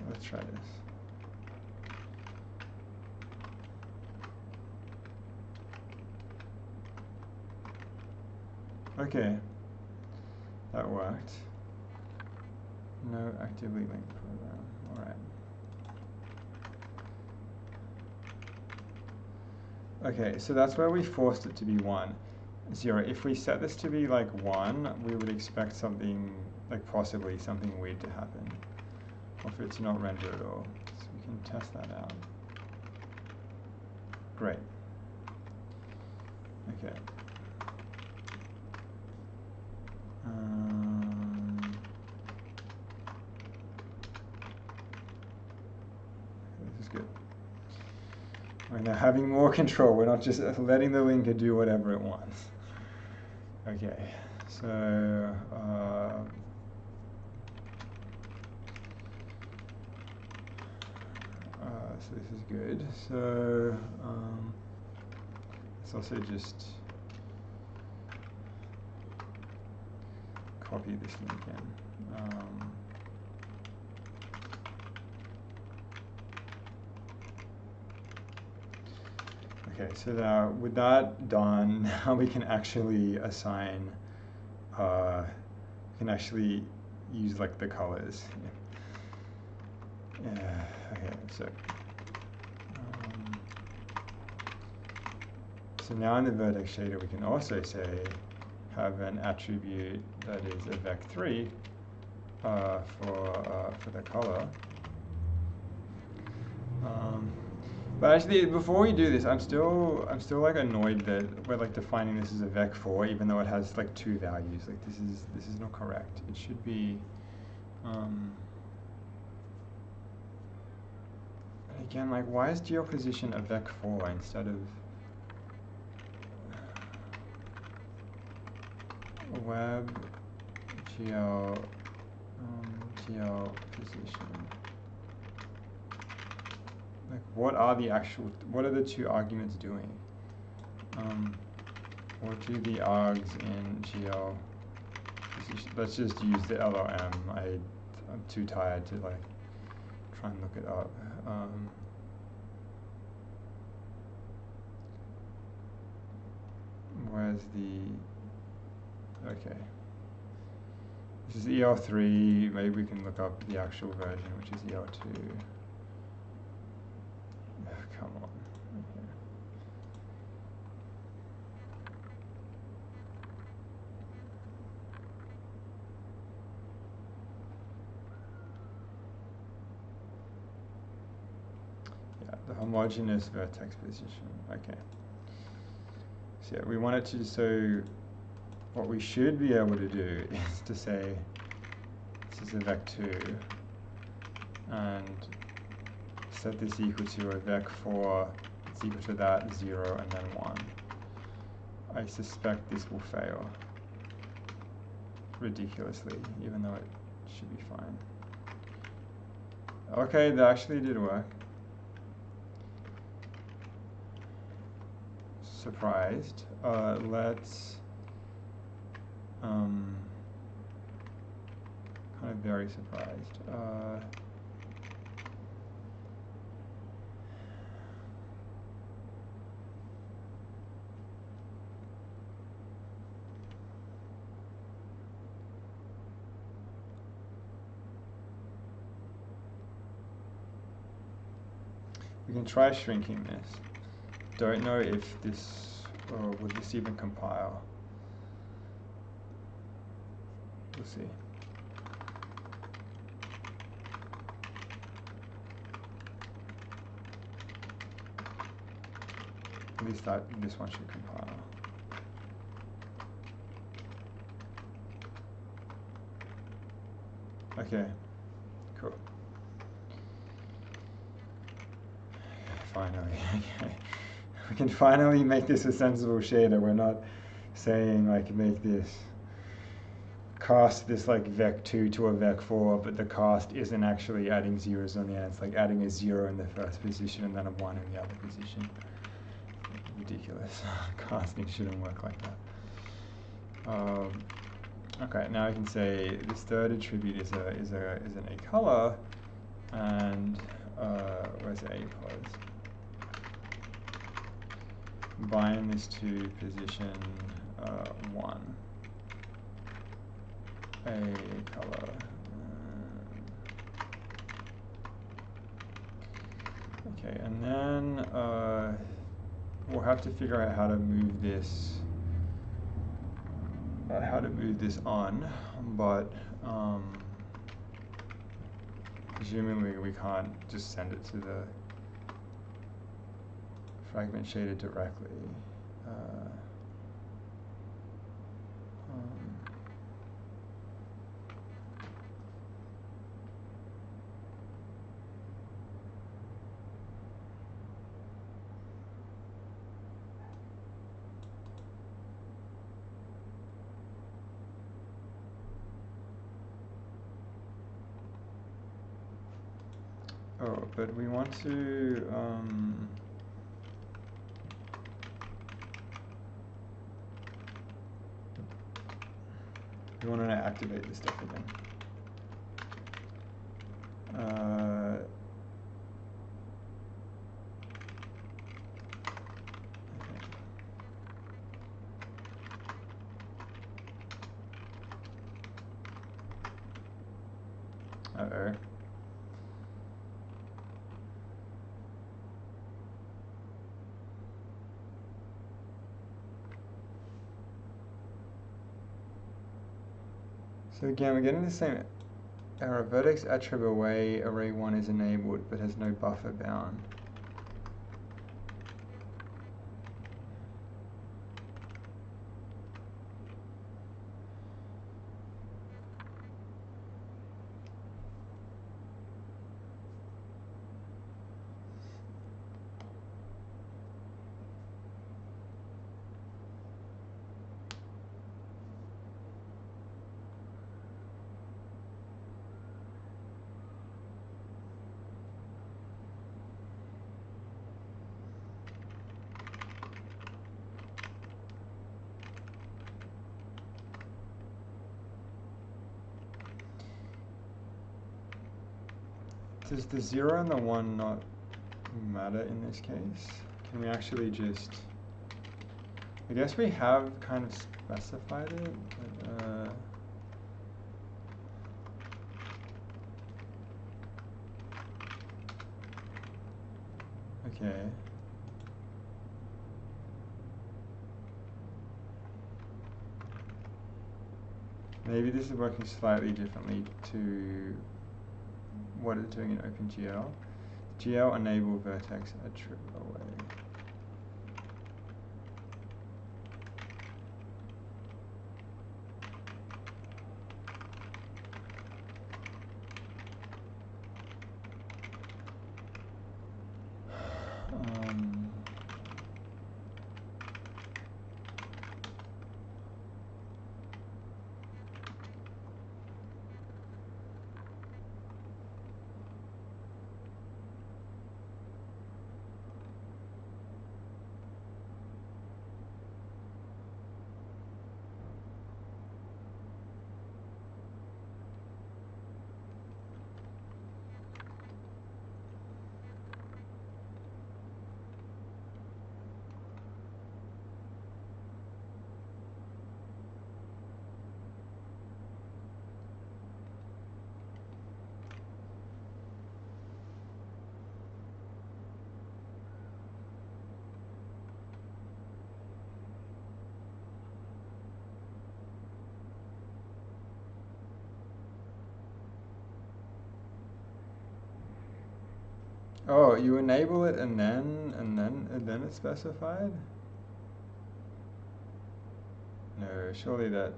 Let's try this. Okay, that worked. No actively linked program. All right. Okay, so that's where we forced it to be 1. 0. If we set this to be like 1, we would expect something, like possibly something weird to happen. Or if it's not rendered at all. So we can test that out. Great. Okay. This is good. We're now having more control. We're not just letting the linker do whatever it wants. Okay, so so this is good. So let's also just copy this link in. Okay, so now with that done, now we can actually assign, we can actually use like the colors. Yeah, okay, so now in the vertex shader we can also say, have an attribute that is a vec3 for the color. But actually, before we do this, I'm still like annoyed that we're like defining this as a vec4, even though it has like 2 values. Like this is not correct. It should be Again, like, why is GL position a vec4 instead of WebGL GL position? Like, what are the two arguments doing? What do the args in GL position? Let's just use the LLM. I'm too tired to like try and look it up. Where's the, okay. This is EL3, maybe we can look up the actual version, which is EL2. Oh, come on. Okay. Yeah, the homogeneous vertex position, okay. So yeah, we wanted to, so what we should be able to do is to say this is a vec2 and set this equal to a vec4, it's equal to that 0 and then 1. I suspect this will fail ridiculously, even though it should be fine. Okay, that actually did work. Surprised. Let's kind of very surprised. We can try shrinking this. Don't know if this, or would this even compile? We'll see. At least this one should compile. Okay, cool. Finally, okay. We can finally make this a sensible shader. We're not saying like make this, cast this like vec2 to a vec4, but the cast isn't actually adding zeros on the end. It's like adding a 0 in the first position and then a 1 in the other position. Ridiculous. Casting shouldn't work like that. Okay, now I can say this third attribute is an a color, and where's a pos? Bind this to position 1. A color. Okay, and then we'll have to figure out how to move this. On, but presumably we can't just send it to the fragment shader directly. Oh, but we want to activate this stuff again. Uh-oh. So again, we're getting the same error. Vertex attrib away, array 1 is enabled, but has no buffer bound. Does the 0 and the 1 not matter in this case? Can we actually just... I guess we have kind of specified it, but, okay. Maybe this is working slightly differently to what it's doing in OpenGL. GL enable vertex attribute away. Oh, you enable it and then it's specified? No, surely that...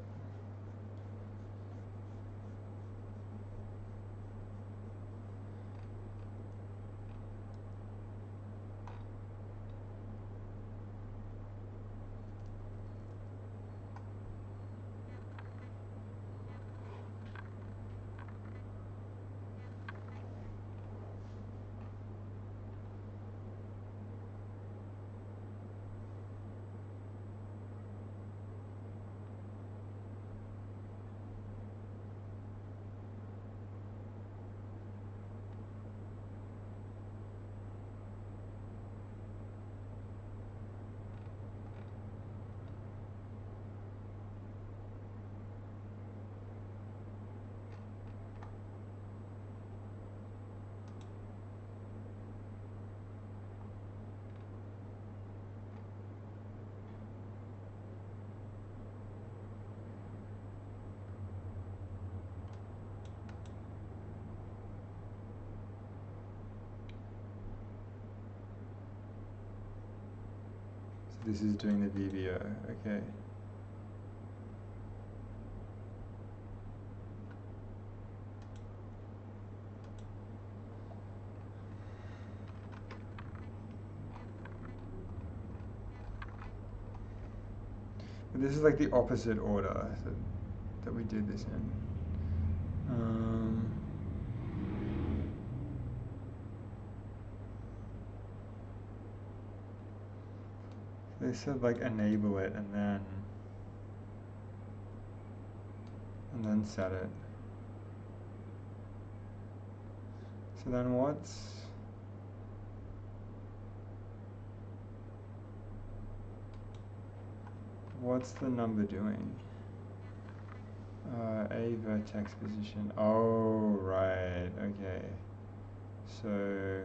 So this is doing the VBO, okay. But this is like the opposite order that we did this in. They said like enable it and then set it. So then what's the number doing? A vertex position. Oh, right. Okay. So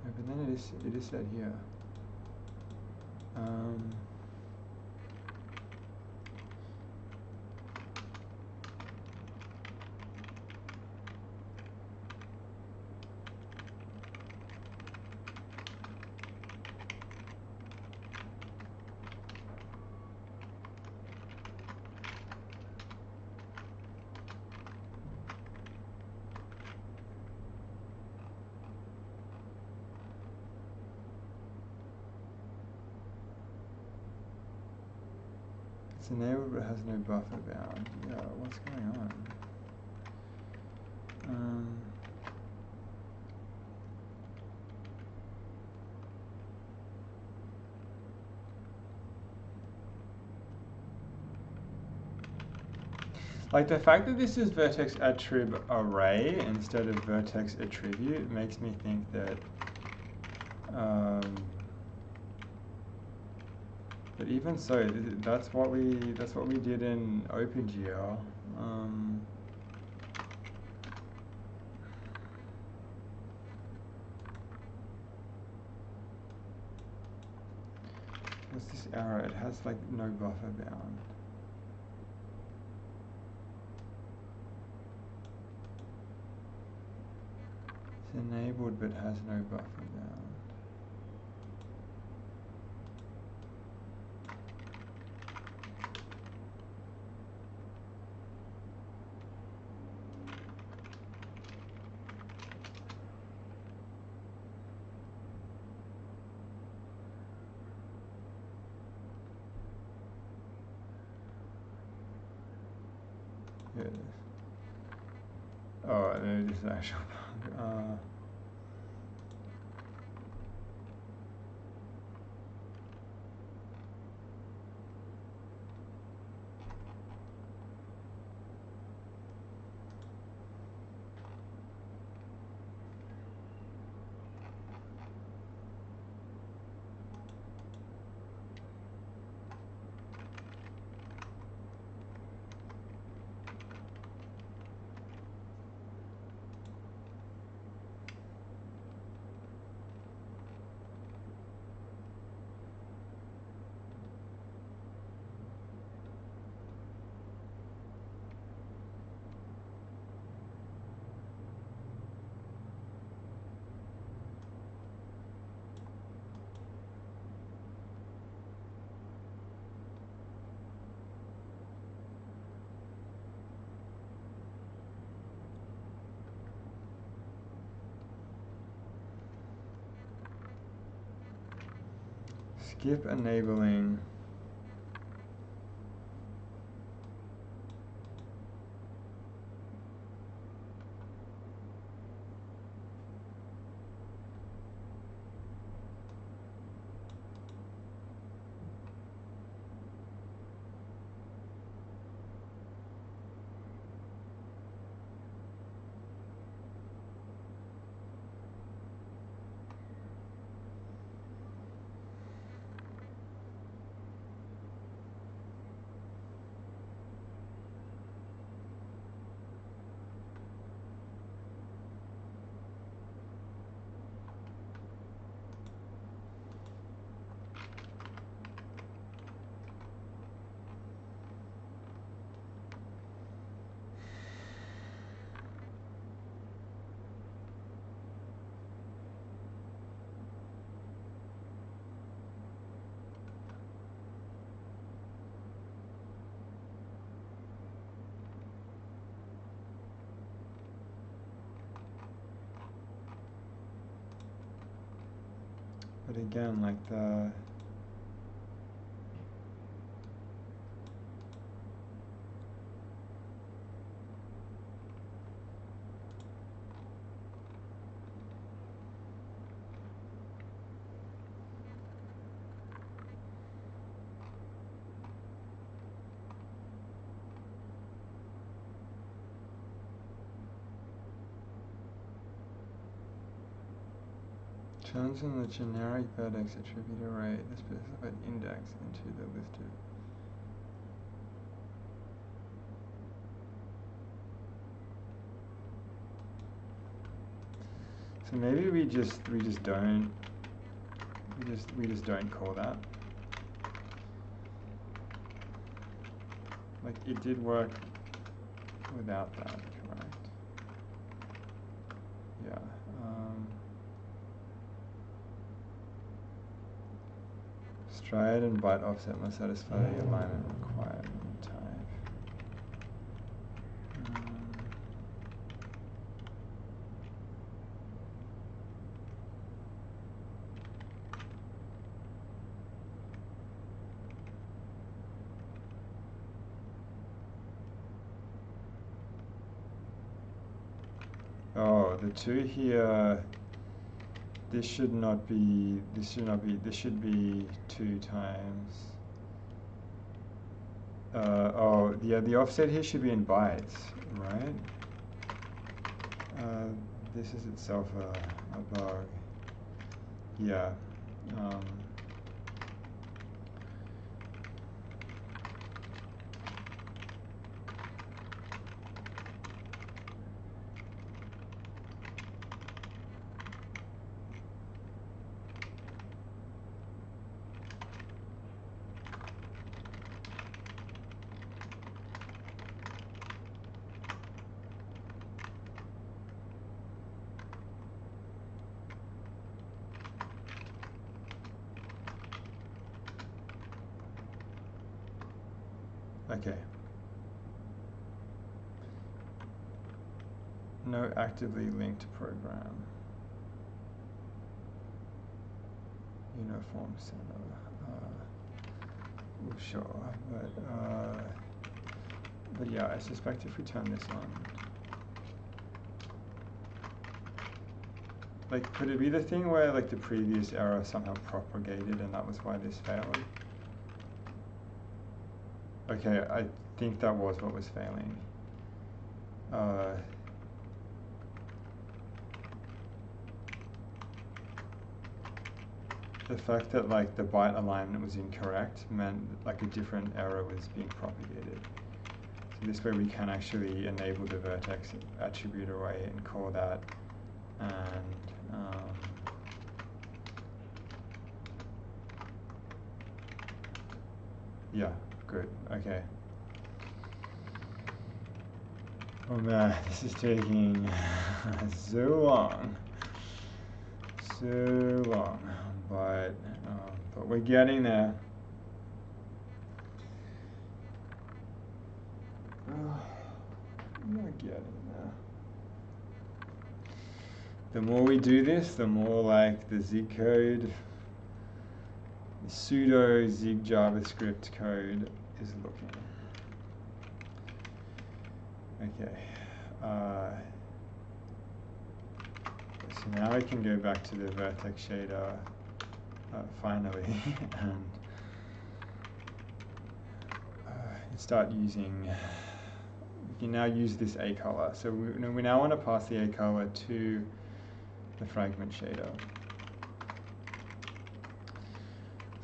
but then it is said here. It's enabled but has no buffer bound. Yeah, what's going on? Like the fact that this is vertex attrib array instead of vertex attribute makes me think that but even so, that's what we did in OpenGL. What's this arrow? It has like no buffer bound. It's enabled but has no buffer bound. Here it is. Oh, no, this is actual bug. Skip enabling. But again, like the turns in the generic vertex attribute array the specified index into the listed. So maybe we just don't call that. Like it did work without that, correct? Yeah. Stride and byte offset must satisfy the alignment requirement type. Oh, the two here. This should be 2 times. oh, yeah, the offset here should be in bytes, right? This is itself a bug. Yeah. Okay. No actively linked program. Uniform center. Well, sure, but yeah, I suspect if we turn this on, like, could it be the thing where like the previous error somehow propagated and that was why this failed? Okay, I think that was what was failing. The fact that like the byte alignment was incorrect meant like a different error was being propagated. So this way we can actually enable the vertex attribute array and call that, and yeah, good, okay. Oh man, this is taking so long, but we're getting there. We're getting there. The more we do this, the more like the Zig code, the pseudo Zig JavaScript code is looking. Okay. So now I can go back to the vertex shader finally and start using. We can now use this A color. So we now want to pass the A color to the fragment shader.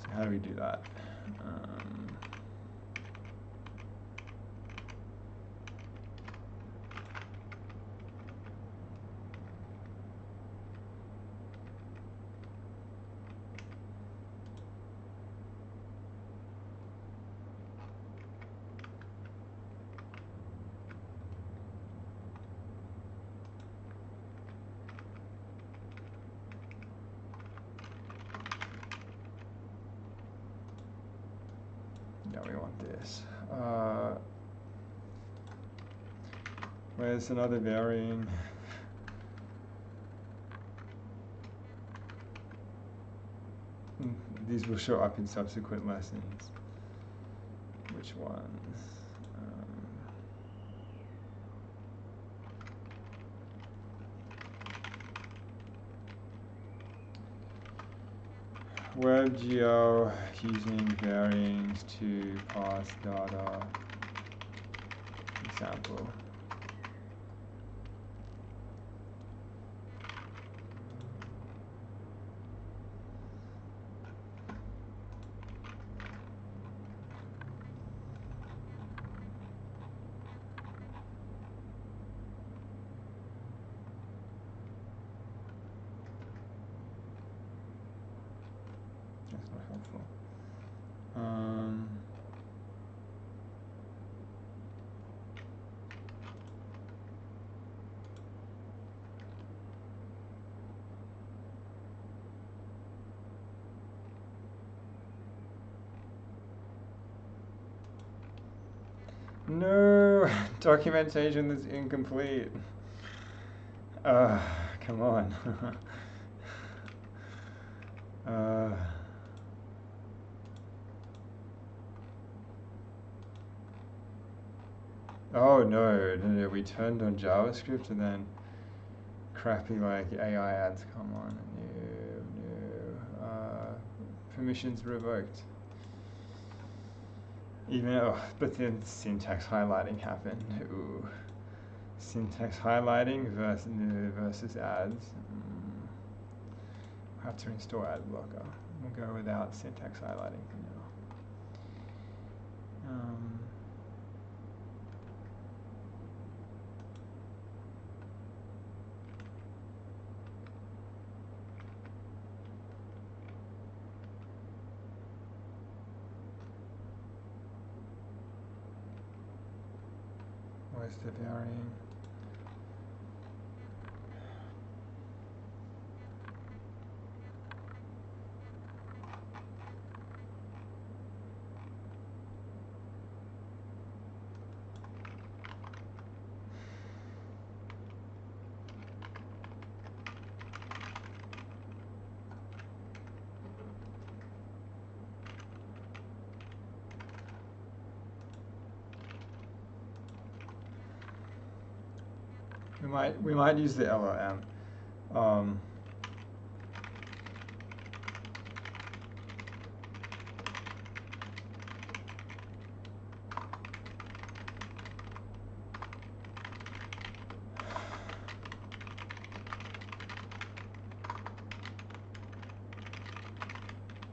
So how do we do that? Yeah, we want this. Where's another varying? These will show up in subsequent lessons. Which ones? WebGL using varyings to pass data. Example. That's not helpful. No, documentation is incomplete. Come on. Oh no, we turned on JavaScript and then crappy like AI ads come on. No. Permissions revoked. Even, oh, but then syntax highlighting happened. Ooh. Syntax highlighting versus ads. I have to install ad blocker. We'll go without syntax highlighting for now. Where's the varying? We might use the LLM.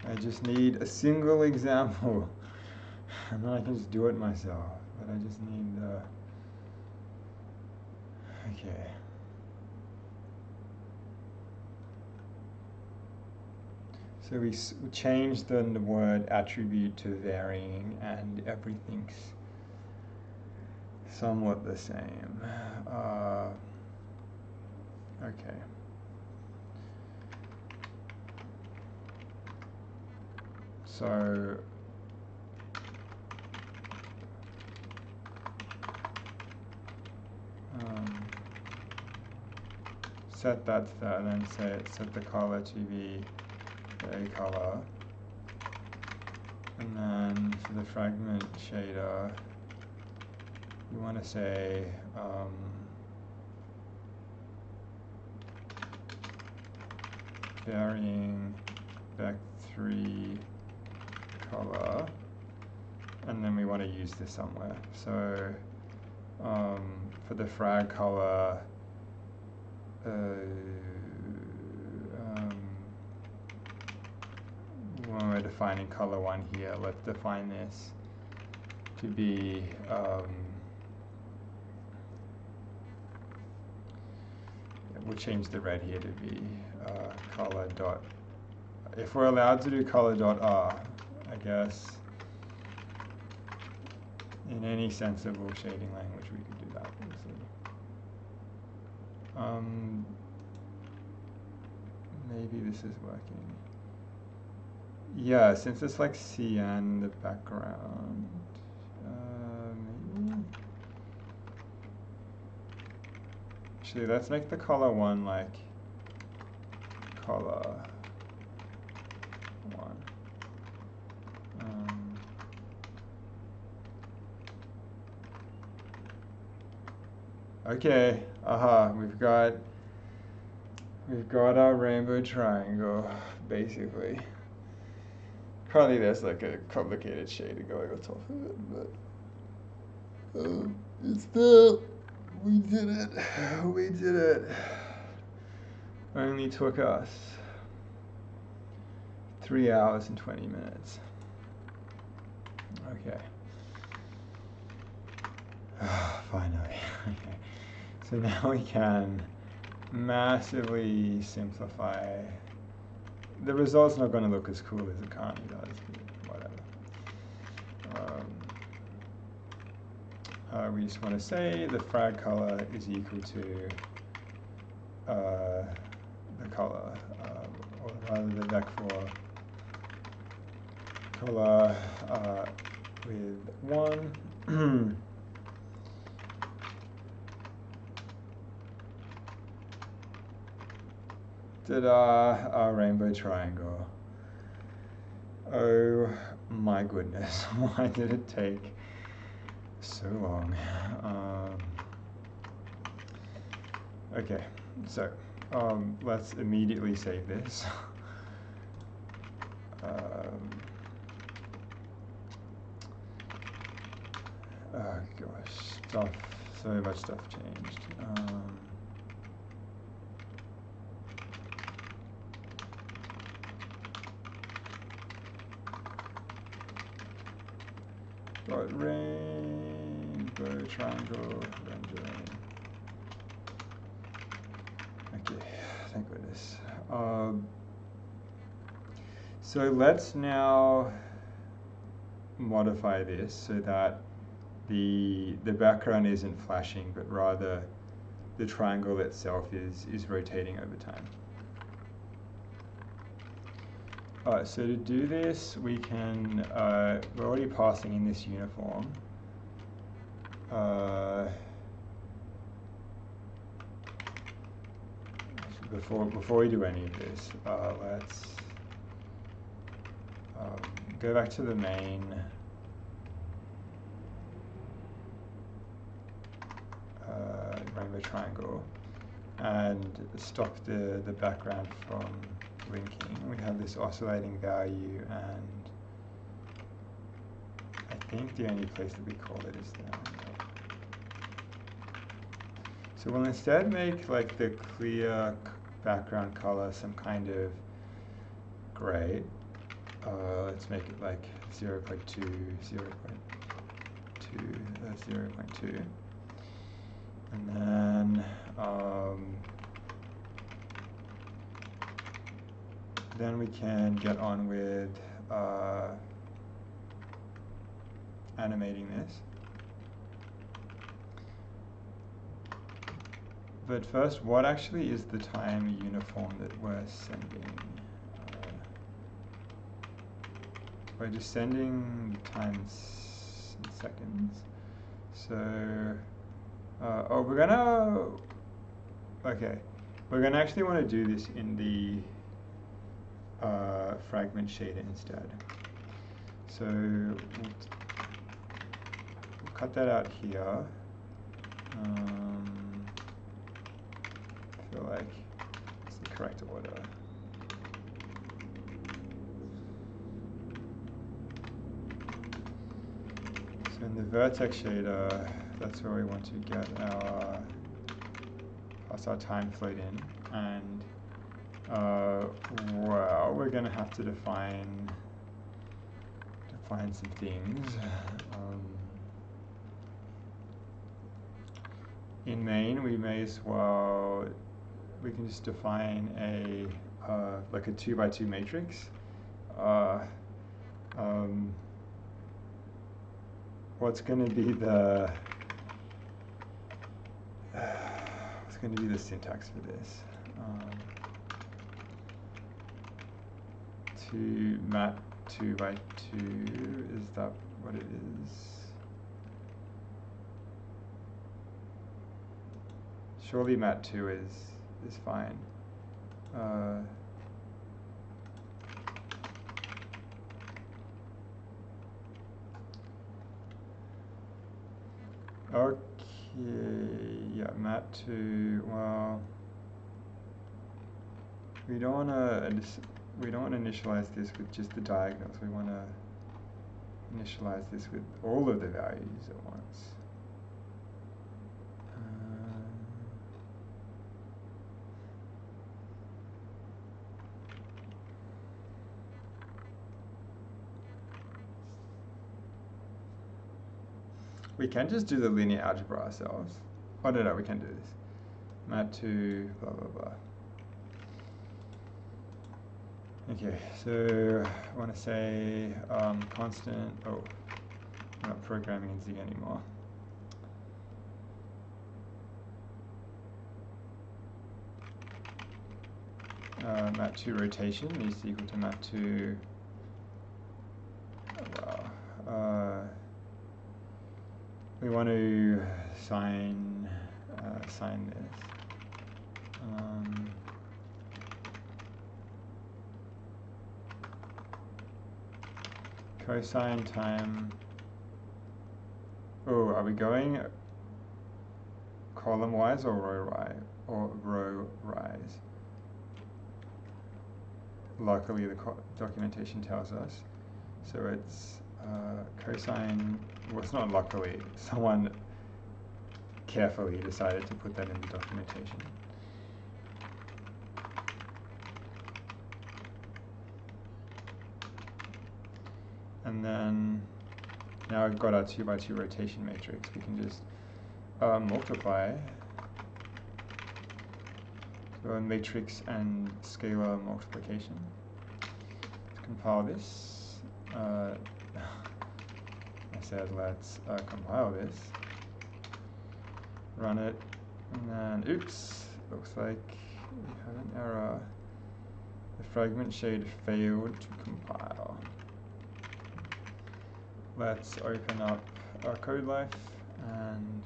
I just need a single example, and then I can just do it myself. But I just need okay. So we changed the word attribute to varying, and everything's somewhat the same. Okay. So set that to that, and then set the color to be a color, and then for the fragment shader, you want to say varying vec3 color, and then we want to use this somewhere. So for the frag color, when we're defining color 1 here, let's define this to be we'll change the red here to be color dot. If we're allowed to do color dot R, I guess in any sensible shading language we could do that. Maybe this is working. Yeah, since it's like cyan in the background, maybe. Actually, let's make the color 1 like color 1. Okay, we've got our rainbow triangle, basically. Probably there's like a complicated shader going on top of it, but it's there. We did it. We did it. Only took us 3 hours and 20 minutes. Okay. Finally. Okay. So now we can massively simplify. The result's not going to look as cool as it currently does, but whatever. We just want to say the frag color is equal to the color, or rather the vec4 color with 1. Ta-da, our rainbow triangle. Oh my goodness, why did it take so long? Okay, so let's immediately save this. gosh, so much stuff changed. Got rainbow, triangle, rendering. Okay, thank goodness. So let's now modify this so that the background isn't flashing, but rather the triangle itself is rotating over time. Alright, so to do this, we can, we're already passing in this uniform. Before we do any of this, let's go back to the main rainbow triangle and stop the background from blinking. We have this oscillating value, and I think the only place that we call it is there. So we'll instead make like the clear background color some kind of gray. Let's make it like 0.2, 0.2. And then we can get on with animating this. But first, what actually is the time uniform that we're sending? We're just sending times in seconds. So, we're gonna actually want to do this in the fragment shader instead. So we'll cut that out here. I feel like it's the correct order. So in the vertex shader, that's where we want to get our pass our time float in, and well, we're going to have to define some things. In main, we may as well, we can just define a like a 2x2 matrix. What's going to be the syntax for this? To mat 2x2, is that what it is? Surely mat 2 is fine. Okay, yeah, mat 2. Well, we don't want to initialize this with just the diagonals. We want to initialize this with all of the values at once. We can just do the linear algebra ourselves. Oh no, we can do this. Mat 2, blah blah blah. Okay, so I want to say constant. Oh, we're not programming in Z anymore. Mat 2 rotation needs to equal to mat 2. We want to sign this. Cosine time. Oh, are we going column wise or row rise? Luckily, the documentation tells us. So it's cosine, well, it's not luckily, someone carefully decided to put that in the documentation. And then now we've got our 2x2 rotation matrix. We can just multiply. So a matrix and scalar multiplication. Let's compile this. I said let's compile this. Run it, and then oops, looks like we have an error. The fragment shade failed to compile. Let's open up our code life and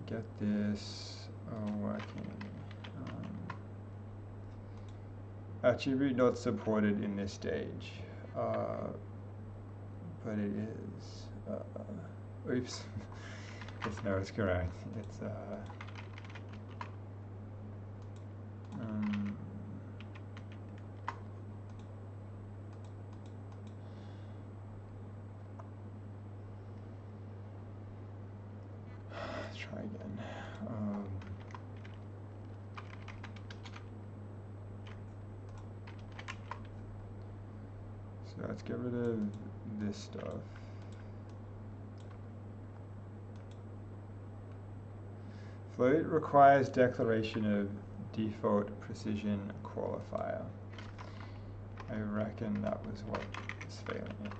get this working. Attribute not supported in this stage, but it is. Oops, it's correct. It's let's try again. So let's get rid of this stuff. Float requires declaration of default precision qualifier. I reckon that was what is failing it.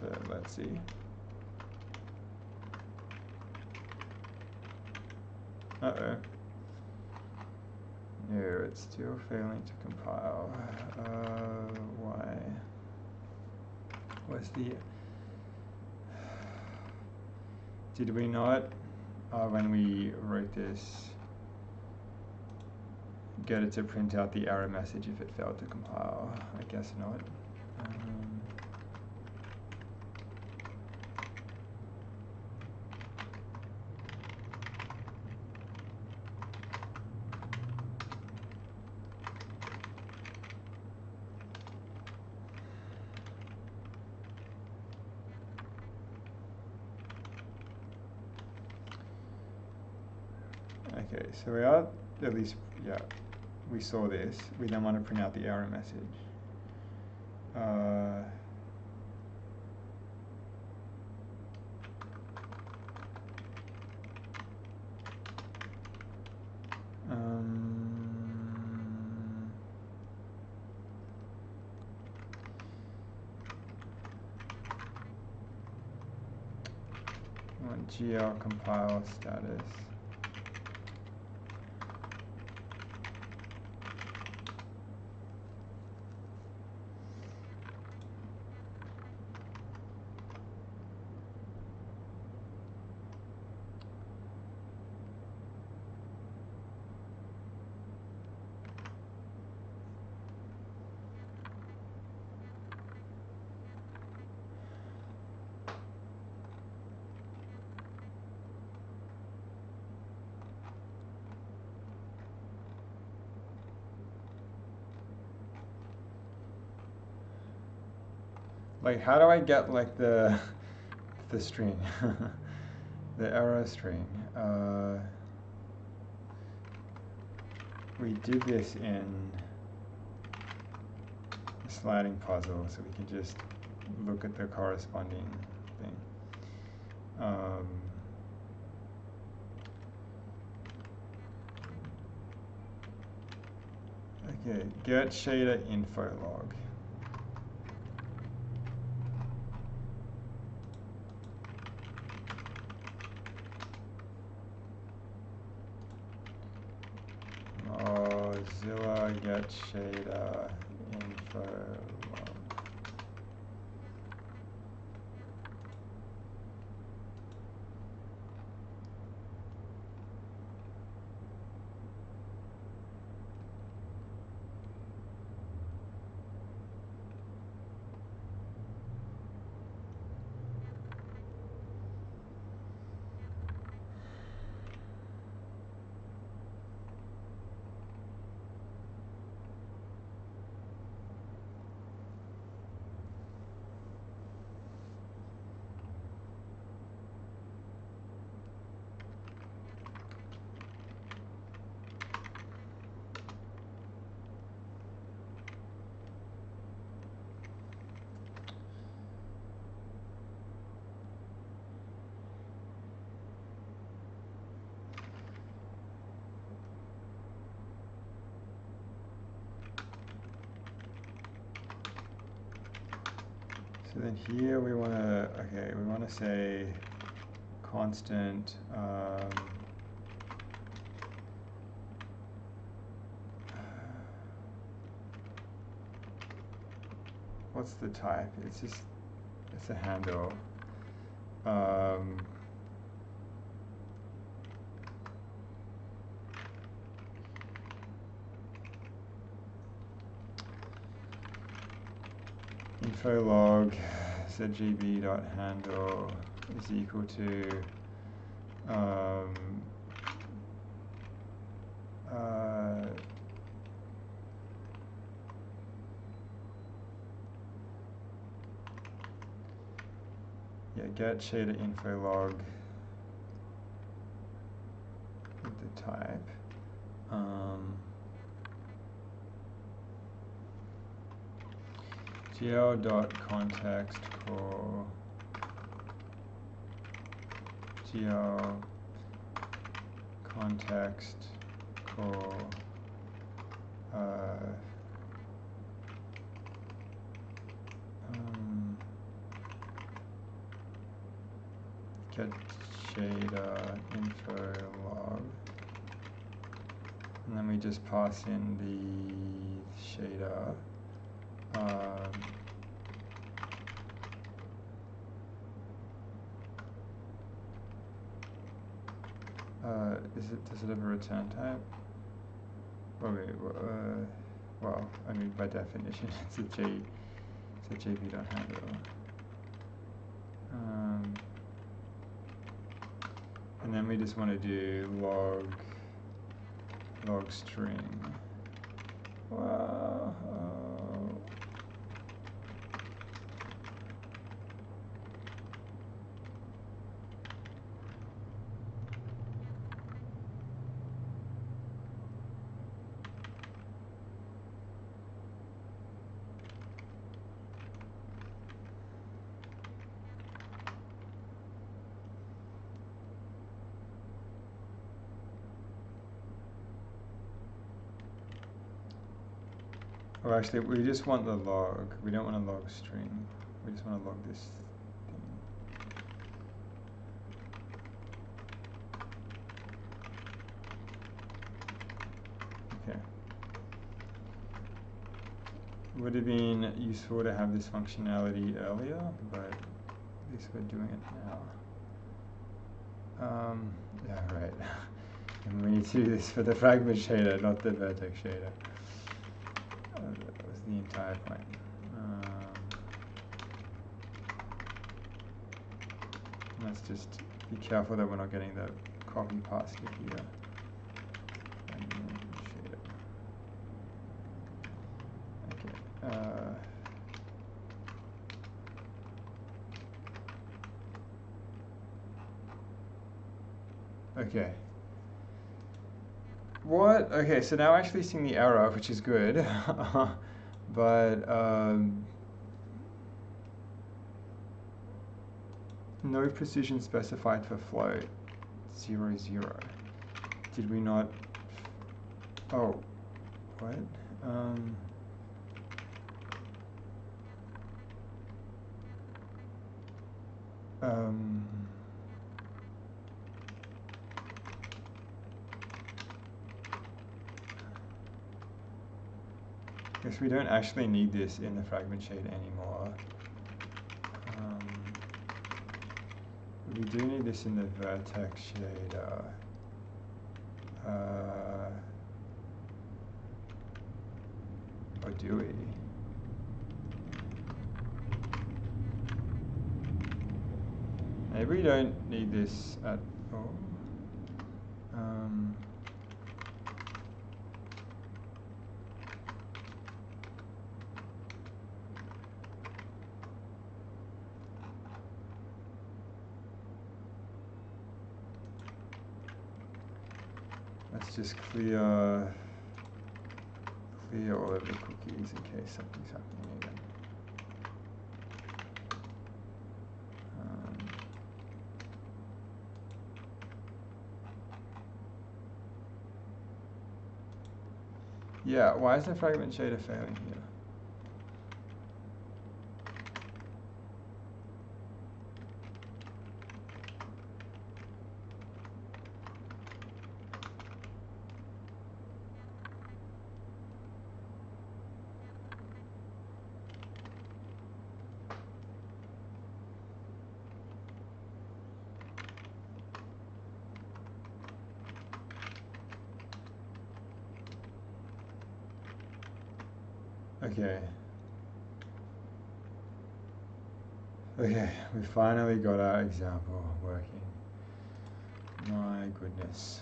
So let's see. Uh-oh. No, it's still failing to compile. Why? What's the... Did we not, when we wrote this, get it to print out the error message if it failed to compile? I guess not. Okay, so we are, at least, yeah, we saw this. We then want to print out the error message. GL compile status. Like, how do I get like the string, the error string? We did this in a sliding puzzle, so we can just look at the corresponding thing. Okay, get shader info log. Mozilla get shader info log. So then here we want to, okay, we want to say constant what's the type? It's just, it's a handle. Info log zgb.handle is equal to yeah, get shader info log with the type. gl.context core gl context core get shader info log, and then we just pass in the shader. Does it have a return type? Oh, wait, well, I mean by definition it's a jb.handle. And then we just want to do log string. Wow. Oh, actually, we just want the log. We don't want a log string. We just want to log this thing. Okay. Would have been useful to have this functionality earlier, but at least we're doing it now. Yeah, right. And we need to do this for the fragment shader, not the vertex shader. That was the entire point. Let's just be careful that we're not getting the copy pasta here. And shader. Okay. Okay. What? Okay, so now actually seeing the error, which is good, but no precision specified for float, 0, 0. Did we not? Oh, what? Guess we don't actually need this in the fragment shader anymore. We do need this in the vertex shader. Or do we? Maybe we don't need this at all. Let's just clear all of the cookies in case something's happening again. Yeah, why is the fragment shader failing here? Okay. Okay, we finally got our example working. My goodness.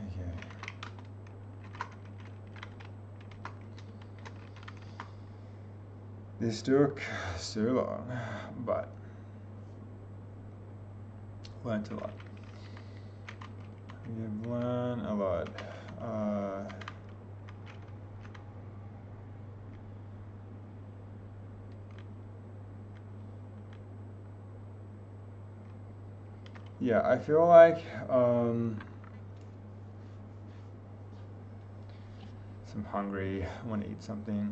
Okay. This took so long, but learned a lot. We have learned a lot. Yeah, I feel like I'm hungry. I want to eat something.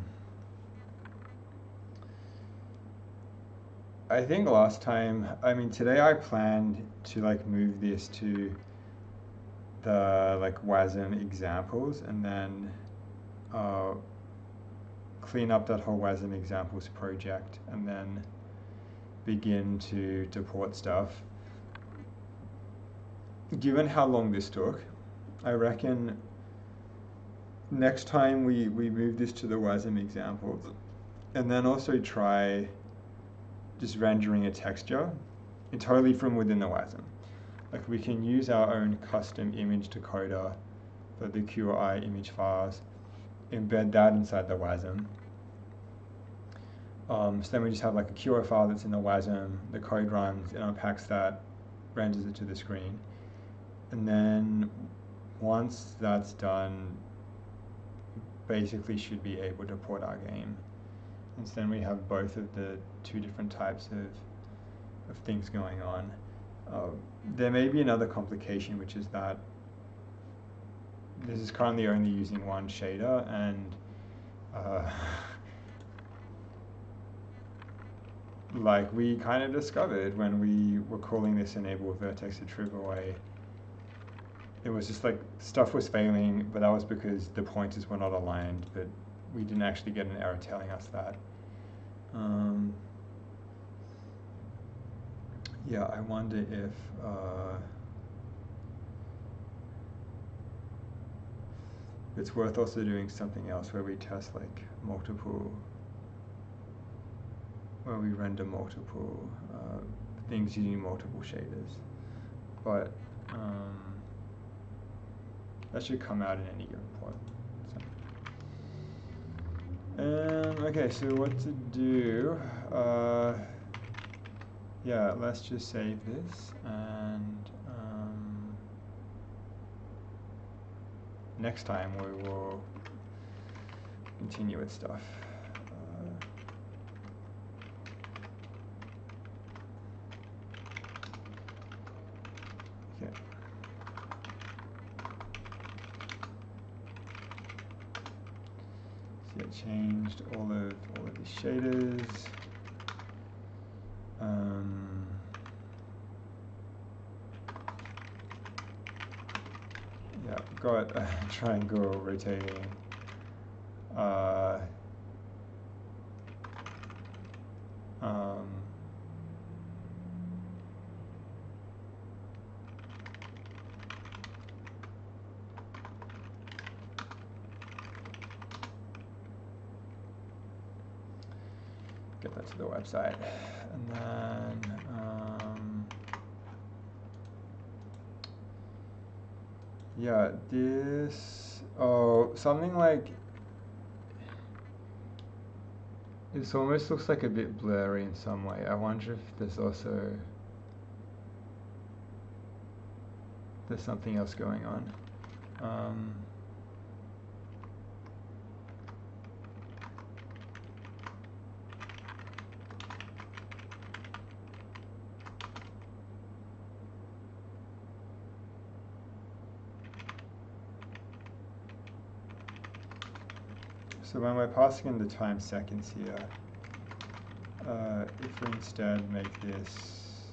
I think last time, I mean today I planned to like move this to the like WASM examples and then clean up that whole WASM examples project and then begin to deport stuff. Given how long this took, I reckon next time we move this to the WASM examples and then also try just rendering a texture entirely from within the WASM. Like we can use our own custom image decoder for the QI image files, embed that inside the WASM. So then we just have like a QI file that's in the WASM, the code runs, it unpacks that, renders it to the screen. And then once that's done, basically should be able to port our game. And so then we have both of the two different types of things going on. There may be another complication, which is that this is currently only using one shader, and like we kind of discovered when we were calling this enable vertex retrieve away, it was just like stuff was failing, but that was because the pointers were not aligned, but we didn't actually get an error telling us that. Yeah, I wonder if it's worth also doing something else where we test like multiple, where we render multiple things using multiple shaders. But that should come out in any given point. So. Okay, so what to do? Yeah, let's just save this and next time we will continue with stuff. Okay. See, I changed all of these shaders. Yeah, got a triangle rotating. Get that to the website, and then yeah, this something like this almost looks like a bit blurry in some way. I wonder if there's also something else going on. So when we're passing in the time seconds here, if we instead make this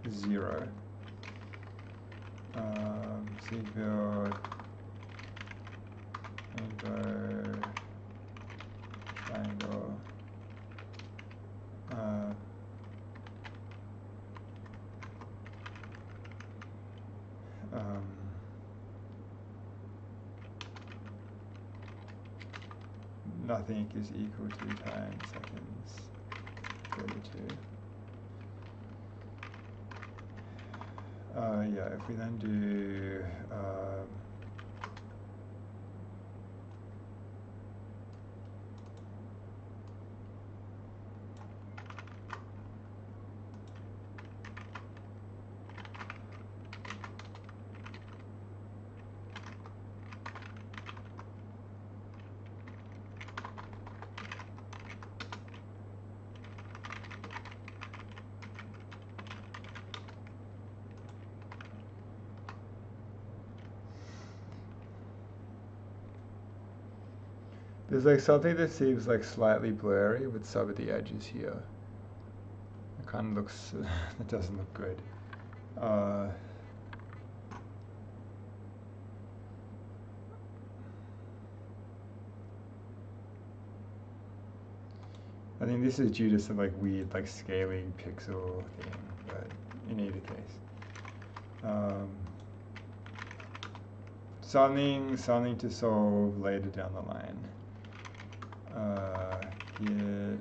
0, seed build, rainbow, triangle, nothing is equal to times seconds 32. Yeah, if we then do there's like something that seems like slightly blurry with some of the edges here. It kind of looks, it doesn't look good. I think this is due to some like weird like scaling pixel thing, but in either case. Something to solve later down the line. Here,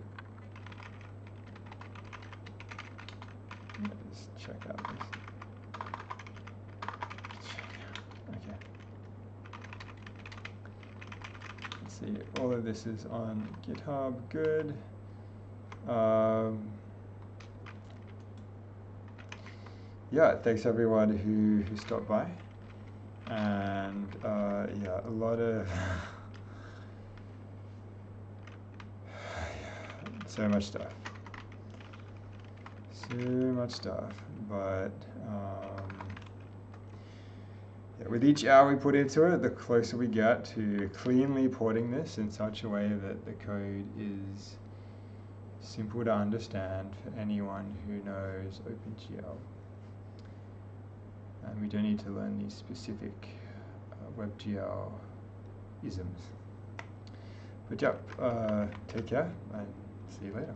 let's check out this. Okay. Let's see, all of this is on GitHub, good. Yeah, thanks everyone who stopped by. And yeah, a lot of so much stuff, but yeah, with each hour we put into it, the closer we get to cleanly porting this in such a way that the code is simple to understand for anyone who knows OpenGL. And we don't need to learn these specific WebGL isms. But yeah, take care and see you later.